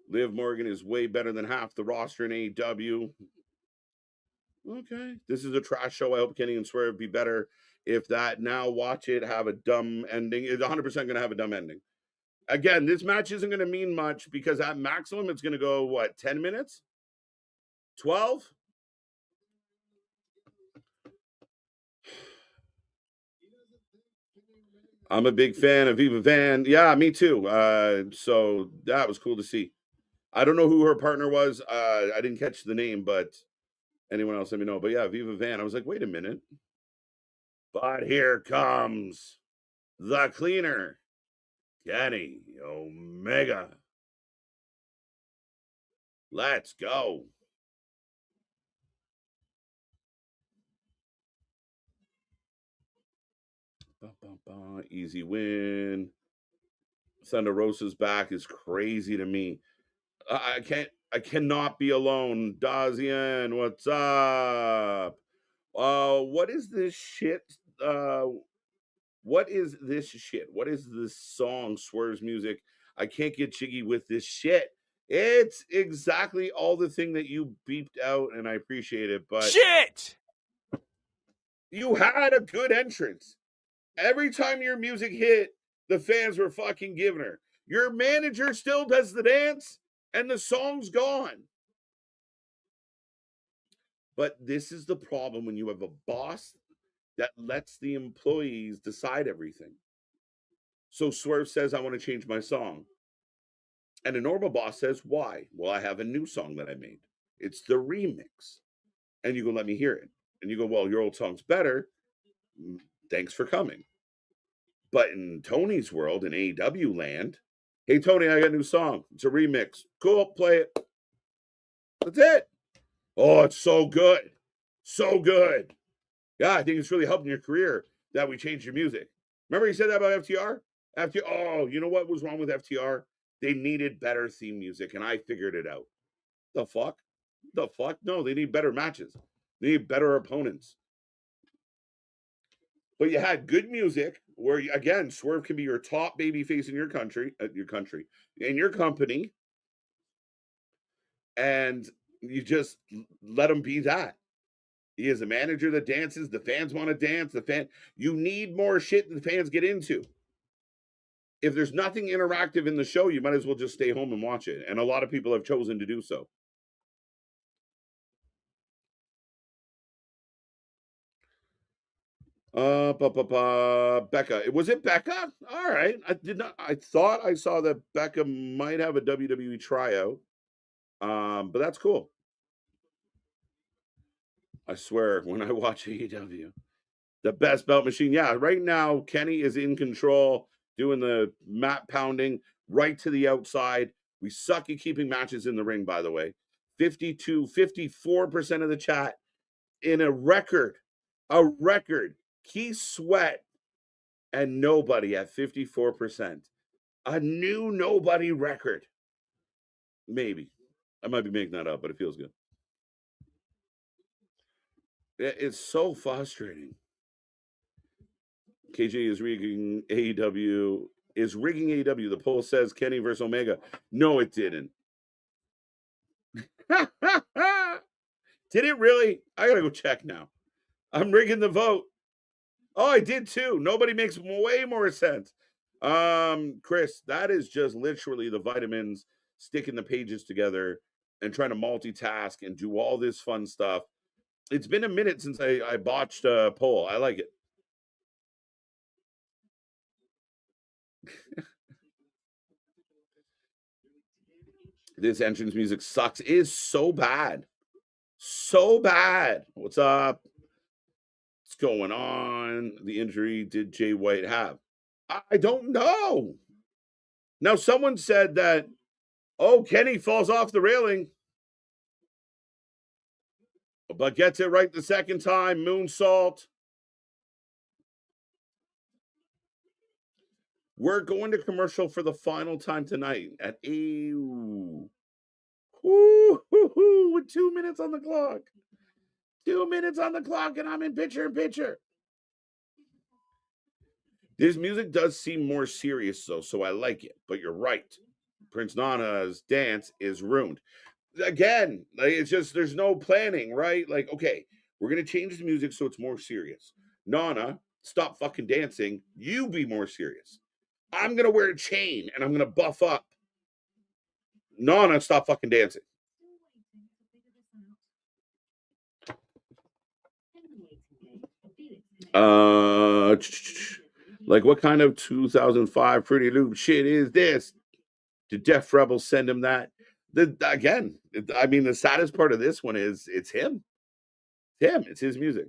Liv Morgan is way better than half the roster in AEW. Okay. This is a trash show. I hope Kenny and Swerve be better. If that, now watch it have a dumb ending. It's 100% going to have a dumb ending. Again, this match isn't going to mean much because at maximum it's going to go, what, 10 minutes? 12? I'm a big fan of Viva Van. Yeah, me too. So that was cool to see. I don't know who her partner was. I didn't catch the name, but anyone else let me know. But yeah, Viva Van. I was like, wait a minute. But here comes the cleaner, Kenny Omega. Let's go. Easy win. Thunder Rosa's back is crazy to me. I cannot be alone. Dazian, what's up? What is this shit? What is this shit? What is this song, Swerve's music? I can't get jiggy with this shit. It's exactly all the thing that you beeped out, and I appreciate it, but Shit! You had a good entrance. Every time your music hit, the fans were fucking giving her. Your manager still does the dance, and the song's gone. But this is the problem when you have a boss that lets the employees decide everything. So Swerve says, I want to change my song. And a normal boss says, why? Well, I have a new song that I made. It's the remix. And you go, let me hear it. And you go, well, your old song's better. Thanks for coming. But in Tony's world, in AEW land, hey, Tony, I got a new song. It's a remix. Cool, play it. That's it. Oh, it's so good. So good. Yeah, I think it's really helping your career that we changed your music. Remember you said that about FTR? Oh, you know what was wrong with FTR? They needed better theme music, and I figured it out. The fuck? The fuck? No, they need better matches. They need better opponents. But you had good music where, again, Swerve can be your top babyface in your country, in your company, and you just let him be that. He is a manager that dances. The fans want to dance. You need more shit that the fans get into. If there's nothing interactive in the show, you might as well just stay home and watch it. And a lot of people have chosen to do so. Becca. Was it Becca? All right. I thought I saw that Becca might have a WWE tryout. But that's cool. I swear, when I watch AEW, the best belt machine. Yeah, right now, Kenny is in control, doing the mat pounding right to the outside. We suck at keeping matches in the ring, by the way. 54% of the chat in a record. Keith Sweat and Nobody at 54%. A new Nobody record. Maybe. I might be making that up, but it feels good. It's so frustrating. KJ is rigging AEW. Is rigging AEW. The poll says Kenny versus Omega. No, it didn't. Did it really? I gotta go check now. I'm rigging the vote. Oh, I did too. Nobody makes way more sense. Chris, that is just literally the vitamins sticking the pages together and trying to multitask and do all this fun stuff. It's been a minute since I botched a poll. I like it. This entrance music sucks. It is so bad. So bad. What's up? What's going on? The injury did Jay White have? I don't know. Now, someone said that, oh, Kenny falls off the railing, but gets it right the second time. Moonsault. We're going to commercial for the final time tonight at with 2 minutes on the clock. 2 minutes on the clock, and I'm in picture. This music does seem more serious, though, so I like it. But you're right. Prince Nana's dance is ruined. Again, like, it's just, there's no planning, right? Like, okay, we're going to change the music so it's more serious. Nana, stop fucking dancing. You be more serious. I'm going to wear a chain, and I'm going to buff up. Nana, stop fucking dancing. Like, what kind of 2005 Pretty Loop shit is this? Did Def Rebel send him that? The saddest part of this one is it's him. It's him. It's his music.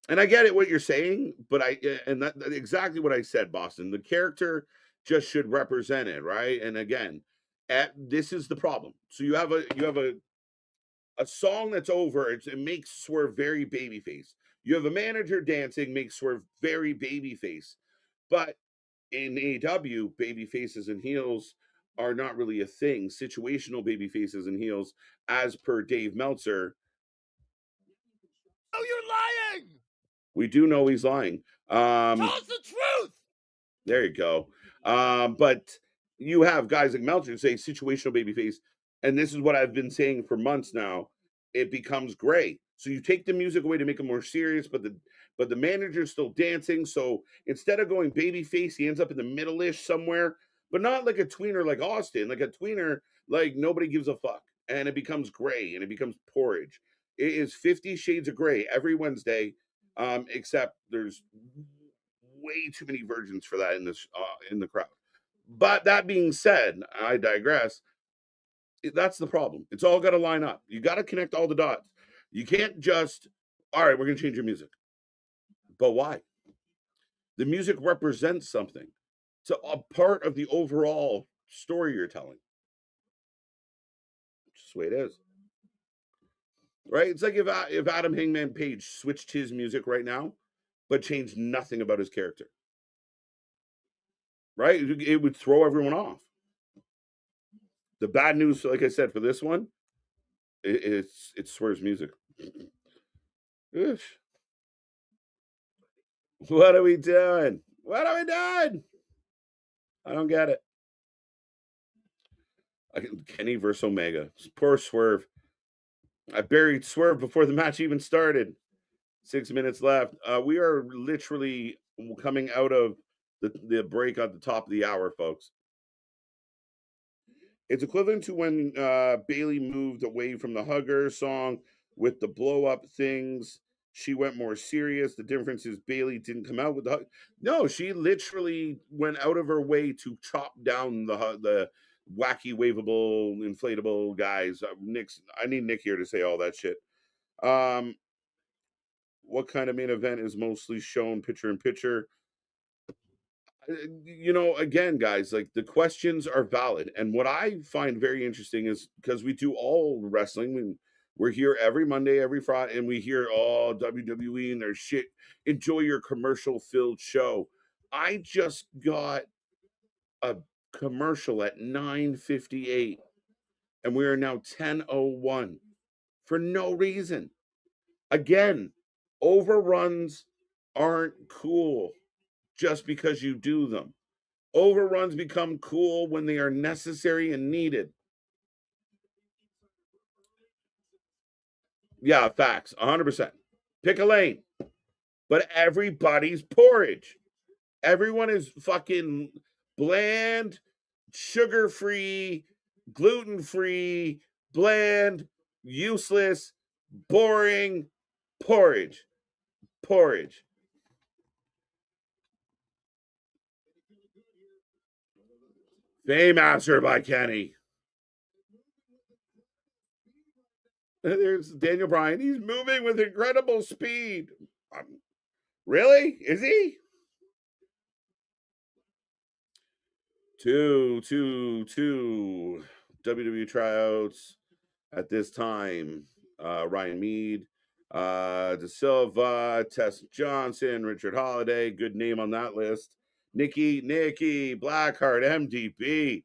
And I get it what you're saying, but that's exactly what I said, Boston. The character just should represent it, right? And again, this is the problem. So you have a song that's over. It makes Swerve very babyface. You have a manager dancing, makes Swerve very babyface. But in AEW, baby faces and heels are not really a thing. Situational baby faces and heels, as per Dave Meltzer. Oh, you're lying! We do know he's lying. Tell us the truth! There you go. But you have guys like Meltzer say situational babyface, and this is what I've been saying for months now. It becomes gray. So you take the music away to make it more serious, but the manager's still dancing. So instead of going babyface, he ends up in the middle-ish somewhere, but not like a tweener like Austin. Like a tweener, like nobody gives a fuck. And it becomes gray and it becomes porridge. It is 50 Shades of Gray every Wednesday, except there's way too many virgins for that in the crowd. But that being said, I digress. That's the problem. It's all got to line up. You got to connect all the dots. You can't just, all right, we're going to change your music. But why? The music represents something. It's a part of the overall story you're telling. Just the way it is. Right? It's like if Adam Hangman Page switched his music right now, but changed nothing about his character. Right? It would throw everyone off. The bad news, like I said, for this one, it's Swerve's music. What are we doing? What are we doing? I don't get it. Kenny versus Omega. Poor Swerve. I buried Swerve before the match even started. 6 minutes left. We are literally coming out of the break at the top of the hour, folks. It's equivalent to when Bayley moved away from the hugger song with the blow up things. She went more serious. The difference is Bayley didn't come out with the hug. No, she literally went out of her way to chop down the wacky, waveable, inflatable guys. I need Nick here to say all that shit. What kind of main event is mostly shown picture in picture? You know, again, guys, like the questions are valid. And what I find very interesting is because we do all wrestling, we're here every Monday, every Friday, and we hear, oh, WWE and their shit. Enjoy your commercial filled show. I just got a commercial at 9:58, and we are now 10:01 for no reason. Again, overruns aren't cool just because you do them. Overruns become cool when they are necessary and needed. Yeah, facts, 100%. Pick a lane, but everybody's porridge. Everyone is fucking bland, sugar free, gluten free, bland, useless, boring porridge. Porridge. Fame by Kenny. There's Daniel Bryan. He's moving with incredible speed. Really? Is he? 2 WWE tryouts at this time. Ryan Mead, De Silva, Tess Johnson, Richard Holiday. Good name on that list. Nikki Blackheart, MDB.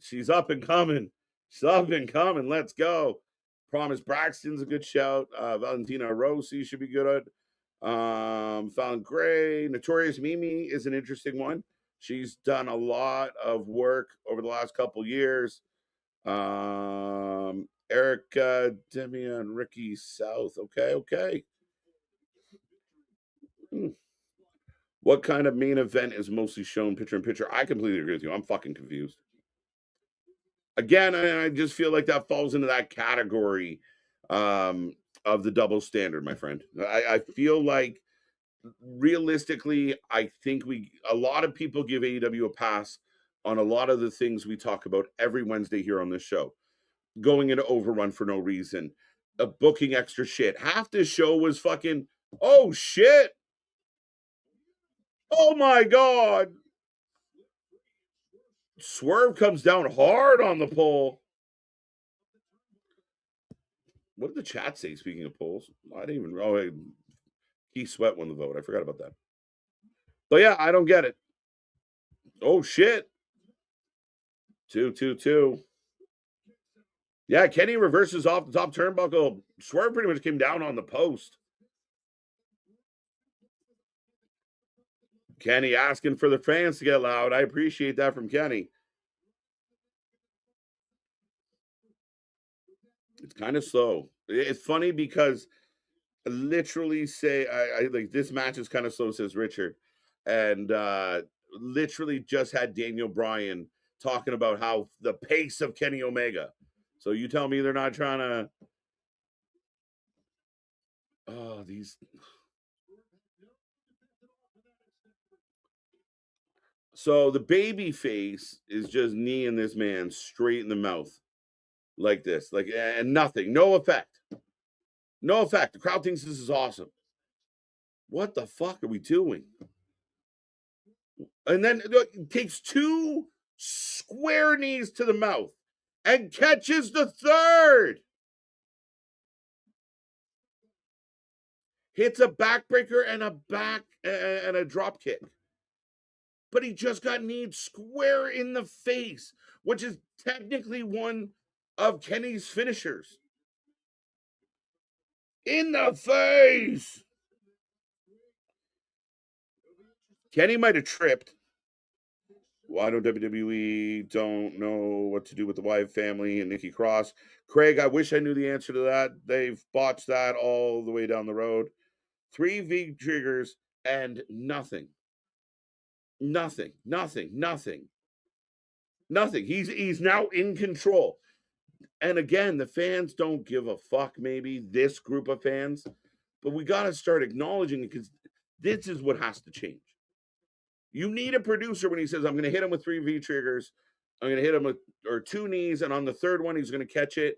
She's up and coming. She's up and coming. Let's go. Promise Braxton's a good shout. Valentina Rossi should be good at. Fallon Gray. Notorious Mimi is an interesting one. She's done a lot of work over the last couple years. Erica, Demian, Ricky South. Okay. What kind of main event is mostly shown picture in picture? I completely agree with you. I'm fucking confused. Again, I just feel like that falls into that category of the double standard, my friend. I feel like realistically, I think a lot of people give AEW a pass on a lot of the things we talk about every Wednesday here on this show. Going into overrun for no reason, booking extra shit. Half this show was fucking, oh shit. Oh my God. Swerve comes down hard on the pole. What did the chat say, speaking of polls? I didn't even, Keith Sweat won the vote. I forgot about that. But yeah, I don't get it. Oh shit. 2. Yeah, Kenny reverses off the top turnbuckle. Swerve pretty much came down on the post. Kenny asking for the fans to get loud. I appreciate that from Kenny. It's kind of slow. It's funny because literally say I like this match is kind of slow, says Richard. And literally just had Daniel Bryan talking about how the pace of Kenny Omega. So you tell me they're not trying to. Oh, these. So the baby face is just kneeing this man straight in the mouth like this, like, and nothing, no effect. No effect. The crowd thinks this is awesome. What the fuck are we doing? And then it takes 2 square knees to the mouth and catches the third. Hits a backbreaker and a drop kick. But he just got kneed square in the face, which is technically one of Kenny's finishers. In the face. Kenny might have tripped. Why don't WWE don't know what to do with the Wyatt family and Nikki Cross? Craig, I wish I knew the answer to that. They've botched that all the way down the road. 3 V triggers and nothing. Nothing. He's now in control. And again, the fans don't give a fuck, maybe, this group of fans. But we got to start acknowledging it because this is what has to change. You need a producer when he says, I'm going to hit him with 3 V triggers. I'm going to hit him with 2 knees. And on the third one, he's going to catch it.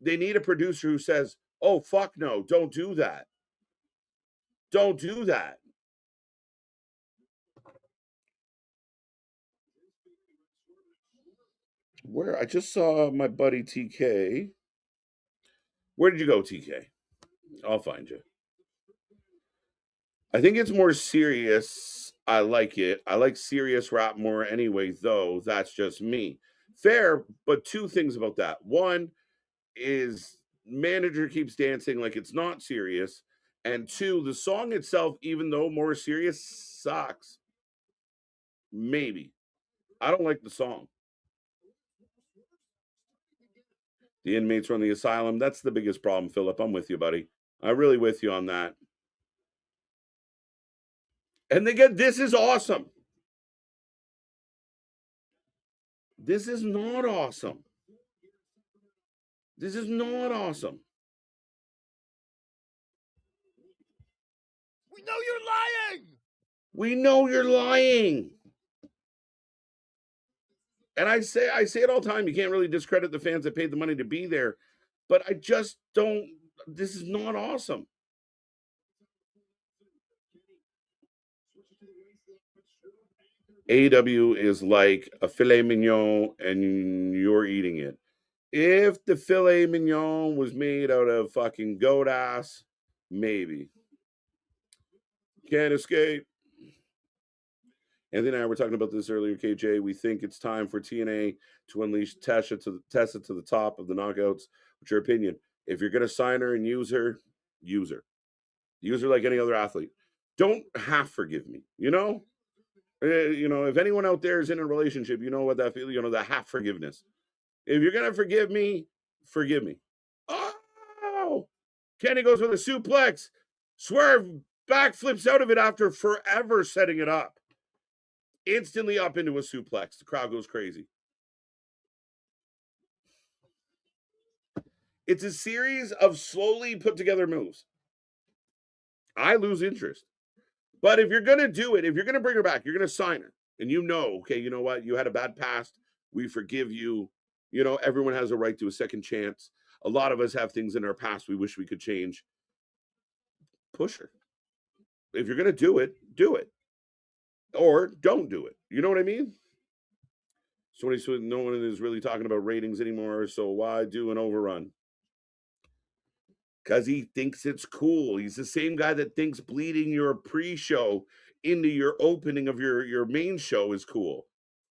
They need a producer who says, oh, fuck no, don't do that. Don't do that. Where I just saw my buddy TK. Where did you go, TK? I'll find you. I think it's more serious. I like it. I like serious rap more anyway, though. That's just me. Fair, but two things about that. One is manager keeps dancing like it's not serious. And two, the song itself, even though more serious, sucks. Maybe. I don't like the song. The inmates run the asylum. That's the biggest problem, Philip. I'm with you, buddy. I'm really with you on that. And they get this is awesome. This is not awesome. This is not awesome. We know you're lying. We know you're lying. And I say it all the time. You can't really discredit the fans that paid the money to be there. But I just don't. This is not awesome. AEW is like a filet mignon and you're eating it. If the filet mignon was made out of fucking goat ass, maybe. Can't escape. Anthony and I were talking about this earlier, KJ. We think it's time for TNA to unleash Tessa to the top of the knockouts. What's your opinion? If you're going to sign her and use her, use her. Use her like any other athlete. Don't half forgive me, you know? If anyone out there is in a relationship, you know what that feels, the half forgiveness. If you're going to forgive me, forgive me. Oh! Kenny goes with a suplex. Swerve backflips out of it after forever setting it up. Instantly up into a suplex. The crowd goes crazy. It's a series of slowly put together moves. I lose interest. But if you're going to do it, if you're going to bring her back, you're going to sign her. And okay, you know what? You had a bad past. We forgive you. Everyone has a right to a second chance. A lot of us have things in our past we wish we could change. Push her. If you're going to do it, do it. Or don't do it. You know what I mean? So no one is really talking about ratings anymore. So why do an overrun? Because he thinks it's cool. He's the same guy that thinks bleeding your pre-show into your opening of your main show is cool.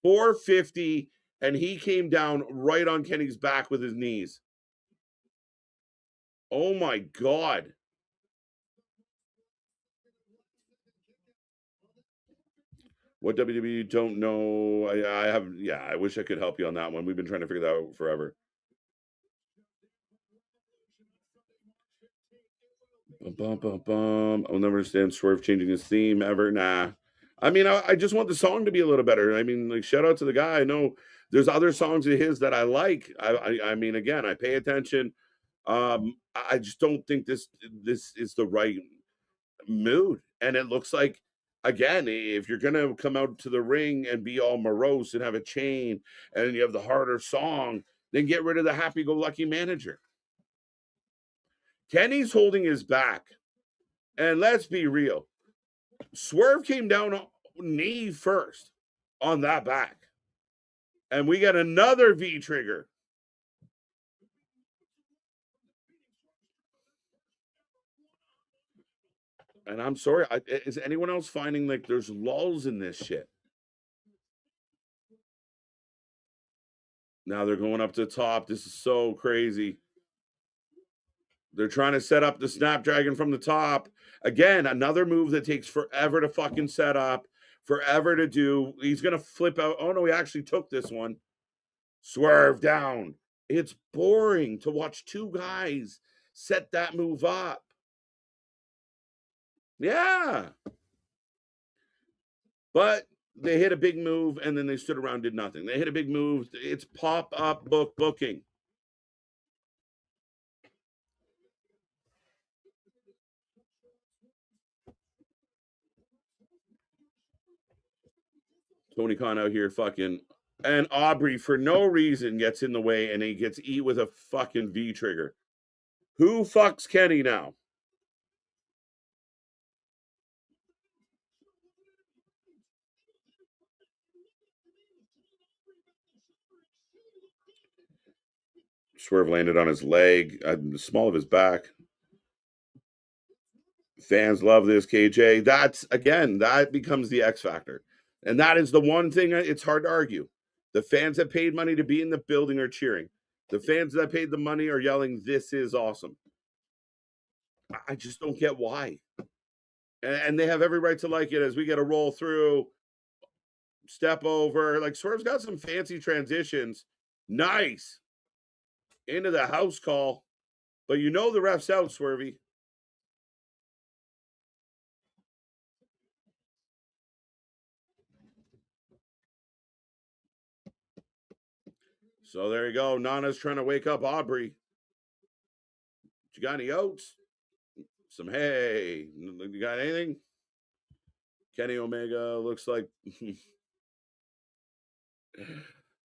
450, and he came down right on Kenny's back with his knees. Oh my God. What WWE don't know, I wish I could help you on that one. We've been trying to figure that out forever. I'll never understand Swerve changing his theme ever. Nah. I mean, I just want the song to be a little better. I mean, like, shout out to the guy. I know there's other songs of his that I like. I mean, again, I pay attention. I just don't think this is the right mood. And it looks like, again, if you're gonna come out to the ring and be all morose and have a chain, and you have the harder song, then get rid of the happy-go-lucky manager. Kenny's holding his back. And let's be real. Swerve came down on knee first on that back. And we got another V trigger. And I'm sorry, is anyone else finding like there's lulls in this shit? Now they're going up to the top. This is so crazy. They're trying to set up the Snapdragon from the top. Again, another move that takes forever to fucking set up, forever to do. He's going to flip out. Oh, no, he actually took this one. Swerve down. It's boring to watch two guys set that move up. Yeah. But they hit a big move and then they stood around, did nothing. They hit a big move. It's pop-up booking. Tony Khan out here fucking. And Aubrey, for no reason, gets in the way and he gets eat with a fucking V trigger. Who fucks Kenny now? Swerve landed on his leg, the small of his back. Fans love this, KJ. That becomes the X factor. And that is the one thing it's hard to argue. The fans that paid money to be in the building are cheering. The fans that paid the money are yelling, "This is awesome." I just don't get why. And they have every right to like it as we get a roll through, step over. Like Swerve's got some fancy transitions. Nice. Into the house call. But you know the ref's out, Swervy. So there you go. Nana's trying to wake up Aubrey. You got any oats? Some hay. You got anything? Kenny Omega looks like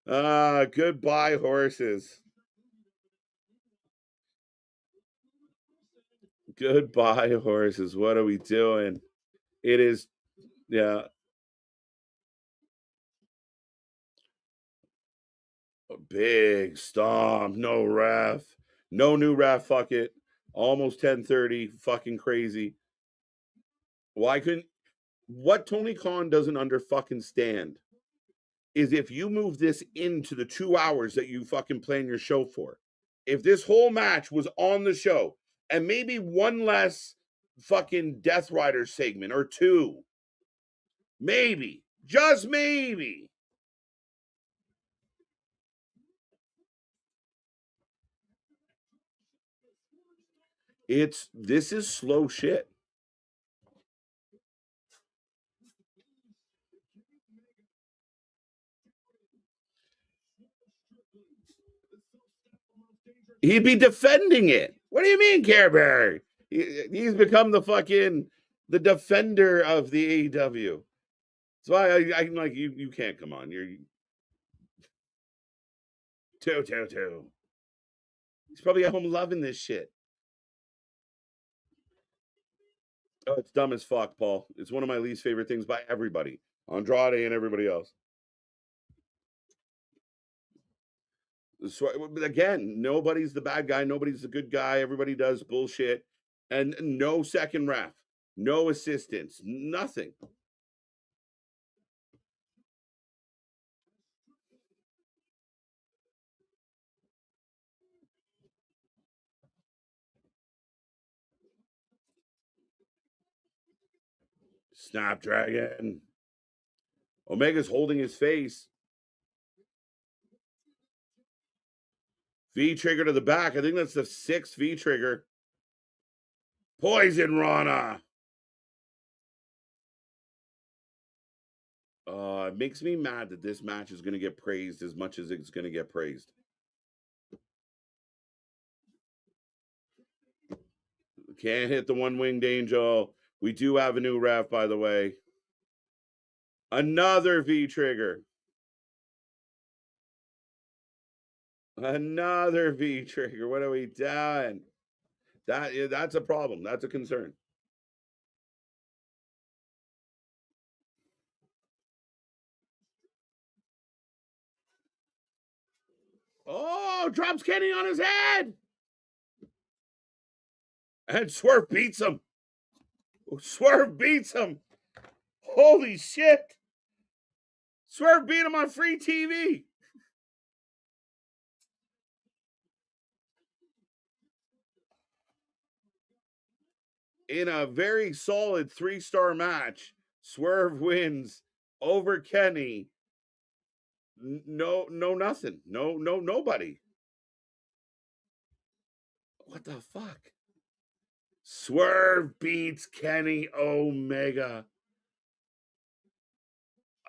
goodbye horses. Goodbye horses. What are we doing? It is, yeah. A big stomp. No ref. No new ref. Fuck it. Almost 10:30. Fucking crazy. Why couldn't what Tony Khan doesn't under fucking stand is if you move this into the 2 hours that you fucking plan your show for. If this whole match was on the show and maybe one less fucking Death Rider segment or two, maybe, just maybe. This is slow shit. He'd be defending it. What do you mean, Care Bear? He's become the defender of the AEW. That's why I'm like, you can't come on. You're two. He's probably at home loving this shit. Oh, it's dumb as fuck, Paul. It's one of my least favorite things by everybody. Andrade and everybody else. So, again, nobody's the bad guy. Nobody's the good guy. Everybody does bullshit. And no second ref. No assistance. Nothing. Snapdragon. Omega's holding his face. V trigger to the back. I think that's the 6th V trigger. Poison Rana. It makes me mad that this match is going to get praised as much as it's going to get praised. Can't hit the one-winged angel. We do have a new ref, by the way. Another V trigger. Another V trigger. What are we doing? That's a problem. That's a concern. Oh, drops Kenny on his head. And Swerve beats him. Swerve beats him. Holy shit. Swerve beat him on free TV. In a very solid 3-star match, Swerve wins over Kenny. No, nothing. No, nobody. What the fuck? Swerve beats Kenny Omega.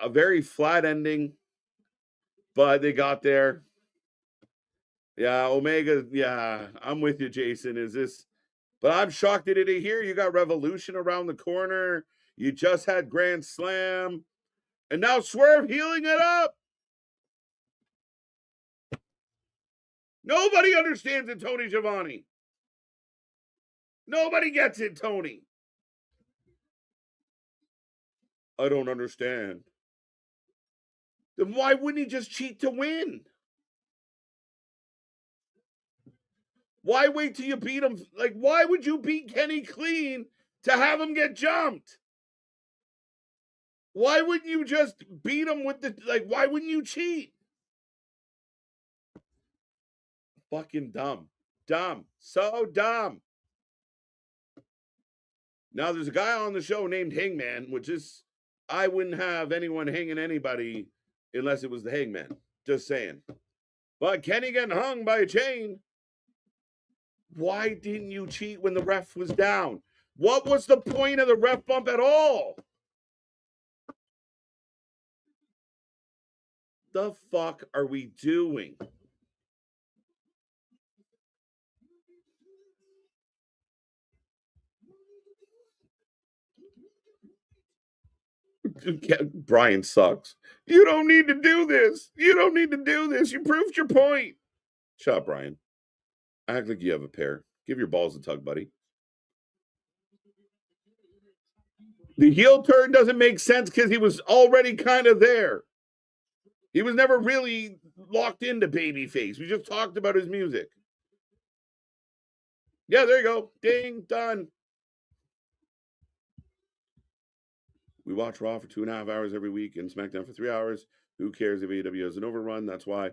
A very flat ending, but they got there. Yeah, Omega. Yeah, I'm with you, Jason. But I'm shocked that it here. You got Revolution around the corner. You just had Grand Slam. And now Swerve healing it up. Nobody understands it, Tony Schiavone. Nobody gets it, Tony. I don't understand. Then why wouldn't he just cheat to win? Why wait till you beat him? Like, why would you beat Kenny clean to have him get jumped? Why wouldn't you just beat him with the, like, why wouldn't you cheat? Fucking dumb. Dumb. So dumb. Now, there's a guy on the show named Hangman, which is, I wouldn't have anyone hanging anybody unless it was the Hangman. Just saying. But Kenny getting hung by a chain. Why didn't you cheat when the ref was down? What was the point of the ref bump at all? The fuck are we doing? Brian sucks. You don't need to do this. You don't need to do this. You proved your point. Shut up, Brian. Act like you have a pair. Give your balls a tug, buddy. The heel turn doesn't make sense because he was already kind of there. He was never really locked into babyface. We just talked about his music. Yeah, there you go. Ding, done. We watch Raw for 2.5 hours every week and SmackDown for 3 hours. Who cares if AEW has an overrun? That's why.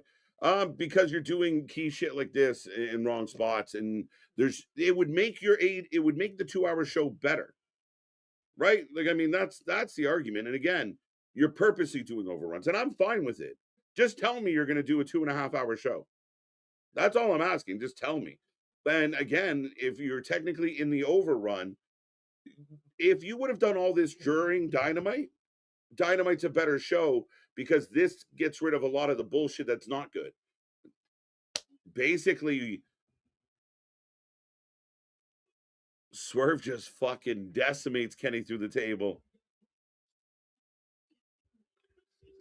Because you're doing key shit like this in wrong spots, and it would make the 2-hour show better. Right? Like, I mean, that's the argument. And again, you're purposely doing overruns, and I'm fine with it. Just tell me you're going to do a 2.5-hour show. That's all I'm asking. Just tell me. And again, if you're technically in the overrun, if you would have done all this during Dynamite's a better show because this gets rid of a lot of the bullshit that's not good. Basically, Swerve just fucking decimates Kenny through the table.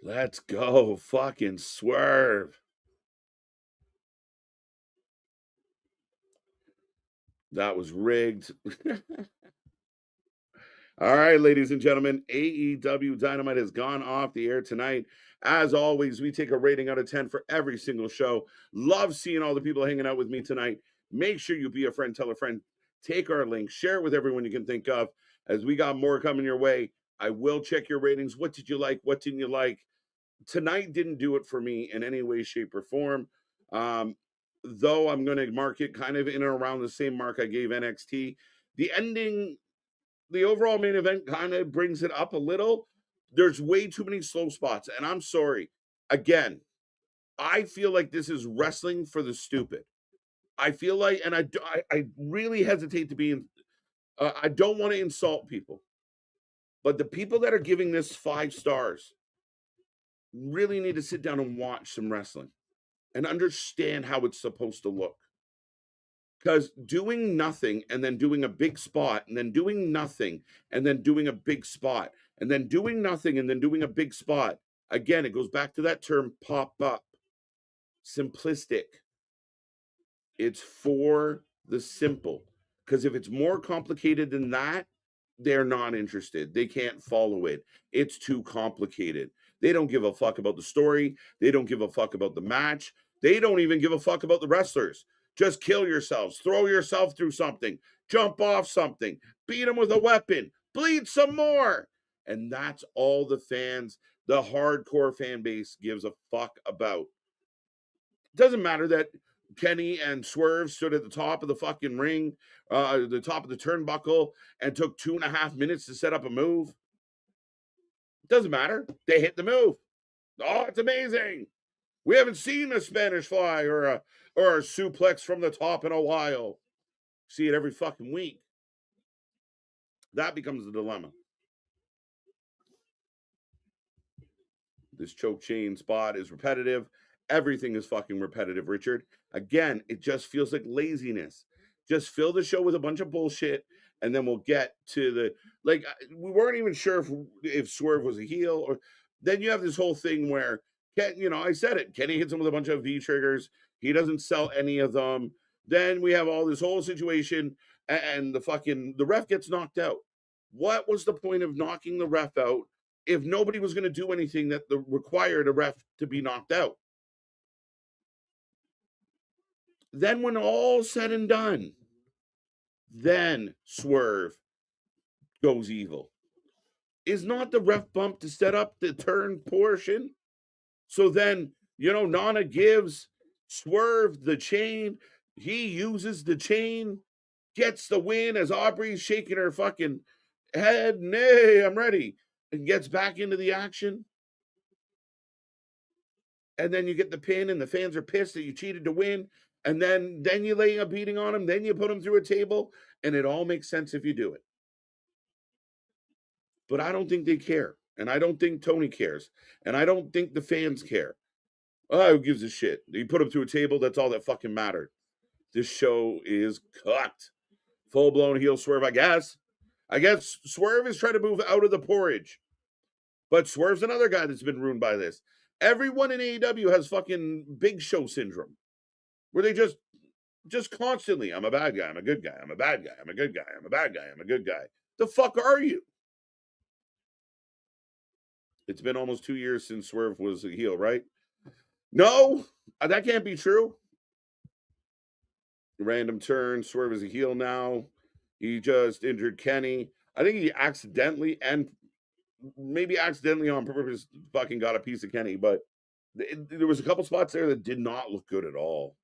Let's go, fucking Swerve. That was rigged. All right, ladies and gentlemen, AEW Dynamite has gone off the air tonight. As always, we take a rating out of 10 for every single show. Love seeing all the people hanging out with me tonight. Make sure you be a friend, tell a friend, take our link, share it with everyone you can think of. As we got more coming your way, I will check your ratings. What did you like? What didn't you like? Tonight didn't do it for me in any way, shape, or form. Though I'm going to mark it kind of in and around the same mark I gave NXT. The ending, the overall main event kind of brings it up a little. There's way too many slow spots, and I'm sorry. Again, I feel like this is wrestling for the stupid. I feel like, and I really hesitate to be, I don't want to insult people, but the people that are giving this 5 stars really need to sit down and watch some wrestling and understand how it's supposed to look. Because doing nothing and then doing a big spot and then doing nothing and then doing a big spot and then doing nothing and then doing a big spot. Again, it goes back to that term pop up. Simplistic. It's for the simple. Because if it's more complicated than that, they're not interested. They can't follow it. It's too complicated. They don't give a fuck about the story. They don't give a fuck about the match. They don't even give a fuck about the wrestlers. Just kill yourselves. Throw yourself through something. Jump off something. Beat them with a weapon. Bleed some more. And that's all the fans, the hardcore fan base gives a fuck about. Doesn't matter that Kenny and Swerve stood at the top of the fucking ring, the top of the turnbuckle, and took 2.5 minutes to set up a move. Doesn't matter. They hit the move. Oh, it's amazing. We haven't seen a Spanish fly or a suplex from the top in a while. See it every fucking week. That becomes the dilemma. This choke chain spot is repetitive. Everything is fucking repetitive, Richard. Again, it just feels like laziness. Just fill the show with a bunch of bullshit, and then we'll get to the, like, we weren't even sure if Swerve was a heel, or then you have this whole thing where, I said it, Kenny hits him with a bunch of V triggers. He doesn't sell any of them. Then we have all this whole situation, and the ref gets knocked out. What was the point of knocking the ref out if nobody was going to do anything that required a ref to be knocked out? Then when all's said and done, then Swerve goes evil. Is not the ref bump to set up the turn portion? So then, Nana gives Swerve the chain. He uses the chain, gets the win as Aubrey's shaking her fucking head. Nay, I'm ready. And gets back into the action. And then you get the pin and the fans are pissed that you cheated to win. And then you lay a beating on him. Then you put him through a table. And it all makes sense if you do it. But I don't think they care. And I don't think Tony cares. And I don't think the fans care. Oh, who gives a shit? You put him through a table, that's all that fucking mattered. This show is cooked. Full-blown heel Swerve, I guess. I guess Swerve is trying to move out of the porridge. But Swerve's another guy that's been ruined by this. Everyone in AEW has fucking Big Show syndrome. Where they just constantly, I'm a bad guy, I'm a good guy, I'm a bad guy, I'm a good guy, I'm a bad guy, I'm a good guy. The fuck are you? It's been almost 2 years since Swerve was a heel, right? No, that can't be true. Random turn. Swerve is a heel now. He just injured Kenny. I think he accidentally and maybe accidentally on purpose fucking got a piece of Kenny, but there was a couple spots there that did not look good at all.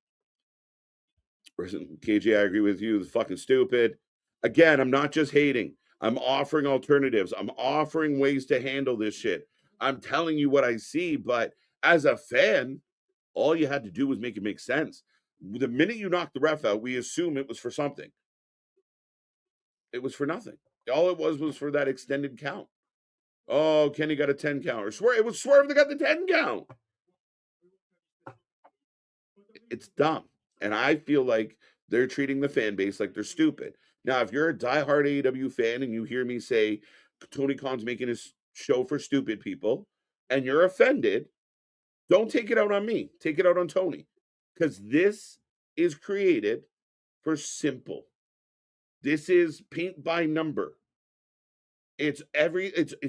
KJ, I agree with you. It's fucking stupid. Again, I'm not just hating. I'm offering alternatives. I'm offering ways to handle this shit. I'm telling you what I see, but as a fan, all you had to do was make it make sense. The minute you knocked the ref out, we assume it was for something. It was for nothing. All it was for that extended count. Oh, Kenny got a 10 count. Or Swerve, it was Swerve that got the 10 count. It's dumb. And I feel like they're treating the fan base like they're stupid. Now, if you're a diehard AEW fan and you hear me say Tony Khan's making his show for stupid people and you're offended, don't take it out on me. Take it out on Tony. Because this is created for simple. This is paint by number. It's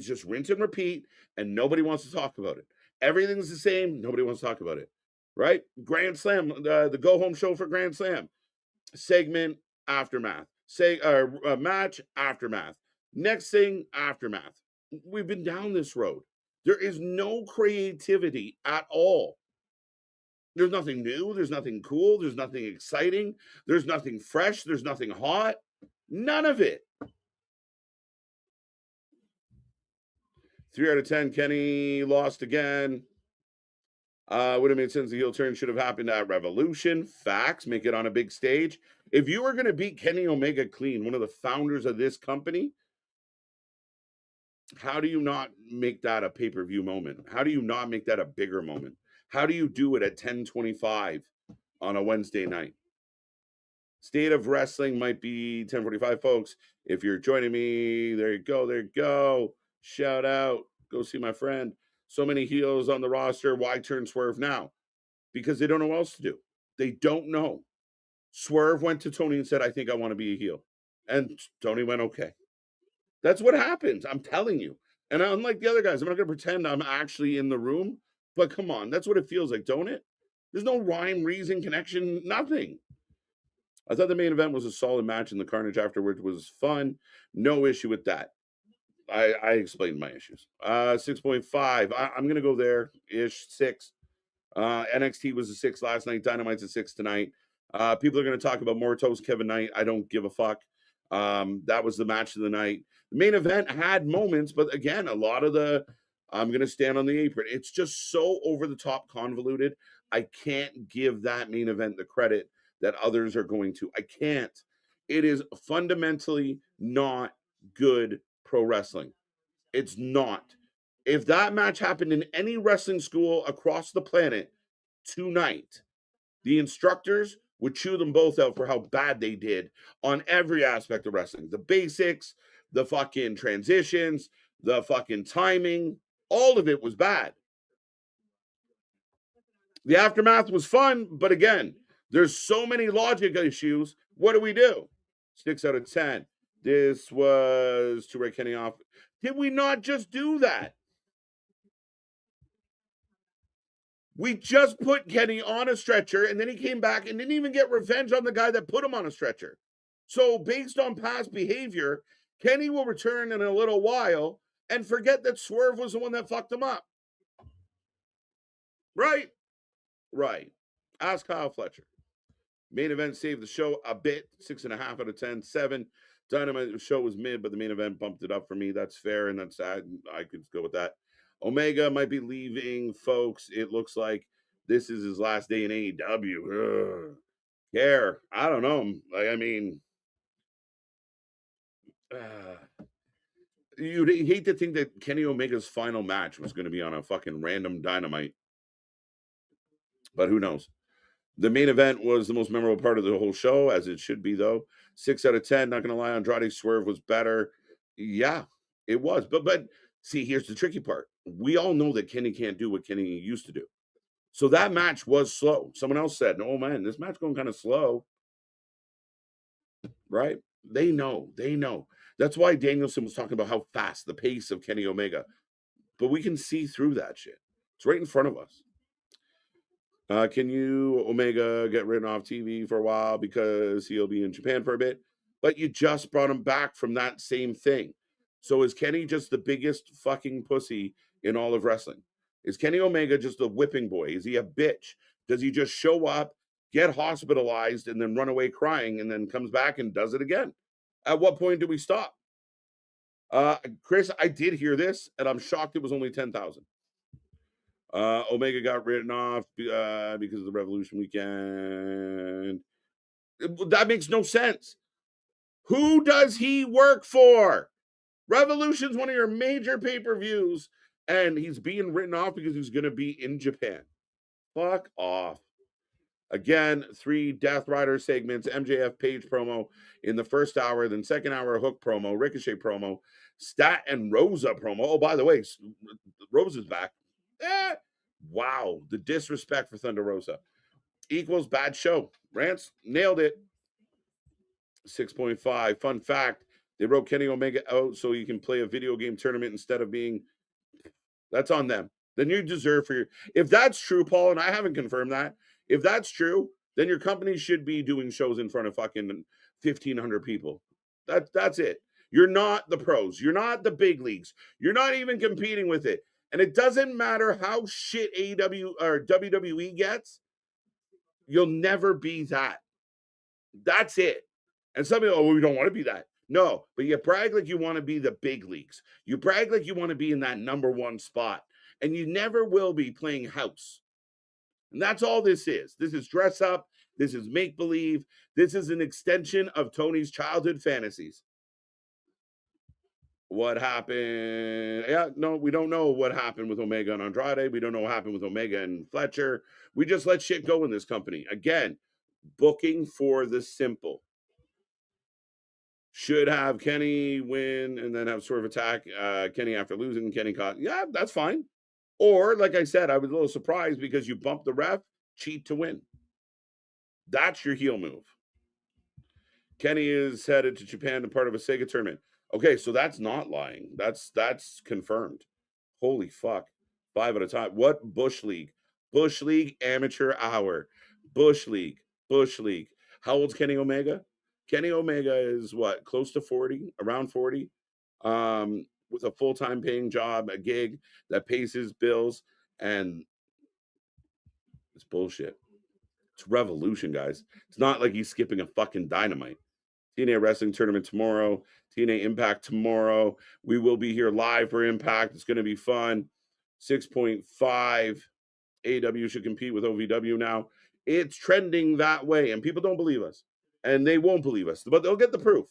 just rinse and repeat, and nobody wants to talk about it. Everything's the same. Nobody wants to talk about it. Right? Grand Slam, the go-home show for Grand Slam. Segment, aftermath. Match, aftermath. Next thing, aftermath. We've been down this road. There is no creativity at all. There's nothing new. There's nothing cool. There's nothing exciting. There's nothing fresh. There's nothing hot. None of it. 3 out of 10. Kenny lost again. Would have made sense. The heel turn should have happened at Revolution. Facts. Make it on a big stage. If you were going to beat Kenny Omega clean, one of the founders of this company, how do you not make that a pay-per-view moment? How do you not make that a bigger moment? How do you do it at 10:25 on a Wednesday night? State of Wrestling might be 10:45, folks. If you're joining me, there you go. There you go. Shout out. Go see my friend. So many heels on the roster. Why turn Swerve now? Because they don't know what else to do. They don't know. Swerve went to Tony and said, I think I want to be a heel. And Tony went, okay. That's what happens. I'm telling you. And unlike the other guys, I'm not going to pretend I'm actually in the room. But come on, that's what it feels like, don't it? There's no rhyme, reason, connection, nothing. I thought the main event was a solid match, and the carnage afterwards was fun. No issue with that. I explained my issues. 6.5. I'm going to go there-ish, 6. NXT was a 6 last night. Dynamite's a 6 tonight. People are going to talk about Mortos, Kevin Knight. I don't give a fuck. That was the match of the night. The main event had moments, but again, a lot of I'm going to stand on the apron. It's just so over-the-top convoluted. I can't give that main event the credit that others are going to. I can't. It is fundamentally not good pro wrestling. It's not. If that match happened in any wrestling school across the planet tonight, the instructors would chew them both out for how bad they did on every aspect of wrestling. The basics, the fucking transitions, the fucking timing, all of it was bad. The aftermath was fun, but again, there's so many logic issues. What do we do? 6 out of 10. This was to write Kenny off. Did we not just do that? We just put Kenny on a stretcher, and then he came back and didn't even get revenge on the guy that put him on a stretcher. So based on past behavior, Kenny will return in a little while and forget that Swerve was the one that fucked him up. Right? Right. Ask Kyle Fletcher. Main event saved the show a bit. 6.5 out of 10. 7. Dynamite show was mid, but the main event bumped it up for me. That's fair, and that's sad. I could go with that. Omega might be leaving, folks. It looks like this is his last day in AEW. Care. I don't know. Like, I mean, you'd hate to think that Kenny Omega's final match was going to be on a fucking random Dynamite. But who knows? The main event was the most memorable part of the whole show, as it should be, though. 6 out of 10. Not going to lie, Andrade Swerve was better. Yeah, it was. But see, here's the tricky part. We all know that Kenny can't do what Kenny used to do. So that match was slow. Someone else said, "Oh man, this match going kind of slow." Right? They know. That's why Danielson was talking about how fast the pace of Kenny Omega. But we can see through that shit. It's right in front of us. Can you, Omega, get written off TV for a while because he'll be in Japan for a bit? But you just brought him back from that same thing. So is Kenny just the biggest fucking pussy in all of wrestling? Is Kenny Omega just a whipping boy? Is he a bitch? Does he just show up, get hospitalized, and then run away crying and then comes back and does it again? At what point do we stop? Chris, I did hear this, and I'm shocked it was only 10,000. Omega got written off because of the Revolution weekend. That makes no sense. Who does he work for? Revolution's one of your major pay-per-views, and he's being written off because he's going to be in Japan. Fuck off. Again, 3 Death Rider segments, MJF Page promo in the first hour, then second hour Hook promo, Ricochet promo, Stat and Rosa promo. Oh, by the way, Rosa's back. Wow, the disrespect for Thunder Rosa equals bad show. Rance nailed it. 6.5. Fun fact, they wrote Kenny Omega out so you can play a video game tournament instead of being... That's on them. Then you deserve for your... If that's true, Paul, and I haven't confirmed that, if that's true, then your company should be doing shows in front of fucking 1,500 people. That's it. You're not the pros. You're not the big leagues. You're not even competing with it. And it doesn't matter how shit AEW or WWE gets, you'll never be that. That's it. And some people, we don't want to be that. No, but you brag like you want to be the big leagues. You brag like you want to be in that number 1 spot. And you never will be playing house. And that's all this is. This is dress up. This is make believe. This is an extension of Tony's childhood fantasies. What happened? Yeah, no, we don't know what happened with Omega and Andrade. We don't know what happened with Omega and Fletcher. We just let shit go in this company. Again, booking for the simple. Should have Kenny win and then have Swerve attack Kenny after losing. Kenny caught. Yeah, that's fine. Or, like I said, I was a little surprised because you bumped the ref, cheat to win. That's your heel move. Kenny is headed to Japan to part of a Sega tournament. Okay, so that's not lying. That's confirmed. Holy fuck. 5 at a time. What Bush League? Bush League Amateur Hour. Bush League. How old's Kenny Omega? Kenny Omega is what? Close to 40? Around 40? With a full-time paying job, a gig that pays his bills, and it's bullshit. It's Revolution, guys. It's not like he's skipping a fucking Dynamite. TNA Wrestling Tournament tomorrow. TNA Impact tomorrow. We will be here live for Impact. It's going to be fun. 6.5. AEW should compete with OVW now. It's trending that way, and people don't believe us. And they won't believe us, but they'll get the proof.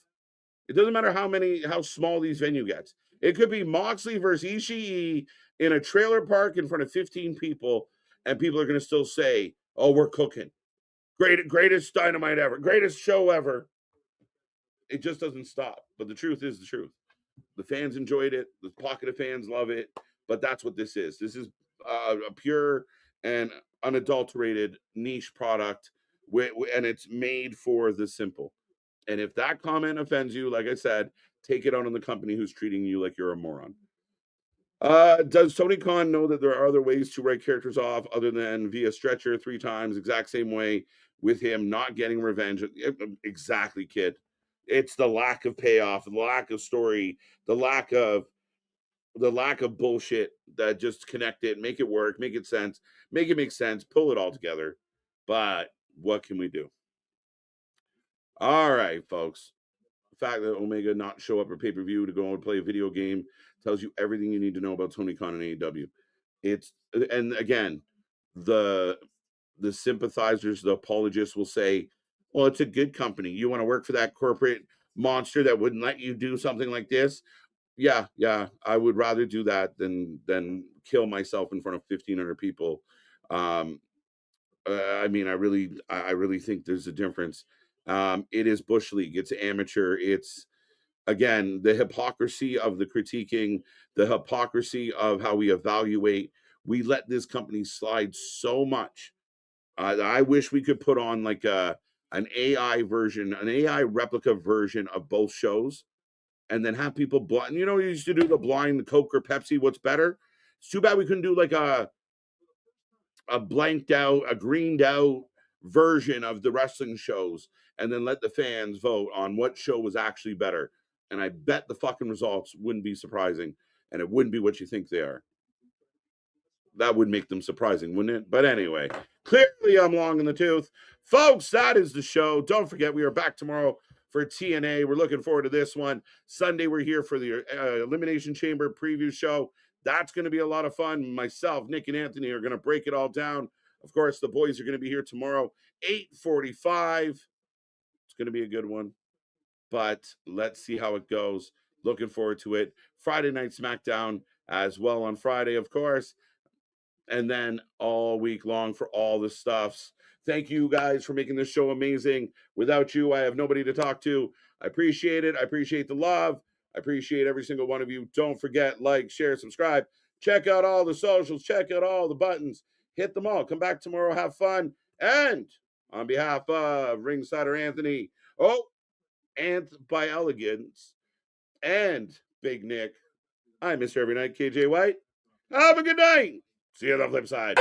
It doesn't matter how small these venue gets. It could be Moxley versus Ishii in a trailer park in front of 15 people, and people are going to still say, oh, we're cooking. Greatest Dynamite ever. Greatest show ever. It just doesn't stop. But the truth is the truth. The fans enjoyed it. The pocket of fans love it. But that's what this is. This is a pure and unadulterated niche product, and it's made for the simple. And if that comment offends you, like I said, take it out on the company who's treating you like you're a moron. Does Tony Khan know that there are other ways to write characters off other than via stretcher 3 times, exact same way with him not getting revenge? Exactly, kid. It's the lack of payoff, the lack of story, the lack of bullshit that just connect it, make it work, make it sense, make it make sense, pull it all together. But what can we do? All right, folks. The fact that Omega not show up at pay-per-view to go and play a video game tells you everything you need to know about Tony Khan and AEW. And again, the sympathizers, the apologists will say, well, it's a good company. You want to work for that corporate monster that wouldn't let you do something like this? Yeah, I would rather do that than kill myself in front of 1,500 people. I mean, I really think there's a difference. It is Bush League. It's amateur. It's, again, the hypocrisy of the critiquing, the hypocrisy of how we evaluate. We let this company slide so much. I wish we could put on like an AI version, an AI replica version of both shows, and then have people blind. You know, you used to do the blind Coke or Pepsi. What's better? It's too bad we couldn't do like a blanked out, a greened out version of the wrestling shows, and then let the fans vote on what show was actually better. And I bet the fucking results wouldn't be surprising, and it wouldn't be what you think they are. That would make them surprising, wouldn't it? But anyway, clearly I'm long in the tooth. Folks, that is the show. Don't forget, we are back tomorrow for TNA. We're looking forward to this one. Sunday, we're here for the Elimination Chamber preview show. That's going to be a lot of fun. Myself, Nick, and Anthony are going to break it all down. Of course, the boys are going to be here tomorrow, 8:45. It's going to be a good one. But let's see how it goes. Looking forward to it. Friday Night SmackDown as well on Friday, of course. And then all week long for all the stuffs. Thank you guys for making this show amazing. Without you, I have nobody to talk to. I appreciate it. I appreciate the love. I appreciate every single one of you. Don't forget, like, share, subscribe. Check out all the socials. Check out all the buttons. Hit them all. Come back tomorrow. Have fun. And on behalf of Ringsider Anthony, Anth by Elegance, and Big Nick, I'm Mr. Every Night, KJ White. Have a good night. See you on the flip side.